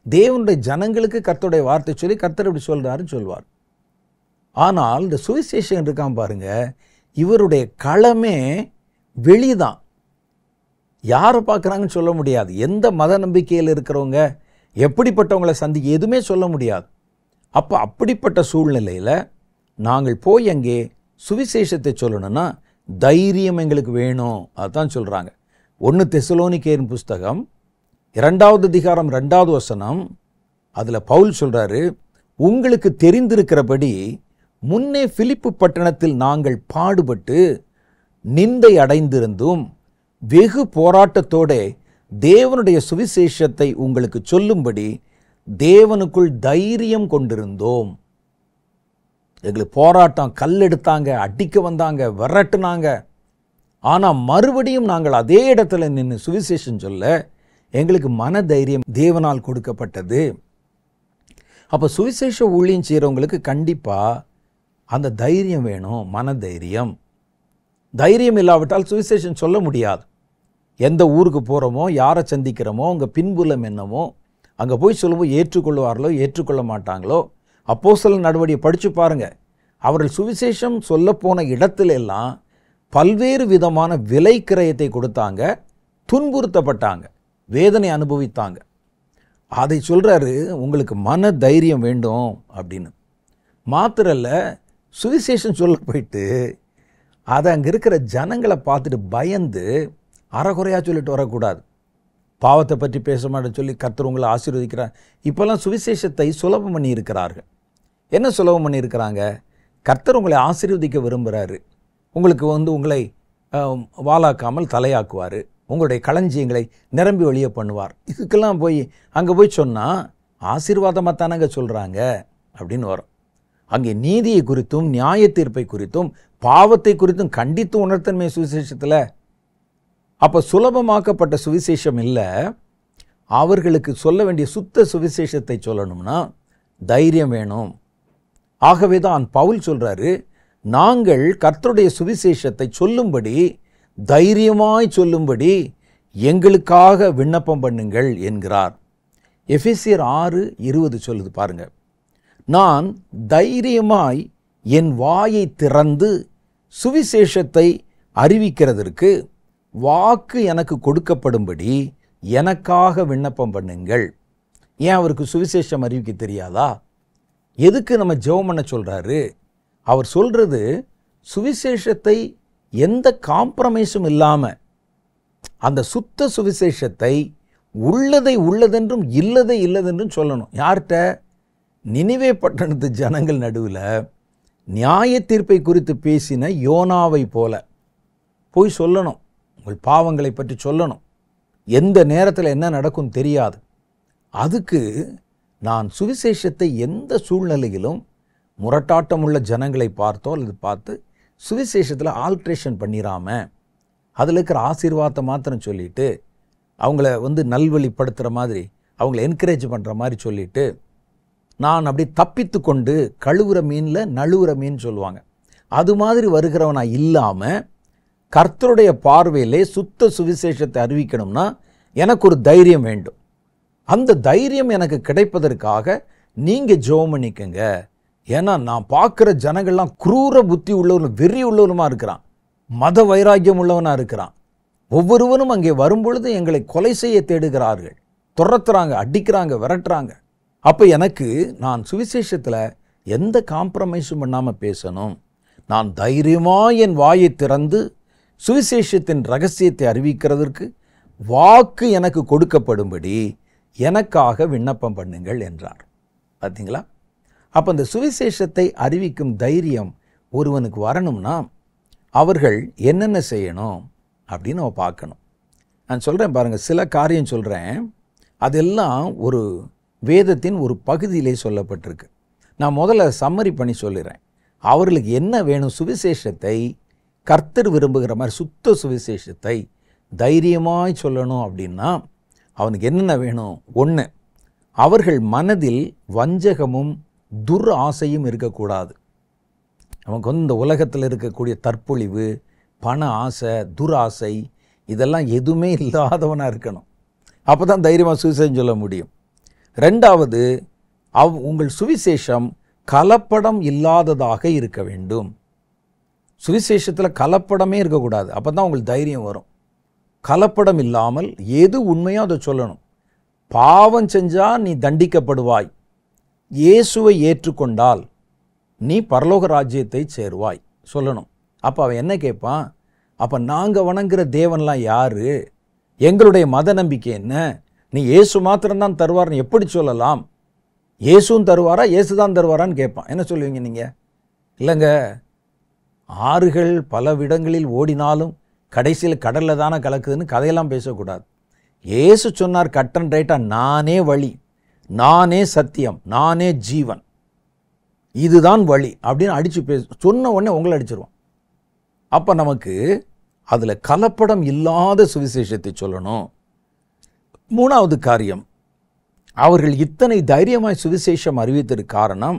தேவனுடைய ஜனங்களுக்கு கர்த்தருடைய வார்த்தை சொல்லி கர்த்தர் இப்படி சொல்கிறாருன்னு சொல்வார். ஆனால் இந்த சுவிசேஷம் இருக்கான் பாருங்க, இவருடைய களமே வெளிதான். யாரை பார்க்குறாங்கன்னு சொல்ல முடியாது. எந்த மத நம்பிக்கையில் இருக்கிறவங்க எப்படிப்பட்டவங்களை சந்திக்க எதுவுமே சொல்ல முடியாது. அப்போ அப்படிப்பட்ட சூழ்நிலையில் நாங்கள் போய் அங்கே சுவிசேஷத்தை சொல்லணும்னா தைரியம் எங்களுக்கு வேணும். அதுதான் சொல்கிறாங்க. 1 தெசலோனிக்கேயரின் புஸ்தகம் 2வது அதிகாரம் 2வது வசனம், அதில் பவுல் சொல்கிறாரு, உங்களுக்கு தெரிந்திருக்கிறபடி முன்னே பிலிப்பு பட்டணத்தில் நாங்கள் பாடுபட்டு நிந்தை அடைந்திருந்தும் வெகு போராட்டத்தோட தேவனுடைய சுவிசேஷத்தை உங்களுக்கு சொல்லும்படி தேவனுக்குள் தைரியம் கொண்டிருந்தோம். எங்களுக்கு போராட்டம், கல்லெடுத்தாங்க, அடிக்க வந்தாங்க, விரட்டுனாங்க. ஆனால் மறுபடியும் நாங்கள் அதே இடத்துல நின்று சுவிசேஷம் சொல்ல எங்களுக்கு மன தைரியம் தேவனால் கொடுக்கப்பட்டது. அப்போ சுவிசேஷ ஊழியம் செய்கிறவங்களுக்கு கண்டிப்பாக அந்த தைரியம் வேணும், மன தைரியம். தைரியம் இல்லாவிட்டால் சுவிசேஷம் சொல்ல முடியாது. எந்த ஊருக்கு போகிறோமோ, யாரை சந்திக்கிறோமோ, உங்கள் பின்புலம் என்னமோ, அங்கே போய் சொல்லும்போது ஏற்றுக்கொள்வார்களோ ஏற்றுக்கொள்ள மாட்டாங்களோ. அப்போஸ்தலர் நடவடிக்கை படித்து பாருங்கள். அவர்கள் சுவிசேஷம் சொல்லப்போன இடத்துல எல்லாம் பல்வேறு விதமான விலை கிரயத்தை கொடுத்தாங்க, துன்புறுத்தப்பட்டாங்க, வேதனை அனுபவித்தாங்க. அதை சொல்கிறாரு, உங்களுக்கு மன தைரியம் வேண்டும் அப்படின்னு. மாத்திரல்ல, சுவிசேஷம் சொல்ல போயிட்டு அதை அங்கே இருக்கிற ஜனங்களை பார்த்துட்டு பயந்து அறகுறையாக சொல்லிட்டு வரக்கூடாது. பாவத்தை பற்றி பேச மாட்டேன்னு சொல்லி கர்த்தர் உங்களை ஆசீர்வதிக்கிறார். இப்போல்லாம் சுவிசேஷத்தை சுலபம் பண்ணி இருக்கிறார்கள். என்ன சுலபம் பண்ணியிருக்கிறாங்க? கர்த்தர் உங்களை ஆசீர்வதிக்க விரும்புகிறாரு. உங்களுக்கு உங்களை வாலாக்காமல் தலையாக்குவார், உங்களுடைய களஞ்சியங்களை நிரம்பி ஒழிய பண்ணுவார். இதுக்கெல்லாம் போய் அங்கே போய் சொன்னால் ஆசீர்வாதமாக தானங்க சொல்கிறாங்க அப்படின்னு வரும். அங்கே நீதியை குறித்தும் நியாய தீர்ப்பை குறித்தும் பாவத்தை குறித்தும் கண்டித்து உணர்த்தன்மை சுவிசேஷத்தில். அப்போ சுலபமாக்கப்பட்ட சுவிசேஷம் இல்லை. அவர்களுக்கு சொல்ல வேண்டிய சுத்த சுவிசேஷத்தை சொல்லணும்னா தைரியம் வேணும். ஆகவே தான் பவுல் சொல்கிறாரு, நாங்கள் கர்த்தருடைய சுவிசேஷத்தை சொல்லும்படி, தைரியமாய் சொல்லும்படி எங்களுக்காக விண்ணப்பம் பண்ணுங்கள் என்கிறார். எபேசியர் 6:20 சொல்லுது பாருங்க. நான் தைரியமாய் என் வாயை திறந்து சுவிசேஷத்தை அறிவிக்கிறதற்கு வாக்கு எனக்கு கொடுக்கப்படும்படி எனக்காக விண்ணப்பம் பண்ணுங்கள். ஏன் அவருக்கு சுவிசேஷம் அறிவிக்க தெரியாதா? எதுக்கு நம்ம ஜெபம் பண்ண சொல்கிறாரு? அவர் சொல்கிறது, சுவிசேஷத்தை எந்த காம்ப்ரமைஸும் இல்லாமல் அந்த சுத்த சுவிசேஷத்தை உள்ளதை உள்ளதென்றும் இல்லதை இல்லதென்றும் சொல்லணும். யார்கிட்ட? நினிவே பட்டணத்து ஜனங்கள் நடுவில் நியாய தீர்ப்பை குறித்து பேசின யோனாவை போல போய் சொல்லணும். உங்கள் பாவங்களை பற்றி சொல்லணும். எந்த நேரத்தில் என்ன நடக்கும் தெரியாது. அதுக்கு நான் சுவிசேஷத்தை எந்த சூழ்நிலையிலும் முரட்டாட்டம் உள்ள ஜனங்களை பார்த்தோ அல்லது பார்த்து சுவிசேஷத்தில் ஆல்ட்ரேஷன் பண்ணிடாமல் அதில் இருக்கிற ஆசீர்வாதத்தை மாத்திரம் சொல்லிவிட்டு அவங்கள நல்வழிப்படுத்துகிற மாதிரி, அவங்கள என்கரேஜ் பண்ணுற மாதிரி சொல்லிவிட்டு, நான் அப்படி தப்பித்து கொண்டு கழுவுற மீனில் நழுவுற மீன் சொல்லுவாங்க, அது மாதிரி வருகிறவனாக இல்லாமல் கர்த்தருடைய பார்வையிலே சுத்த சுவிசேஷத்தை அறிவிக்கணும்னா எனக்கு ஒரு தைரியம் வேண்டும். அந்த தைரியம் எனக்கு கிடைப்பதற்காக நீங்கள் ஜெபம் பண்ணிக்கங்க. ஏன்னா நான் பார்க்குற ஜனங்கள்லாம் குரூர புத்தி உள்ளவனும் வெறி உள்ளவனுமா இருக்கிறான், மத வைராக்கியம் உள்ளவனாக இருக்கிறான். ஒவ்வொருவரும் அங்கே வரும்பொழுது எங்களை கொலை செய்ய தேடுகிறார்கள், துரத்துறாங்க, அடிக்கிறாங்க, விரட்டுறாங்க. அப்போ எனக்கு நான் சுவிசேஷத்தில் எந்த காம்ப்ரமைஸும் பண்ணாமல் பேசணும். நான் தைரியமாக என் வாயை திறந்து சுவிசேஷத்தின் ரகசியத்தை அறிவிக்கிறதற்கு வாக்கு எனக்கு கொடுக்கப்படும்படி எனக்காக விண்ணப்பம் பண்ணுங்கள் என்றார். பார்த்தீங்களா? அப்போ இந்த சுவிசேஷத்தை அறிவிக்கும் தைரியம் ஒருவனுக்கு வரணும்னா அவர்கள் என்னென்ன செய்யணும் அப்படின்னு நம்ம பார்க்கணும். நான் சொல்கிறேன் பாருங்கள், சில காரியம் சொல்கிறேன், அதெல்லாம் ஒரு வேதத்தின் ஒரு பகுதியிலே சொல்லப்பட்டிருக்கு. நான் முதல்ல சம்மரி பண்ணி சொல்லிடுறேன். அவர்களுக்கு என்ன வேணும்? சுவிசேஷத்தை கர்த்தர் விரும்புகிற மாதிரி சுத்த சுவிசேஷத்தை தைரியமாய் சொல்லணும் அப்படின்னா அவனுக்கு என்னென்ன வேணும்? 1, அவர்கள் மனதில் வஞ்சகமும் துர் ஆசையும் இருக்கக்கூடாது. நமக்கு இந்த உலகத்தில் இருக்கக்கூடிய தற்பொழிவு, பண ஆசை, துராசை, இதெல்லாம் எதுவுமே இல்லாதவனாக இருக்கணும். அப்போ தான் தைரியமாக சுவிசேஷம் சொல்ல முடியும். 2வது, உங்கள் சுவிசேஷம் கலப்படம் இல்லாததாக இருக்க வேண்டும். சுவிசேஷத்தில் கலப்படமே இருக்கக்கூடாது. அப்போ தான் உங்களுக்கு தைரியம் வரும். கலப்படம் இல்லாமல் எது உண்மையோ அதை சொல்லணும். பாவம் செஞ்சால் நீ தண்டிக்கப்படுவாய், இயேசுவை ஏற்றுக்கொண்டால் நீ பரலோக ராஜ்யத்தை சேருவாய் சொல்லணும். அப்போ அவன் என்ன கேட்பான்? அப்போ நாங்கள் வணங்குற தேவன்லாம் யார்? எங்களுடைய மத நம்பிக்கை என்ன? நீ இயேசு மாத்திரம்தான் தருவார்னு எப்படி சொல்லலாம்? இயேசுவும் தருவாரா, இயேசு தான் தருவாரான்னு கேட்பான். என்ன சொல்லுவீங்க நீங்கள்? இல்லைங்க, ஆறுகள் பல இடங்களில் ஓடினாலும் கடைசியில் கடலில் தானே கலக்குதுன்னு கதையெல்லாம் பேசக்கூடாது. இயேசு சொன்னார் கட் அண்ட் ரைட்டாக, நானே வழி, நானே சத்தியம், நானே ஜீவன், இதுதான் வழி அப்படின்னு அடித்து சொன்ன உடனே உங்களை அடிச்சிருவான். அப்போ நமக்கு அதில் கலப்படம் இல்லாத சுவிசேஷத்தை சொல்லணும். 3வது காரியம், அவர்கள் இத்தனை தைரியமாய் சுவிசேஷம் அறிவித்ததற்கு காரணம்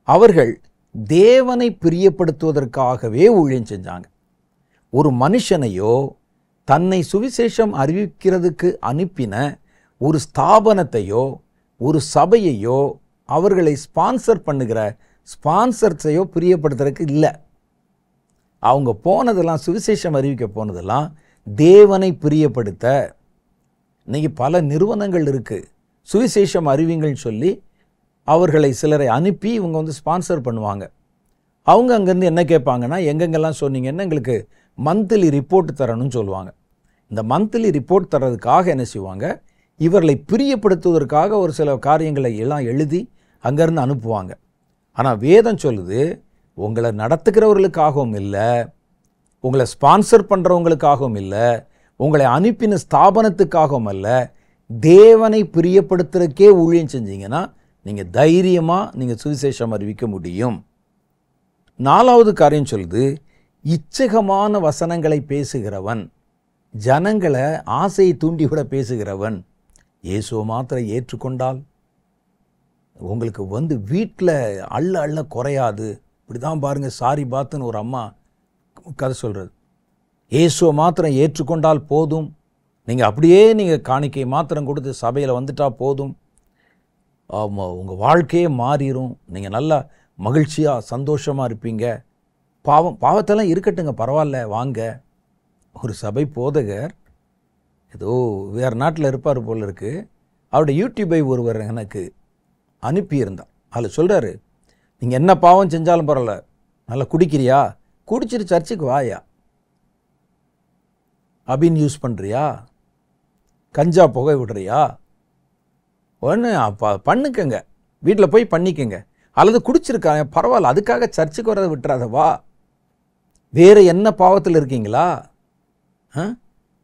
அவர்கள் தேவனை பிரியப்படுத்துவதற்காகவே ஊழியம் செஞ்சாங்க. ஒரு மனுஷனையோ தன்னை சுவிசேஷம் அறிவிக்கிறதுக்கு அனுப்பின ஒரு ஸ்தாபனத்தையோ ஒரு சபையையோ அவர்களை ஸ்பான்சர் பண்ணுகிற ஸ்பான்சர்ஸையோ பிரியப்படுத்துறதுக்கு இல்லை. அவங்க போனதெல்லாம், சுவிசேஷம் அறிவிக்க போனதெல்லாம் தேவனை பிரியப்படுத்த. இன்னைக்கு பல நிறுவனங்கள் இருக்குது, சுவிசேஷம் அறிவிங்கள்னு சொல்லி அவர்களை சிலரை அனுப்பி இவங்க ஸ்பான்சர் பண்ணுவாங்க. அவங்க அங்கேருந்து என்ன கேட்பாங்கன்னா, எங்கெங்கெல்லாம் சொன்னீங்கன்னா எங்களுக்கு மந்த்லி ரிப்போர்ட் தரணும்னு சொல்லுவாங்க. இந்த மந்த்லி ரிப்போர்ட் தர்றதுக்காக என்ன செய்வாங்க, இவர்களை பிரியப்படுத்துவதற்காக ஒரு சில காரியங்களை எல்லாம் எழுதி அங்கேருந்து அனுப்புவாங்க. ஆனால் வேதம் சொல்லுது, உங்களை நடத்துகிறவர்களுக்காகவும் இல்லை, உங்களை ஸ்பான்சர் பண்ணுறவங்களுக்காகவும் இல்லை, உங்களை அனுப்பின ஸ்தாபனத்துக்காகவும் அல்ல, தேவனை பிரியப்படுத்துறதுக்கே ஊழியம் செஞ்சீங்கன்னா நீங்கள் தைரியமாக நீங்கள் சுவிசேஷம் அறிவிக்க முடியும். 4வது காரியம் சொல்லுது, இச்சகமான வசனங்களை பேசுகிறவன், ஜனங்களை ஆசையை தூண்டிவிட பேசுகிறவன். இயேசுவை மாத்திரம் ஏற்றுக்கொண்டால் உங்களுக்கு வீட்டில் அள்ள குறையாது. இப்படி தான் பாருங்கள், சாரி பாத்துன்னு ஒரு அம்மா கதை சொல்கிறது. இயேசுவை மாத்திரம் ஏற்றுக்கொண்டால் போதும், நீங்கள் அப்படியே நீங்கள் காணிக்கை மாத்திரம் கொடுத்து சபையில் வந்துட்டால் போதும், உங்கள் வாழ்க்கையே மாறிடும், நீங்கள் நல்லா மகிழ்ச்சியாக சந்தோஷமாக இருப்பீங்க. பாவத்தெல்லாம் இருக்கட்டுங்க, பரவாயில்ல வாங்க. ஒரு சபை போதகர் ஏதோ வேறு நாட்டில் இருப்பார் போல் இருக்குது, அவருடைய யூடியூபை ஒருவர் எனக்கு அனுப்பியிருந்தார். அதில் சொல்கிறாரு, நீங்கள் என்ன பாவம் செஞ்சாலும் பரவாயில்ல, நல்லா குடிக்கிறியா, குடிச்சிட்டு சர்ச்சுக்கு வாயா, அபின் யூஸ் பண்ணுறியா, கஞ்சா புகை விடுறியா, ஒன்று பண்ணுக்கங்க, வீட்டில் போய் பண்ணிக்கங்க, அல்லது குடிச்சிருக்காங்க பரவாயில்ல, அதுக்காக சர்ச்சுக்கு வரதை விட்டுறாதவா. வேறு என்ன பாவத்தில் இருக்கீங்களா?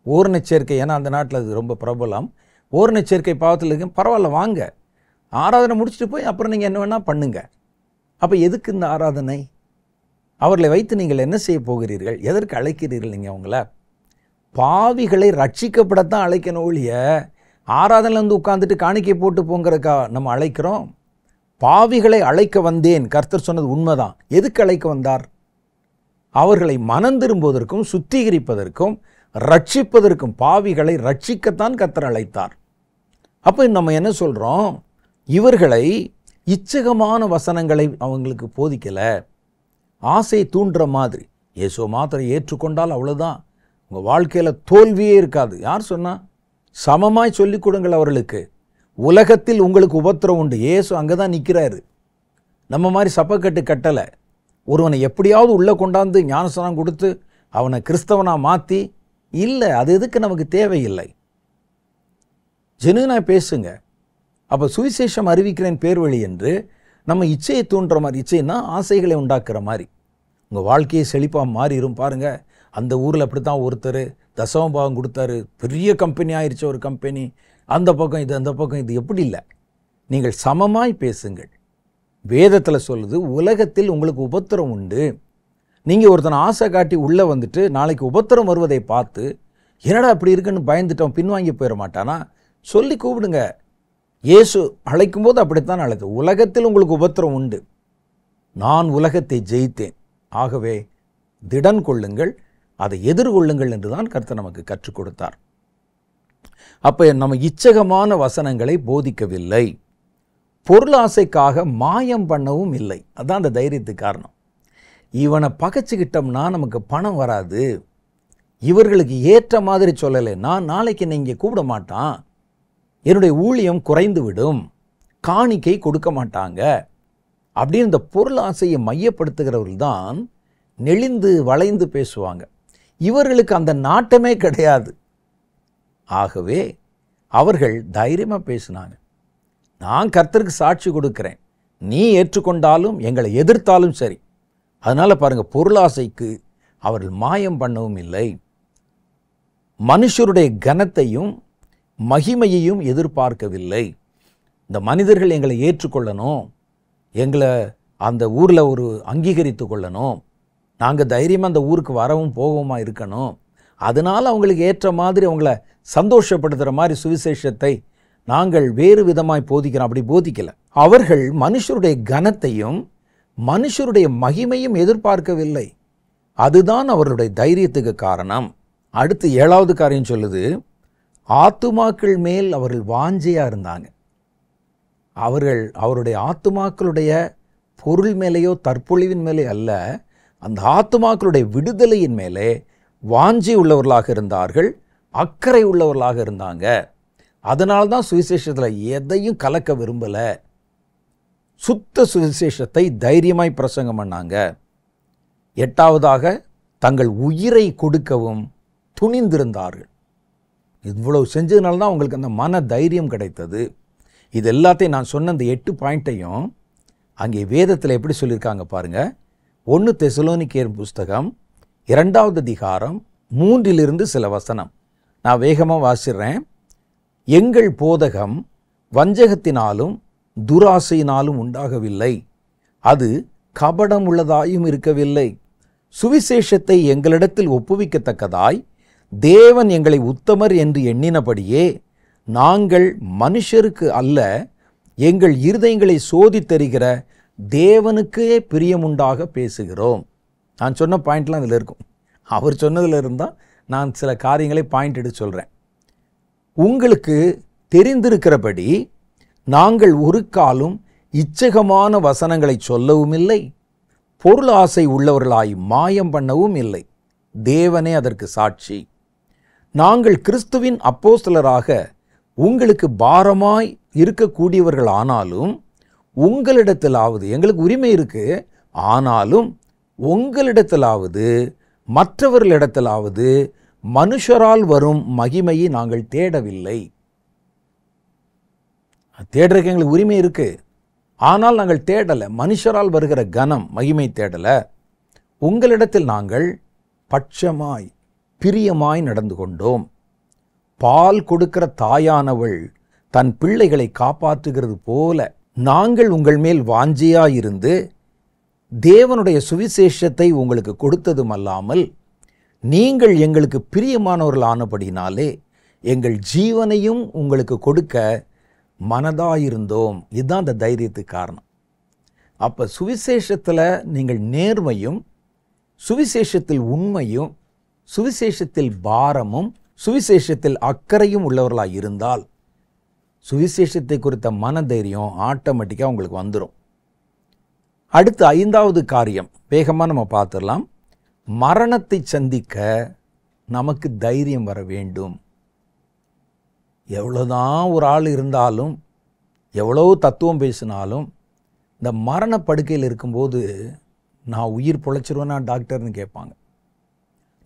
ஓரண சேர்க்கை, ஏன்னா அந்த நாட்டில் அது ரொம்ப பிரபலம், ஓரண சேர்க்கை பாவத்தில் இருக்கீங்க, பரவாயில்ல வாங்க, ஆராதனை முடிச்சுட்டு போய் அப்புறம் நீங்கள் என்ன வேணால் பண்ணுங்க. அப்போ எதுக்கு இந்த ஆராதனை? அவர்களை வைத்து நீங்கள் என்ன செய்ய போகிறீர்கள்? எதற்கு அழைக்கிறீர்கள்? நீங்கள் அவங்கள பாவிகளை ரட்சிக்கப்படத்தான் அழைக்கணும் ஒழிய ஆராதனையில் உட்காந்துட்டு காணிக்கை போட்டு போங்கிறக்கா நம்ம அழைக்கிறோம்? பாவிகளை அழைக்க வந்தேன், கர்த்தர் சொன்னது உண்மைதான். எதுக்கு அழைக்க வந்தார்? அவர்களை மனம் திரும்புவதற்கும் சுத்திகரிப்பதற்கும் ரட்சிப்பதற்கும், பாவிகளை ரட்சிக்கத்தான் கர்த்தர் அழைத்தார். அப்போ நம்ம என்ன சொல்கிறோம், இவர்களை இச்சகமான வசனங்களை அவங்களுக்கு போதிக்கலை, ஆசை தூண்டுற மாதிரி. இயேசுவை மாத்திரம் ஏற்றுக்கொண்டால் அவ்வளோதான், உங்கள் வாழ்க்கையில் தோல்வியே இருக்காது. யார் சொன்னா? சமமாய் சொல்லிக் கொடுங்கள் அவர்களுக்கு. உலகத்தில் உங்களுக்கு உபத்திரம் உண்டு, இயேசு அங்கே தான் நிற்கிறாரு. நம்ம மாதிரி சப்பக்கட்டு கட்டலை. ஒருவனை எப்படியாவது உள்ளே கொண்டாந்து ஞானஸ்நானம் கொடுத்து அவனை கிறிஸ்தவனாக மாற்றி இல்லை, அது எதுக்கு நமக்கு தேவையில்லை. ஜெனுவினாக பேசுங்க. அப்போ சுவிசேஷம் அறிவிக்கிறேன் பேர் வழி என்று நம்ம இச்சையை தூண்டுற மாதிரி, இச்சைன்னா ஆசைகளை உண்டாக்குற மாதிரி, உங்கள் வாழ்க்கையை செழிப்பாக மாறிடும். பாருங்கள், அந்த ஊரில் அப்படி தான் ஒருத்தர் தசமபாகம் கொடுத்தாரு, பெரிய கம்பெனி ஆயிடுச்சு ஒரு கம்பெனி, அந்த பக்கம் இது அந்த பக்கம் இது. எப்படி இல்லை, நீங்கள் சமமாய் பேசுங்கள். வேதத்தில் சொல்லுது, உலகத்தில் உங்களுக்கு உபத்திரம் உண்டு. நீங்கள் ஒருத்தனை ஆசை காட்டி உள்ளே வந்துட்டு நாளைக்கு உபத்திரம் வருவதை பார்த்து என்னடா அப்படி இருக்குன்னு பயந்துட்டோம் பின்வாங்கி போயிட மாட்டானா? சொல்லி கூப்பிடுங்க. இயேசு அழைக்கும் போது அப்படித்தான் அழைத்து, உலகத்தில் உங்களுக்கு உபத்திரம் உண்டு, நான் உலகத்தை ஜெயித்தேன், ஆகவே திடன் கொள்ளுங்கள், அதை எதிர்கொள்ளுங்கள் என்று தான் கர்த்தர் நமக்கு கற்றுக் கொடுத்தார். அப்போ நம்ம இச்சகமான வசனங்களை போதிக்கவில்லை, பொருளாசைக்காக மாயம் பண்ணவும் இல்லை. அதுதான் அந்த தைரியத்துக்கு காரணம். இவனை பகைச்சிக்கிட்டோம்னா நமக்கு பணம் வராது, இவர்களுக்கு ஏற்ற மாதிரி சொல்லலைன்னா நாளைக்கு நீங்கள் கூப்பிட மாட்டான், என்னுடைய ஊழியம் குறைந்து விடும், காணிக்கை கொடுக்க மாட்டாங்க அப்படின்னு இந்த பொருள் ஆசையை மையப்படுத்துகிறவர்கள் தான் நெளிந்து வளைந்து பேசுவாங்க. இவர்களுக்கு அந்த நாட்டமே கிடையாது. ஆகவே அவர்கள் தைரியமாக பேசினாங்க, நான் கர்த்தருக்கு சாட்சி கொடுக்கிறேன், நீ ஏற்றுக்கொண்டாலும் எங்களை எதிர்த்தாலும் சரி. அதனால் பாருங்கள், பொருளாசைக்கு அவர்கள் மாயம் பண்ணவும் இல்லை, மனுஷருடைய கனத்தையும் மகிமையையும் எதிர்பார்க்கவில்லை. இந்த மனிதர்கள் எங்களை ஏற்றுக்கொள்ளணும், எங்களை அந்த ஊரில் ஒரு அங்கீகரித்து கொள்ளணும், நாங்கள் தைரியமாக அந்த ஊருக்கு வரவும் போகவுமா இருக்கணும், அதனால் அவங்களுக்கு ஏற்ற மாதிரி அவங்கள சந்தோஷப்படுத்துகிற மாதிரி சுவிசேஷத்தை நாங்கள் வேறு விதமாய் போதிக்கிறோம். அப்படி போதிக்கலை. அவர்கள் மனுஷருடைய கனத்தையும் மனுஷருடைய மகிமையும் எதிர்பார்க்கவில்லை. அதுதான் அவர்களுடைய தைரியத்துக்கு காரணம். அடுத்து 7வது காரியம் சொல்லுது, ஆத்துமாக்கள் மேல் அவர்கள் வாஞ்சையாக இருந்தாங்க. அவருடைய ஆத்துமாக்களுடைய பொருள் மேலேயோ தற்பொழிவின் மேலே அல்ல, அந்த ஆத்துமாக்களுடைய விடுதலையின் மேலே வாஞ்சி உள்ளவர்களாக இருந்தார்கள், அக்கறை உள்ளவர்களாக இருந்தாங்க. அதனால தான் சுவிசேஷத்தில் எதையும் கலக்க விரும்பலை, சுத்த சுவிசேஷத்தை தைரியமாய் பிரசங்கம் பண்ணாங்க. 8வதாக தங்கள் உயிரை கொடுக்கவும் துணிந்திருந்தார்கள். இவ்வளவு செஞ்சதுனால தான் அவங்களுக்கு அந்த மன தைரியம் கிடைத்தது. இது எல்லாத்தையும் நான் சொன்ன அந்த 8 பாயிண்ட்டையும் அங்கே வேதத்தில் எப்படி சொல்லியிருக்காங்க பாருங்க. 1 தெசலோனிக்கேயர் புஸ்தகம் 2வது அதிகாரம் 3 சில வசனம் நான் வேகமாக வாசிடுறேன். எங்கள் போதகம் வஞ்சகத்தினாலும் துராசையினாலும் உண்டாகவில்லை, அது கபடம் உள்ளதாயும் இருக்கவில்லை. சுவிசேஷத்தை எங்களிடத்தில் ஒப்புவிக்கத்தக்கதாய் தேவன் எங்களை உத்தமர் என்று எண்ணினபடியே நாங்கள் மனுஷருக்கு அல்ல, எங்கள் இருதயங்களை சோதித்தறிகிற தேவனுக்கே பிரியமுண்டாக பேசுகிறோம். நான் சொன்ன பாயிண்ட்லாம் அதில் இருக்கும். அவர் சொன்னதில் இருந்தால் நான் சில காரியங்களை பாயிண்ட் எடுத்து சொல்கிறேன். உங்களுக்கு தெரிந்திருக்கிறபடி நாங்கள் ஒரு காலும் இச்சகமான வசனங்களை சொல்லவும் இல்லை, பொருள் ஆசை உள்ளவர்களாய் மாயம் பண்ணவும் இல்லை. தேவனே அதற்கு சாட்சி. நாங்கள் கிறிஸ்துவின் அப்போஸ்தலராக உங்களுக்கு பாரமாய் இருக்கக்கூடியவர்கள் ஆனாலும் உங்களிடத்திலாவது, எங்களுக்கு உரிமை இருக்கு, ஆனாலும் உங்களிடத்திலாவது மற்றவர்களிடத்திலாவது மனுஷரால் வரும் மகிமையை நாங்கள் தேடவில்லை. தேடுறதுக்கு எங்களுக்கு உரிமை இருக்கு, ஆனால் நாங்கள் தேடலை. மனுஷரால் வருகிற கனம் மகிமை தேடலை. உங்களிடத்தில் நாங்கள் பட்சமாய் பிரியமாய் நடந்து கொண்டோம். பால் கொடுக்கிற தாயானவள் தன் பிள்ளைகளை காப்பாற்றுகிறது போல நாங்கள் உங்கள் மேல் வாஞ்சியாயிருந்து தேவனுடைய சுவிசேஷத்தை உங்களுக்கு கொடுத்ததும் அல்லாமல் நீங்கள் எங்களுக்கு பிரியமானவர்கள் ஆனபடினாலே எங்கள் ஜீவனையும் உங்களுக்கு கொடுக்க மனதாயிருந்தோம். இதுதான் அந்த தைரியத்துக்கு காரணம். அப்போ சுவிசேஷத்தில் நீங்கள் நேர்மையும், சுவிசேஷத்தில் உண்மையும், சுவிசேஷத்தில் பாரமும், சுவிசேஷத்தில் அக்கறையும் உள்ளவர்களாக இருந்தால் சுவிசேஷத்தை குறித்த மனதைரியம் ஆட்டோமேட்டிக்காக உங்களுக்கு வந்துடும். அடுத்து 5வது காரியம் வேகமாக நம்ம பார்த்துடலாம். மரணத்தை சந்திக்க நமக்கு தைரியம் வர வேண்டும். எவ்வளோதான் ஒரு ஆள் இருந்தாலும், எவ்வளோ தத்துவம் பேசினாலும், இந்த மரண படுக்கையில் இருக்கும்போது நான் உயிர் பொழைச்சிருவேனா டாக்டர்னு கேட்பாங்க.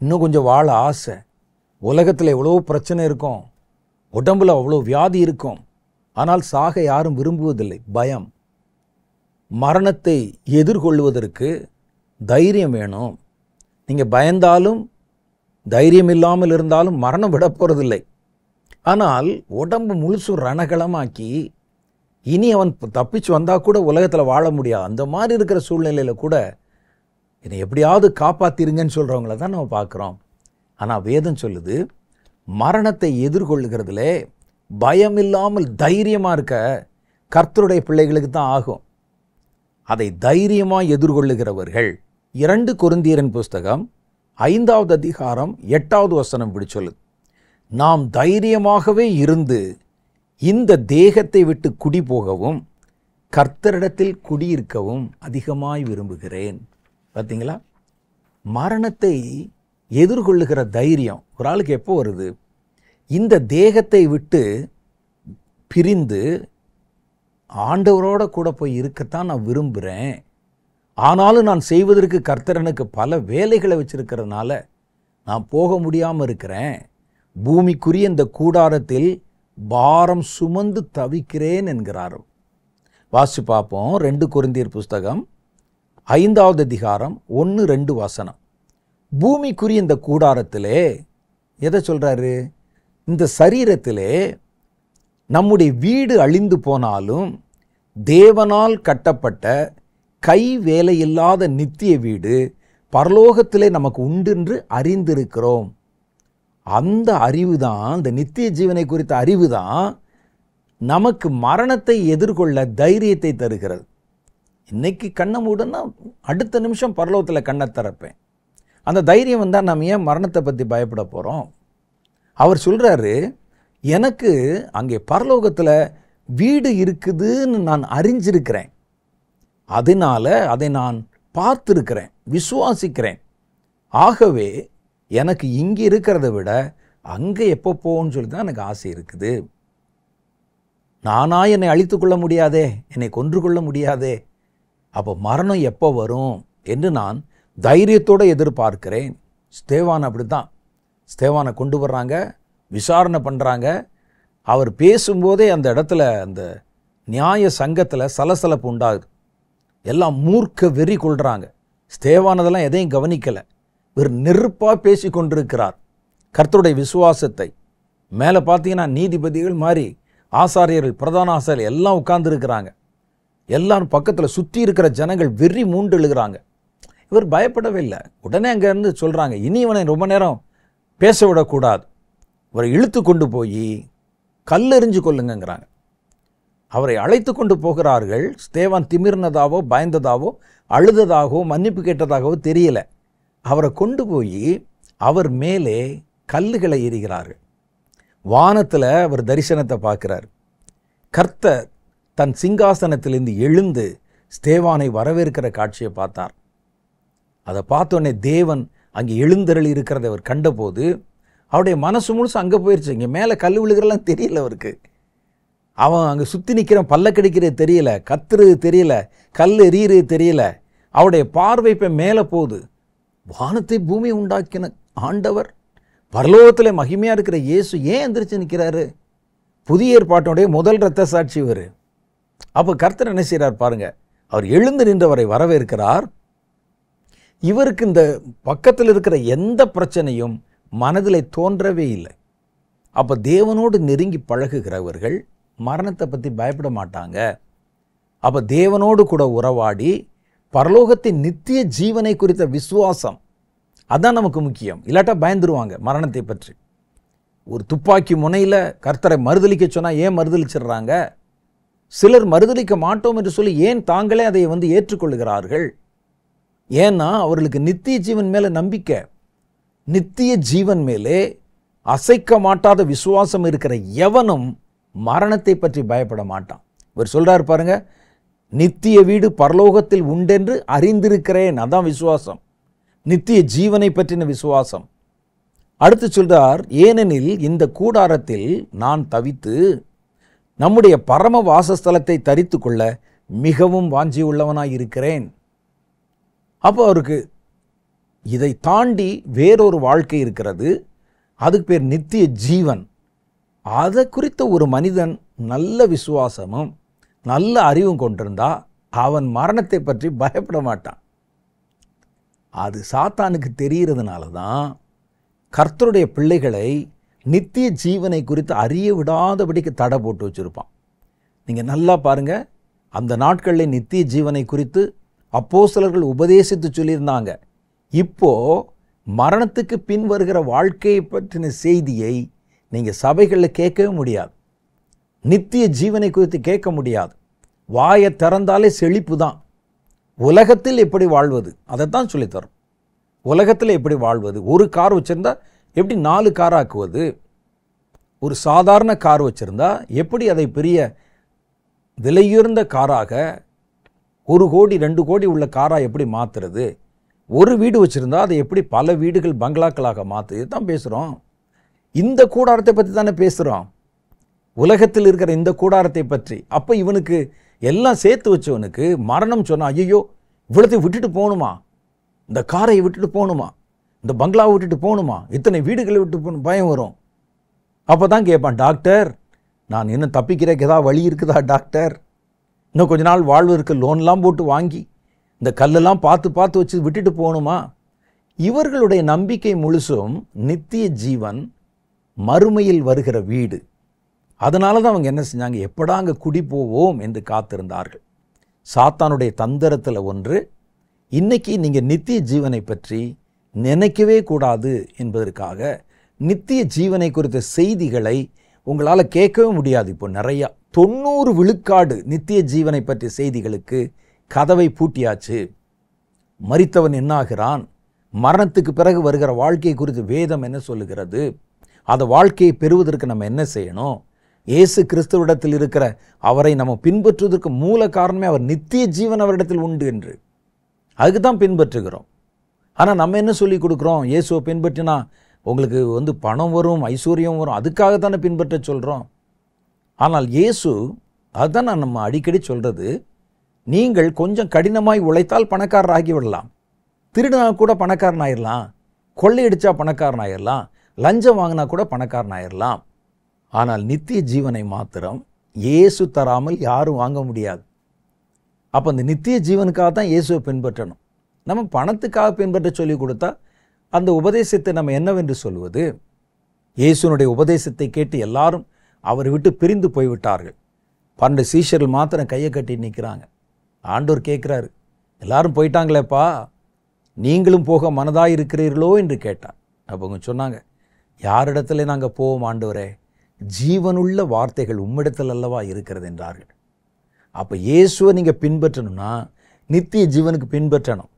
இன்னும் கொஞ்சம் வாழ ஆசை. உலகத்தில் எவ்வளோ பிரச்சனை இருக்கும், உடம்புல அவ்வளோ வியாதி இருக்கும், ஆனால் சாக யாரும் விரும்புவதில்லை. பயம். மரணத்தை எதிர்கொள்வதற்கு தைரியம் வேணும். நீங்கள் பயந்தாலும் தைரியம் இல்லாமல் இருந்தாலும் மரணம் விட போகிறதில்லை. ஆனால் உடம்பு முழுசும் ரணகளமாக்கி இனி அவன் தப்பிச்சு வந்தால் கூட உலகத்தில் வாழ முடியாது. அந்த மாதிரி இருக்கிற சூழ்நிலையில் கூட என்னை எப்படியாவது காப்பாற்றிருங்கன்னு சொல்கிறவங்கள தான் நம்ம பார்க்குறோம். ஆனால் வேதம் சொல்லுது, மரணத்தை எதிர்கொள்ளுகிறதுல பயம் இல்லாமல் தைரியமாக இருக்க கர்த்தருடைய பிள்ளைகளுக்கு தான் ஆகும். அதை தைரியமாக எதிர்கொள்ளுகிறவர்கள் 2 கொரிந்தியரின் புஸ்தகம் 5வது அதிகாரம் 8வது வசனம் இப்படி சொல்லுது, நாம் தைரியமாகவே இருந்து இந்த தேகத்தை விட்டு குடி போகவும் கர்த்தரிடத்தில் குடியிருக்கவும் அதிகமாய் விரும்புகிறேன். பார்த்தீங்களா, மரணத்தை எதிர்கொள்ளுகிற தைரியம் ஒரு ஆளுக்கு எப்போ வருது? இந்த தேகத்தை விட்டு பிரிந்து ஆண்டவரோட கூட போய் இருக்கத்தான் நான் விரும்புகிறேன். ஆனாலும் நான் செய்வதற்கு கர்த்தர் எனக்கு பல வேலைகளை வச்சிருக்கிறதுனால நான் போக முடியாமல் இருக்கிறேன். பூமிக்குரிய இந்த கூடாரத்தில் பாரம் சுமந்து தவிக்கிறேன் என்கிறார். வாசி பார்ப்போம். 2 கொரிந்தியர் புஸ்தகம் 5வது அதிகாரம் 1-2 வசனம். பூமிக்குரிய இந்த கூடாரத்திலே எதை சொல்றாரு? இந்த சரீரத்திலே நம்முடைய வீடு அழிந்து போனாலும் தேவனால் கட்டப்பட்ட கை வேலையில்லாத நித்திய வீடு பரலோகத்திலே நமக்கு உண்டென்று அறிந்திருக்கிறோம். அந்த அறிவு தான், இந்த நித்திய ஜீவனை குறித்த அறிவு தான் நமக்கு மரணத்தை எதிர்கொள்ள தைரியத்தை தருகிறது. இன்னைக்கு கண்ணை மூடனா அடுத்த நிமிஷம் பரலோகத்தில் கண்ணை திறப்பேன். அந்த தைரியம் வந்தால் நம்ம ஏன் மரணத்தை பற்றி பயப்பட போகிறோம்? அவர் சொல்கிறாரு, எனக்கு அங்கே பரலோகத்தில் வீடு இருக்குதுன்னு நான் அறிஞ்சிருக்கிறேன், அதனால் அதை நான் பார்த்துருக்கிறேன், விசுவாசிக்கிறேன். ஆகவே எனக்கு இங்கே இருக்கிறத விட அங்கே எப்போ போகணும்னு சொல்லி தான் எனக்கு ஆசை இருக்குது. நானா என்னை அழித்து கொள்ள முடியாதே, என்னை கொன்று கொள்ள முடியாதே, அப்போ மரணம் எப்போ வரும் என்று நான் தைரியத்தோடு எதிர்பார்க்கிறேன். ஸ்தேவான் அப்படி தான். ஸ்தேவானை கொண்டு வர்றாங்க, விசாரணை பண்ணுறாங்க. அவர் பேசும்போதே அந்த இடத்துல அந்த நியாய சங்கத்தில் சலசலப்பு உண்டாகுது. எல்லாம் மூர்க்க வெறி கொள்கிறாங்க. ஸ்தேவானதெல்லாம் எதையும் கவனிக்கலை, வெறும் நெருப்பாக பேசி கொண்டிருக்கிறார் கர்த்தருடைய விசுவாசத்தை. மேலே பார்த்தீங்கன்னா நீதிபதிகள் மாதிரி ஆசாரியர்கள், பிரதான ஆசாரியர்கள் எல்லாம் உட்கார்ந்துருக்கிறாங்க. எல்லாரும் பக்கத்தில் சுற்றி இருக்கிற ஜனங்கள் வெறி மூண்டு எழுகிறாங்க. இவர் பயப்படவே இல்லை. உடனே அங்கேருந்து சொல்கிறாங்க, இனி இவனை ரொம்ப நேரம் பேச விடக்கூடாது, இவரை இழுத்து கொண்டு போய் கல்லெறிஞ்சு கொள்ளுங்கிறாங்க. அவரை அழைத்து கொண்டு போகிறார்கள். ஸ்தேவான் திமிர்னதாவோ பயந்ததாவோ அழுததாகவோ மன்னிப்பு கேட்டதாகவோ தெரியல. அவரை கொண்டு போய் அவர் மேலே கல்லுகளை எறிகிறார்கள். வானத்தில் அவர் தரிசனத்தை பார்க்கிறார். கர்த்தர் தன் சிங்காசனத்திலிருந்து எழுந்து ஸ்தேவானை வரவேற்கிற காட்சியை பார்த்தார். அதை பார்த்தோன்னே தேவன் அங்கே எழுந்தருளி இருக்கிறதை அவர் கண்டபோது அவருடைய மனசு முழுசு அங்கே போயிடுச்சு. இங்கே மேலே கல் விழுகிறலாம் தெரியல அவருக்கு. அவன் அங்கே சுற்றி நிற்கிறான், பல்ல கடிக்கிறது தெரியல, கத்துறது தெரியல, கல் எறிகிறது தெரியல. அவருடைய பார்வை இப்போ மேலே போகுது. வானத்தை பூமியை உண்டாக்கின ஆண்டவர், பரலோகத்தில் மகிமையாக இருக்கிற இயேசு ஏன் எந்திரிச்சு நிற்கிறாரு? புதிய ஏற்பாட்டினுடைய முதல் இரத்த சாட்சி இவர். அப்போ கர்த்தர் என்ன செய்கிறார் பாருங்க, அவர் எழுந்து நின்றவரை வரவேற்கிறார். இவருக்கு இந்த பக்கத்தில் இருக்கிற எந்த பிரச்சனையும் மனதில் தோன்றவே இல்லை. அப்போ தேவனோடு நெருங்கி பழகுகிறவர்கள் மரணத்தை பற்றி பயப்பட மாட்டாங்க. அப்போ தேவனோடு கூட உறவாடி பரலோகத்தின் நித்திய ஜீவனை குறித்த விசுவாசம், அதான் நமக்கு முக்கியம். இல்லாட்டா பயந்துருவாங்க மரணத்தை பற்றி. ஒரு துப்பாக்கி முனையில் கர்த்தரை மறுதலிக்க சொன்னால் ஏன் மறுதலிச்சிடுறாங்க? சிலர் மறுதலிக்க மாட்டோம் என்று சொல்லி ஏன் தாங்களே அதை ஏற்றுக்கொள்கிறார்கள்? ஏன்னா அவர்களுக்கு நித்திய ஜீவன் மேலே நம்பிக்கை. நித்திய ஜீவன் மேலே அசைக்க மாட்டாத விசுவாசம் இருக்கிற எவனும் மரணத்தை பற்றி பயப்பட மாட்டான். இவர் சொல்றாரு பாருங்க, நித்திய வீடு பரலோகத்தில் உண்டென்று அறிந்திருக்கிறேன். அதான் விசுவாசம், நித்திய ஜீவனை பற்றின விசுவாசம். அடுத்து சொல்றார், ஏனெனில் இந்த கூடாரத்தில் நான் தவித்து நம்முடைய பரம வாசஸ்தலத்தை தரித்து கொள்ள மிகவும் வாஞ்சியுள்ளவனாய் இருக்கிறேன். அப்போ அவருக்கு இதை தாண்டி வேறொரு வாழ்க்கை இருக்கிறது, அதுக்கு பேர் நித்திய ஜீவன். அதை குறித்த ஒரு மனிதன் நல்ல விசுவாசமும் நல்ல அறிவும் கொண்டிருந்தா அவன் மரணத்தை பற்றி பயப்பட மாட்டான். அது சாத்தானுக்கு தெரிகிறதுனால தான் கர்த்தருடைய பிள்ளைகளை நித்திய ஜீவனை குறித்து அறிய விடாதபடிக்கு தடை போட்டு வச்சுருப்பான். நீங்கள் நல்லா பாருங்கள், அந்த நாட்களில் நித்திய ஜீவனை குறித்து அப்போஸ்தலர்கள் உபதேசித்து சொல்லியிருந்தாங்க. இப்போ மரணத்துக்கு பின் வருகிற வாழ்க்கையை பற்றின செய்தியை நீங்கள் சபைகளில் கேட்கவே முடியாது. நித்திய ஜீவனை குறித்து கேட்க முடியாது. வாயை திறந்தாலே செழிப்பு தான். உலகத்தில் எப்படி வாழ்வது அதைத்தான் சொல்லித்தரும். உலகத்தில் எப்படி வாழ்வது, ஒரு கார் வச்சுருந்தா எப்படி 4 கார் ஆக்குவது, ஒரு சாதாரண கார் வச்சுருந்தா எப்படி அதை பெரிய விலையுயர்ந்த காராக 1 கோடி 2 கோடி உள்ள காராக எப்படி மாற்றுறது, ஒரு வீடு வச்சுருந்தா அதை எப்படி பல வீடுகள் பங்களாக்களாக மாற்று. இதுதான் பேசுகிறோம். இந்த கூடாரத்தை பற்றி தானே பேசுகிறோம், உலகத்தில் இருக்கிற இந்த கூடாரத்தை பற்றி. அப்போ இவனுக்கு எல்லாம் சேர்த்து வச்சவனுக்கு மரணம் சொன்னால், ஐயோ இவ்வளோத்தையும் விட்டுட்டு போகணுமா, இந்த காரை விட்டுட்டு போகணுமா, இந்த பங்களாவை விட்டுட்டு போகணுமா, இத்தனை வீடுகளை விட்டு போகணும், பயம் வரும். அப்போ தான் கேட்பான், டாக்டர் நான் இன்னும் தப்பிக்கிறதுக்கு ஏதாவது வழி இருக்குதா டாக்டர், இன்னும் கொஞ்ச நாள் வாழ்வதற்கு லோன்லாம் போட்டு வாங்கி இந்த கல்லெல்லாம் பார்த்து பார்த்து வச்சு விட்டுட்டு போகணுமா. இவர்களுடைய நம்பிக்கை முழுசும் நித்திய ஜீவன், மறுமையில் வருகிற வீடு. அதனால தான் அவங்க என்ன செஞ்சாங்க, எப்படா அங்கே குடி போவோம் என்று காத்திருந்தார்கள். சாத்தானுடைய தந்திரத்தில் ஒன்று, இன்னைக்கு நீங்கள் நித்திய ஜீவனை பற்றி நினைக்கவே கூடாது என்பதற்காக நித்திய ஜீவனை குறித்த செய்திகளை உங்களால் கேட்கவே முடியாது. இப்போ நிறையா 90 விழுக்காடு நித்திய ஜீவனை பற்றிய செய்திகளுக்கு கதவை பூட்டியாச்சு. மரித்தவன் என்னாகிறான், மரணத்துக்கு பிறகு வருகிற வாழ்க்கை குறித்து வேதம் என்ன சொல்லுகிறது, அந்த வாழ்க்கையை பெறுவதற்கு நம்ம என்ன செய்யணும், இயேசு கிறிஸ்துவிடத்தில் இருக்கிற அவரை நம்ம பின்பற்றுவதற்கு மூல காரணமே அவர் நித்திய ஜீவன் அவரிடத்தில் உண்டு என்று. அதுக்கு தான் பின்பற்றுகிறோம். ஆனால் நம்ம என்ன சொல்லி கொடுக்குறோம், இயேசுவை பின்பற்றினா உங்களுக்கு பணம் வரும், ஐஸ்வர்யம் வரும், அதுக்காக தானே பின்பற்ற சொல்கிறோம். ஆனால் இயேசு, அதுதான் நம்ம அடிக்கடி சொல்கிறது, நீங்கள் கொஞ்சம் கடினமாய் உழைத்தால் பணக்காரர் ஆகி விடலாம், திருடினா கூட பணக்காரன் ஆயிடலாம், கொள்ளையடிச்சா பணக்காரன் ஆயிடலாம், லஞ்சம் வாங்கினா கூட பணக்காரன் ஆயிடலாம். ஆனால் நித்திய ஜீவனை மாத்திரம் இயேசு தராமல் யாரும் வாங்க முடியாது. அப்போ அந்த நித்திய ஜீவனுக்காக தான் இயேசுவை பின்பற்றணும். நம்ம பணத்துக்காக பின்பற்ற சொல்லி கொடுத்தா அந்த உபதேசத்தை நம்ம என்னவென்று சொல்வது? இயேசுனுடைய உபதேசத்தை கேட்டு எல்லாரும் அவரை விட்டு பிரிந்து போய்விட்டார்கள். 12 சீஷர்கள் மாத்திரம் கையை கட்டி நிற்கிறாங்க. ஆண்டவர் கேட்குறாரு, எல்லாரும் போயிட்டாங்களேப்பா, நீங்களும் போக மனதாக இருக்கிறீர்களோ என்று கேட்டார். அப்போ அவங்க சொன்னாங்க, யாரிடத்துல நாங்கள் போவோம் ஆண்டவரே, ஜீவனுள்ள வார்த்தைகள் உம்மிடத்தில் அல்லவா இருக்கிறது என்றார்கள். அப்போ இயேசுவை நீங்கள் பின்பற்றணும்னா நித்திய ஜீவனுக்கு பின்பற்றணும்.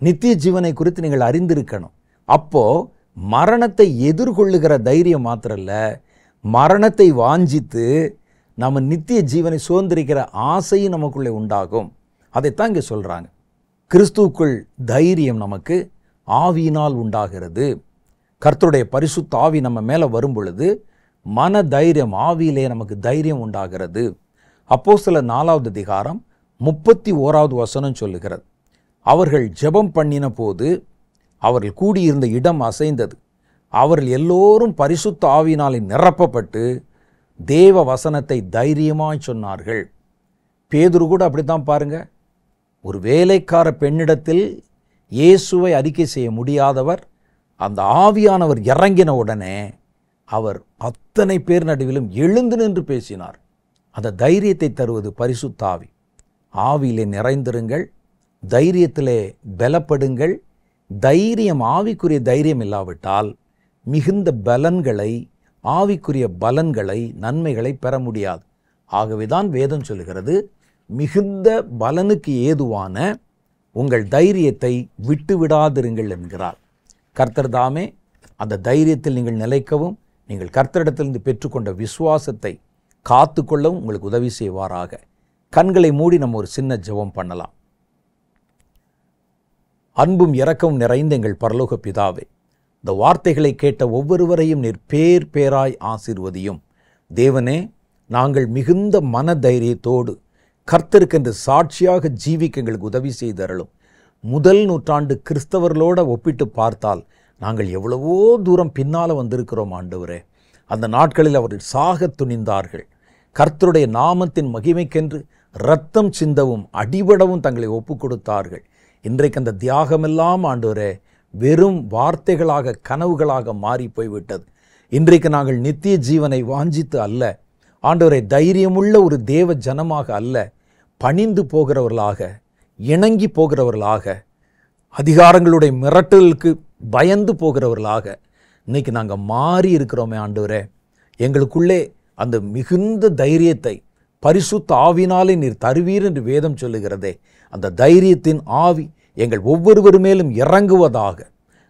நித்திய ஜீவனை குறித்து நீங்கள் அறிந்திருக்கணும். அப்போது மரணத்தை எதிர்கொள்ளுகிற தைரியம் மாத்திரம் இல்லை, மரணத்தை வாஞ்சித்து நம்ம நித்திய ஜீவனை சுதந்திரிக்கிற ஆசையும் நமக்குள்ளே உண்டாகும். அதைத்தான் இங்கே சொல்கிறாங்க. கிறிஸ்துவுக்குள் தைரியம் நமக்கு ஆவியினால் உண்டாகிறது. கர்த்தருடைய பரிசுத்த ஆவி நம்ம மேலே வரும் பொழுது மன தைரியம், ஆவியிலே நமக்கு தைரியம் உண்டாகிறது. அப்போஸ்தலர் 4வது அதிகாரம் 31வது வசனம் சொல்லுகிறது, அவர்கள் ஜெபம் பண்ணின போது அவர்கள் கூடியிருந்த இடம் அசைந்தது, அவர்கள் எல்லோரும் பரிசுத்த ஆவியினாலே நிரப்பப்பட்டு தேவ வசனத்தை தைரியமாய் சொன்னார்கள். பேதுரு கூட அப்படித்தான் பாருங்க, ஒரு வேலைக்கார பெண்ணிடத்தில் இயேசுவை அறிக்கை செய்ய முடியாதவர், அந்த ஆவியானவர் இறங்கின உடனே அவர் அத்தனை பேர் நடுவிலும் எழுந்து நின்று பேசினார். அந்த தைரியத்தை தருவது பரிசுத்த ஆவி. ஆவியிலே நிறைந்திருங்கள், தைரியத்திலே பலப்படுங்கள். தைரியம், ஆவிக்குரிய தைரியம் இல்லாவிட்டால் மிகுந்த பலன்களை, ஆவிக்குரிய பலன்களை, நன்மைகளை பெற முடியாது. ஆகவேதான் வேதம் சொல்லுகிறது, மிகுந்த பலனுக்கு ஏதுவான உங்கள் தைரியத்தை விட்டுவிடாதிருங்கள் என்கிறார். கர்த்தர் தாமே அந்த தைரியத்தில் நீங்கள் நிலைக்கவும், நீங்கள் கர்த்தரிடத்திலிருந்து பெற்றுக்கொண்ட விசுவாசத்தை காத்து கொள்ளவும் உங்களுக்கு உதவி செய்வாராக. கண்களை மூடி நம்ம ஒரு சின்ன ஜெபம் பண்ணலாம். அன்பும் இரக்கமும் நிறைந்த எங்கள் பரலோக பிதாவே, இந்த வார்த்தைகளை கேட்ட ஒவ்வொருவரையும் நீர் பேர் பேராய் ஆசீர்வதியும். தேவனே, நாங்கள் மிகுந்த மன தைரியத்தோடு கர்த்தருக்கென்று சாட்சியாக ஜீவிக்க எங்களுக்கு உதவி செய்தருளும். முதல் நூற்றாண்டு கிறிஸ்தவர்களோடு ஒப்பிட்டு பார்த்தால் நாங்கள் எவ்வளவோ தூரம் பின்னால் வந்திருக்கிறோம் ஆண்டவரே. அந்த நாட்களில் அவர்கள் சாக துணிந்தார்கள். கர்த்தருடைய நாமத்தின் மகிமைக்கென்று இரத்தம் சிந்தவும் அடிபடவும் தங்களை ஒப்பு கொடுத்தார்கள். இன்றைக்கு அந்த தியாகமெல்லாம் ஆண்டவரே வெறும் வார்த்தைகளாக, கனவுகளாக மாறி போய்விட்டது. இன்றைக்கு நாங்கள் நித்திய ஜீவனை வாஞ்சித்து அல்ல ஆண்டவரே, தைரியமுள்ள ஒரு தேவ ஜனமாக அல்ல, பணிந்து போகிறவர்களாக, இணங்கி போகிறவர்களாக, அதிகாரங்களுடைய மிரட்டலுக்கு பயந்து போகிறவர்களாக இன்னைக்கு நாங்கள் மாறி இருக்கிறோமே ஆண்டவரே. எங்களுக்குள்ளே அந்த மிகுந்த தைரியத்தை பரிசுத்த ஆவினாலே நீர் தருவீர் என்று வேதம் சொல்லுகிறதே, அந்த தைரியத்தின் ஆவி எங்கள் ஒவ்வொருவர் மேலும் இறங்குவதாக.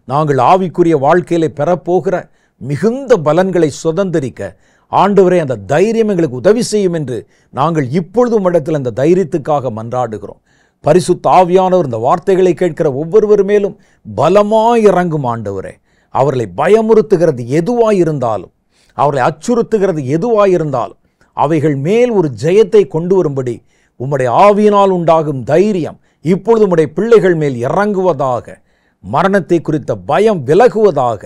நாங்கள் ஆவிக்குரிய வாழ்க்கையிலே பெறப்போகிற மிகுந்த பலன்களை சுதந்திரிக்க ஆண்டவரே அந்த தைரியம் எங்களுக்கு உதவி செய்யும் என்று நாங்கள் இப்பொழுதும் இடத்தில் அந்த தைரியத்துக்காக மன்றாடுகிறோம். பரிசுத்த ஆவியானவர் இந்த வார்த்தைகளை கேட்கிற ஒவ்வொருவர் மேலும் பலமாய் இறங்கும் ஆண்டவரே. அவர்களை பயமுறுத்துகிறது எதுவாயிருந்தாலும், அவர்களை அச்சுறுத்துகிறது எதுவாயிருந்தாலும் அவைகள் மேல் ஒரு ஜெயத்தை கொண்டு வரும்படி உம்முடைய ஆவியினால் உண்டாகும் தைரியம் இப்பொழுது உம்முடைய பிள்ளைகள் மேல் இறங்குவதாக. மரணத்தை குறித்த பயம் விலகுவதாக.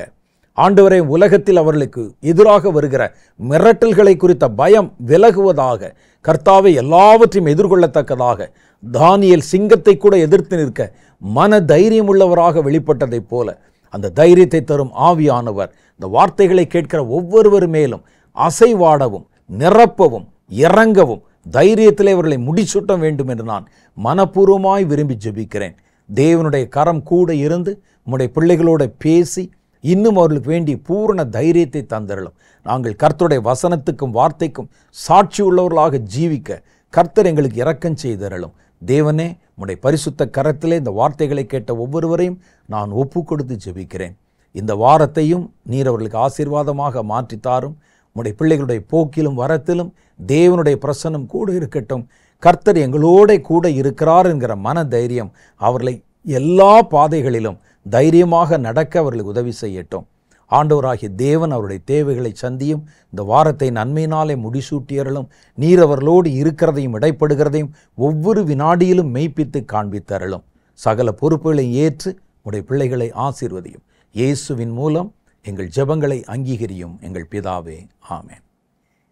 ஆண்டவரே, உலகத்தில் அவர்களுக்கு எதிராக வருகிற மிரட்டல்களை குறித்த பயம் விலகுவதாக. கர்த்தாவை எல்லாவற்றையும் எதிர்கொள்ளத்தக்கதாக தானியேல் சிங்கத்தை கூட எதிர்த்து நிற்க மன தைரியம் உள்ளவராக வெளிப்பட்டதைப் போல அந்த தைரியத்தை தரும் ஆவியானவர் இந்த வார்த்தைகளை கேட்கிற ஒவ்வொருவர் மேலும் அசைவாடவும், நிரப்பவும், இறங்கவும், தைரியத்திலே அவர்களை முடிசூட்ட வேண்டும் என்று நான் மனப்பூர்வமாய் விரும்பி ஜெபிக்கிறேன். தேவனுடைய கரம் கூட இருந்து உம்முடைய பிள்ளைகளோட பேசி இன்னும் அவர்களுக்கு வேண்டிய பூரண தைரியத்தை தந்தருளும். நாங்கள் கர்த்தருடைய வசனத்துக்கும் வார்த்தைக்கும் சாட்சி உள்ளவர்களாக ஜீவிக்க கர்த்தர் எங்களுக்கு இரக்கம் செய்தருளும். தேவனே, உம்முடைய பரிசுத்த கரத்திலே இந்த வார்த்தைகளை கேட்ட ஒவ்வொருவரையும் நான் ஒப்பு கொடுத்து ஜெபிக்கிறேன். இந்த வாரத்தையும் நீர் அவர்களுக்கு ஆசீர்வாதமாக மாற்றித்தாரும். உம்முடைய பிள்ளைகளுடைய போக்கிலும் வரத்திலும் தேவனுடைய பிரசன்னம் கூட இருக்கட்டும். கர்த்தர் எங்களோட கூட இருக்கிறார் என்கிற மன தைரியம் அவர்களை எல்லா பாதைகளிலும் தைரியமாக நடக்க அவர்களுக்கு உதவி செய்யட்டும். ஆண்டவராகிய தேவன் அவருடைய தேவைகளை சந்தியும். இந்த வாரத்தை நன்மையினாலே முடிசூட்டியறலும். நீர் அவர்களோடு இருக்கிறதையும் இடைப்படுகிறதையும் ஒவ்வொரு வினாடியிலும் மெய்ப்பித்து காண்பித்தரலும். சகல பொறுப்புகளை ஏற்று உடைய பிள்ளைகளை ஆசீர்வதியும். இயேசுவின் மூலம் எங்கள் ஜெபங்களை அங்கீகரியும் எங்கள் பிதாவே, ஆமென்.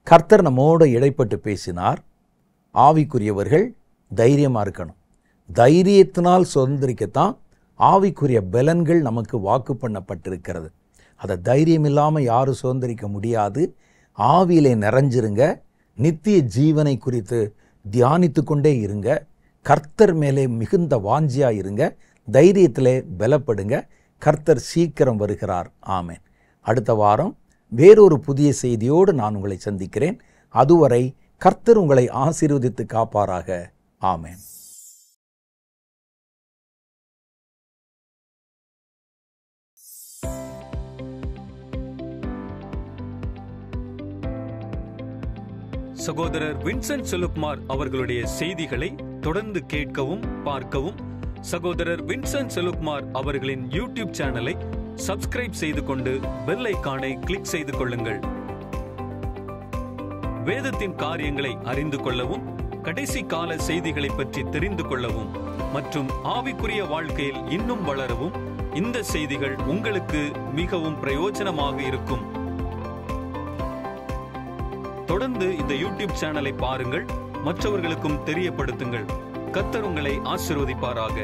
கர்த்தர் நம்மோடு இடைப்பட்டு பேசினார். ஆவிக்குரியவர்கள் தைரியமாக இருக்கணும். தைரியத்தினால் சுதந்திரிக்கத்தான் ஆவிக்குரிய பலன்கள் நமக்கு வாக்கு பண்ணப்பட்டிருக்கிறது. அதை தைரியம் இல்லாமல் யாரும் சுதந்திரிக்க முடியாது. ஆவியிலே நிறைஞ்சிருங்க. நித்திய ஜீவனை குறித்து தியானித்து கொண்டே இருங்க. கர்த்தர் மேலே மிகுந்த வாஞ்சியாக இருங்க. தைரியத்திலே பலப்படுங்க. கர்த்தர் சீக்கிரம் வருகிறார். ஆமென். அடுத்த வாரம் வேறொரு புதிய செய்தியோடு நான் உங்களை சந்திக்கிறேன். அதுவரை கர்த்தர் உங்களை ஆசீர்வதித்து காப்பாராக. ஆமென். சகோதரர் வின்சென்ட் செலுப்மார் அவர்களுடைய செய்திகளை தொடர்ந்து கேட்கவும் பார்க்கவும் சகோதரர் வின்சென்ட் செலுப்மார் அவர்களின் யூடியூப் சேனலை சப்ஸ்கிரைப் செய்து கொண்டு பெல் ஐகானை கிளிக் செய்து கொள்ளுங்கள். வேதத்தின் காரியங்களை அறிந்து கொள்ளவும், கடைசி கால செய்திகளை பற்றி தெரிந்து கொள்ளவும் மற்றும் ஆவிக்குரிய வாழ்க்கையில் இன்னும் வளரவும் இந்த செய்திகள் உங்களுக்கு மிகவும் பிரயோஜனமாக இருக்கும். தொடர்ந்து இந்த யூடியூப் சேனலை பாருங்கள், மற்றவர்களுக்கும் தெரியப்படுத்துங்கள். கர்த்தர் உங்களை ஆசீர்வதிப்பாராக.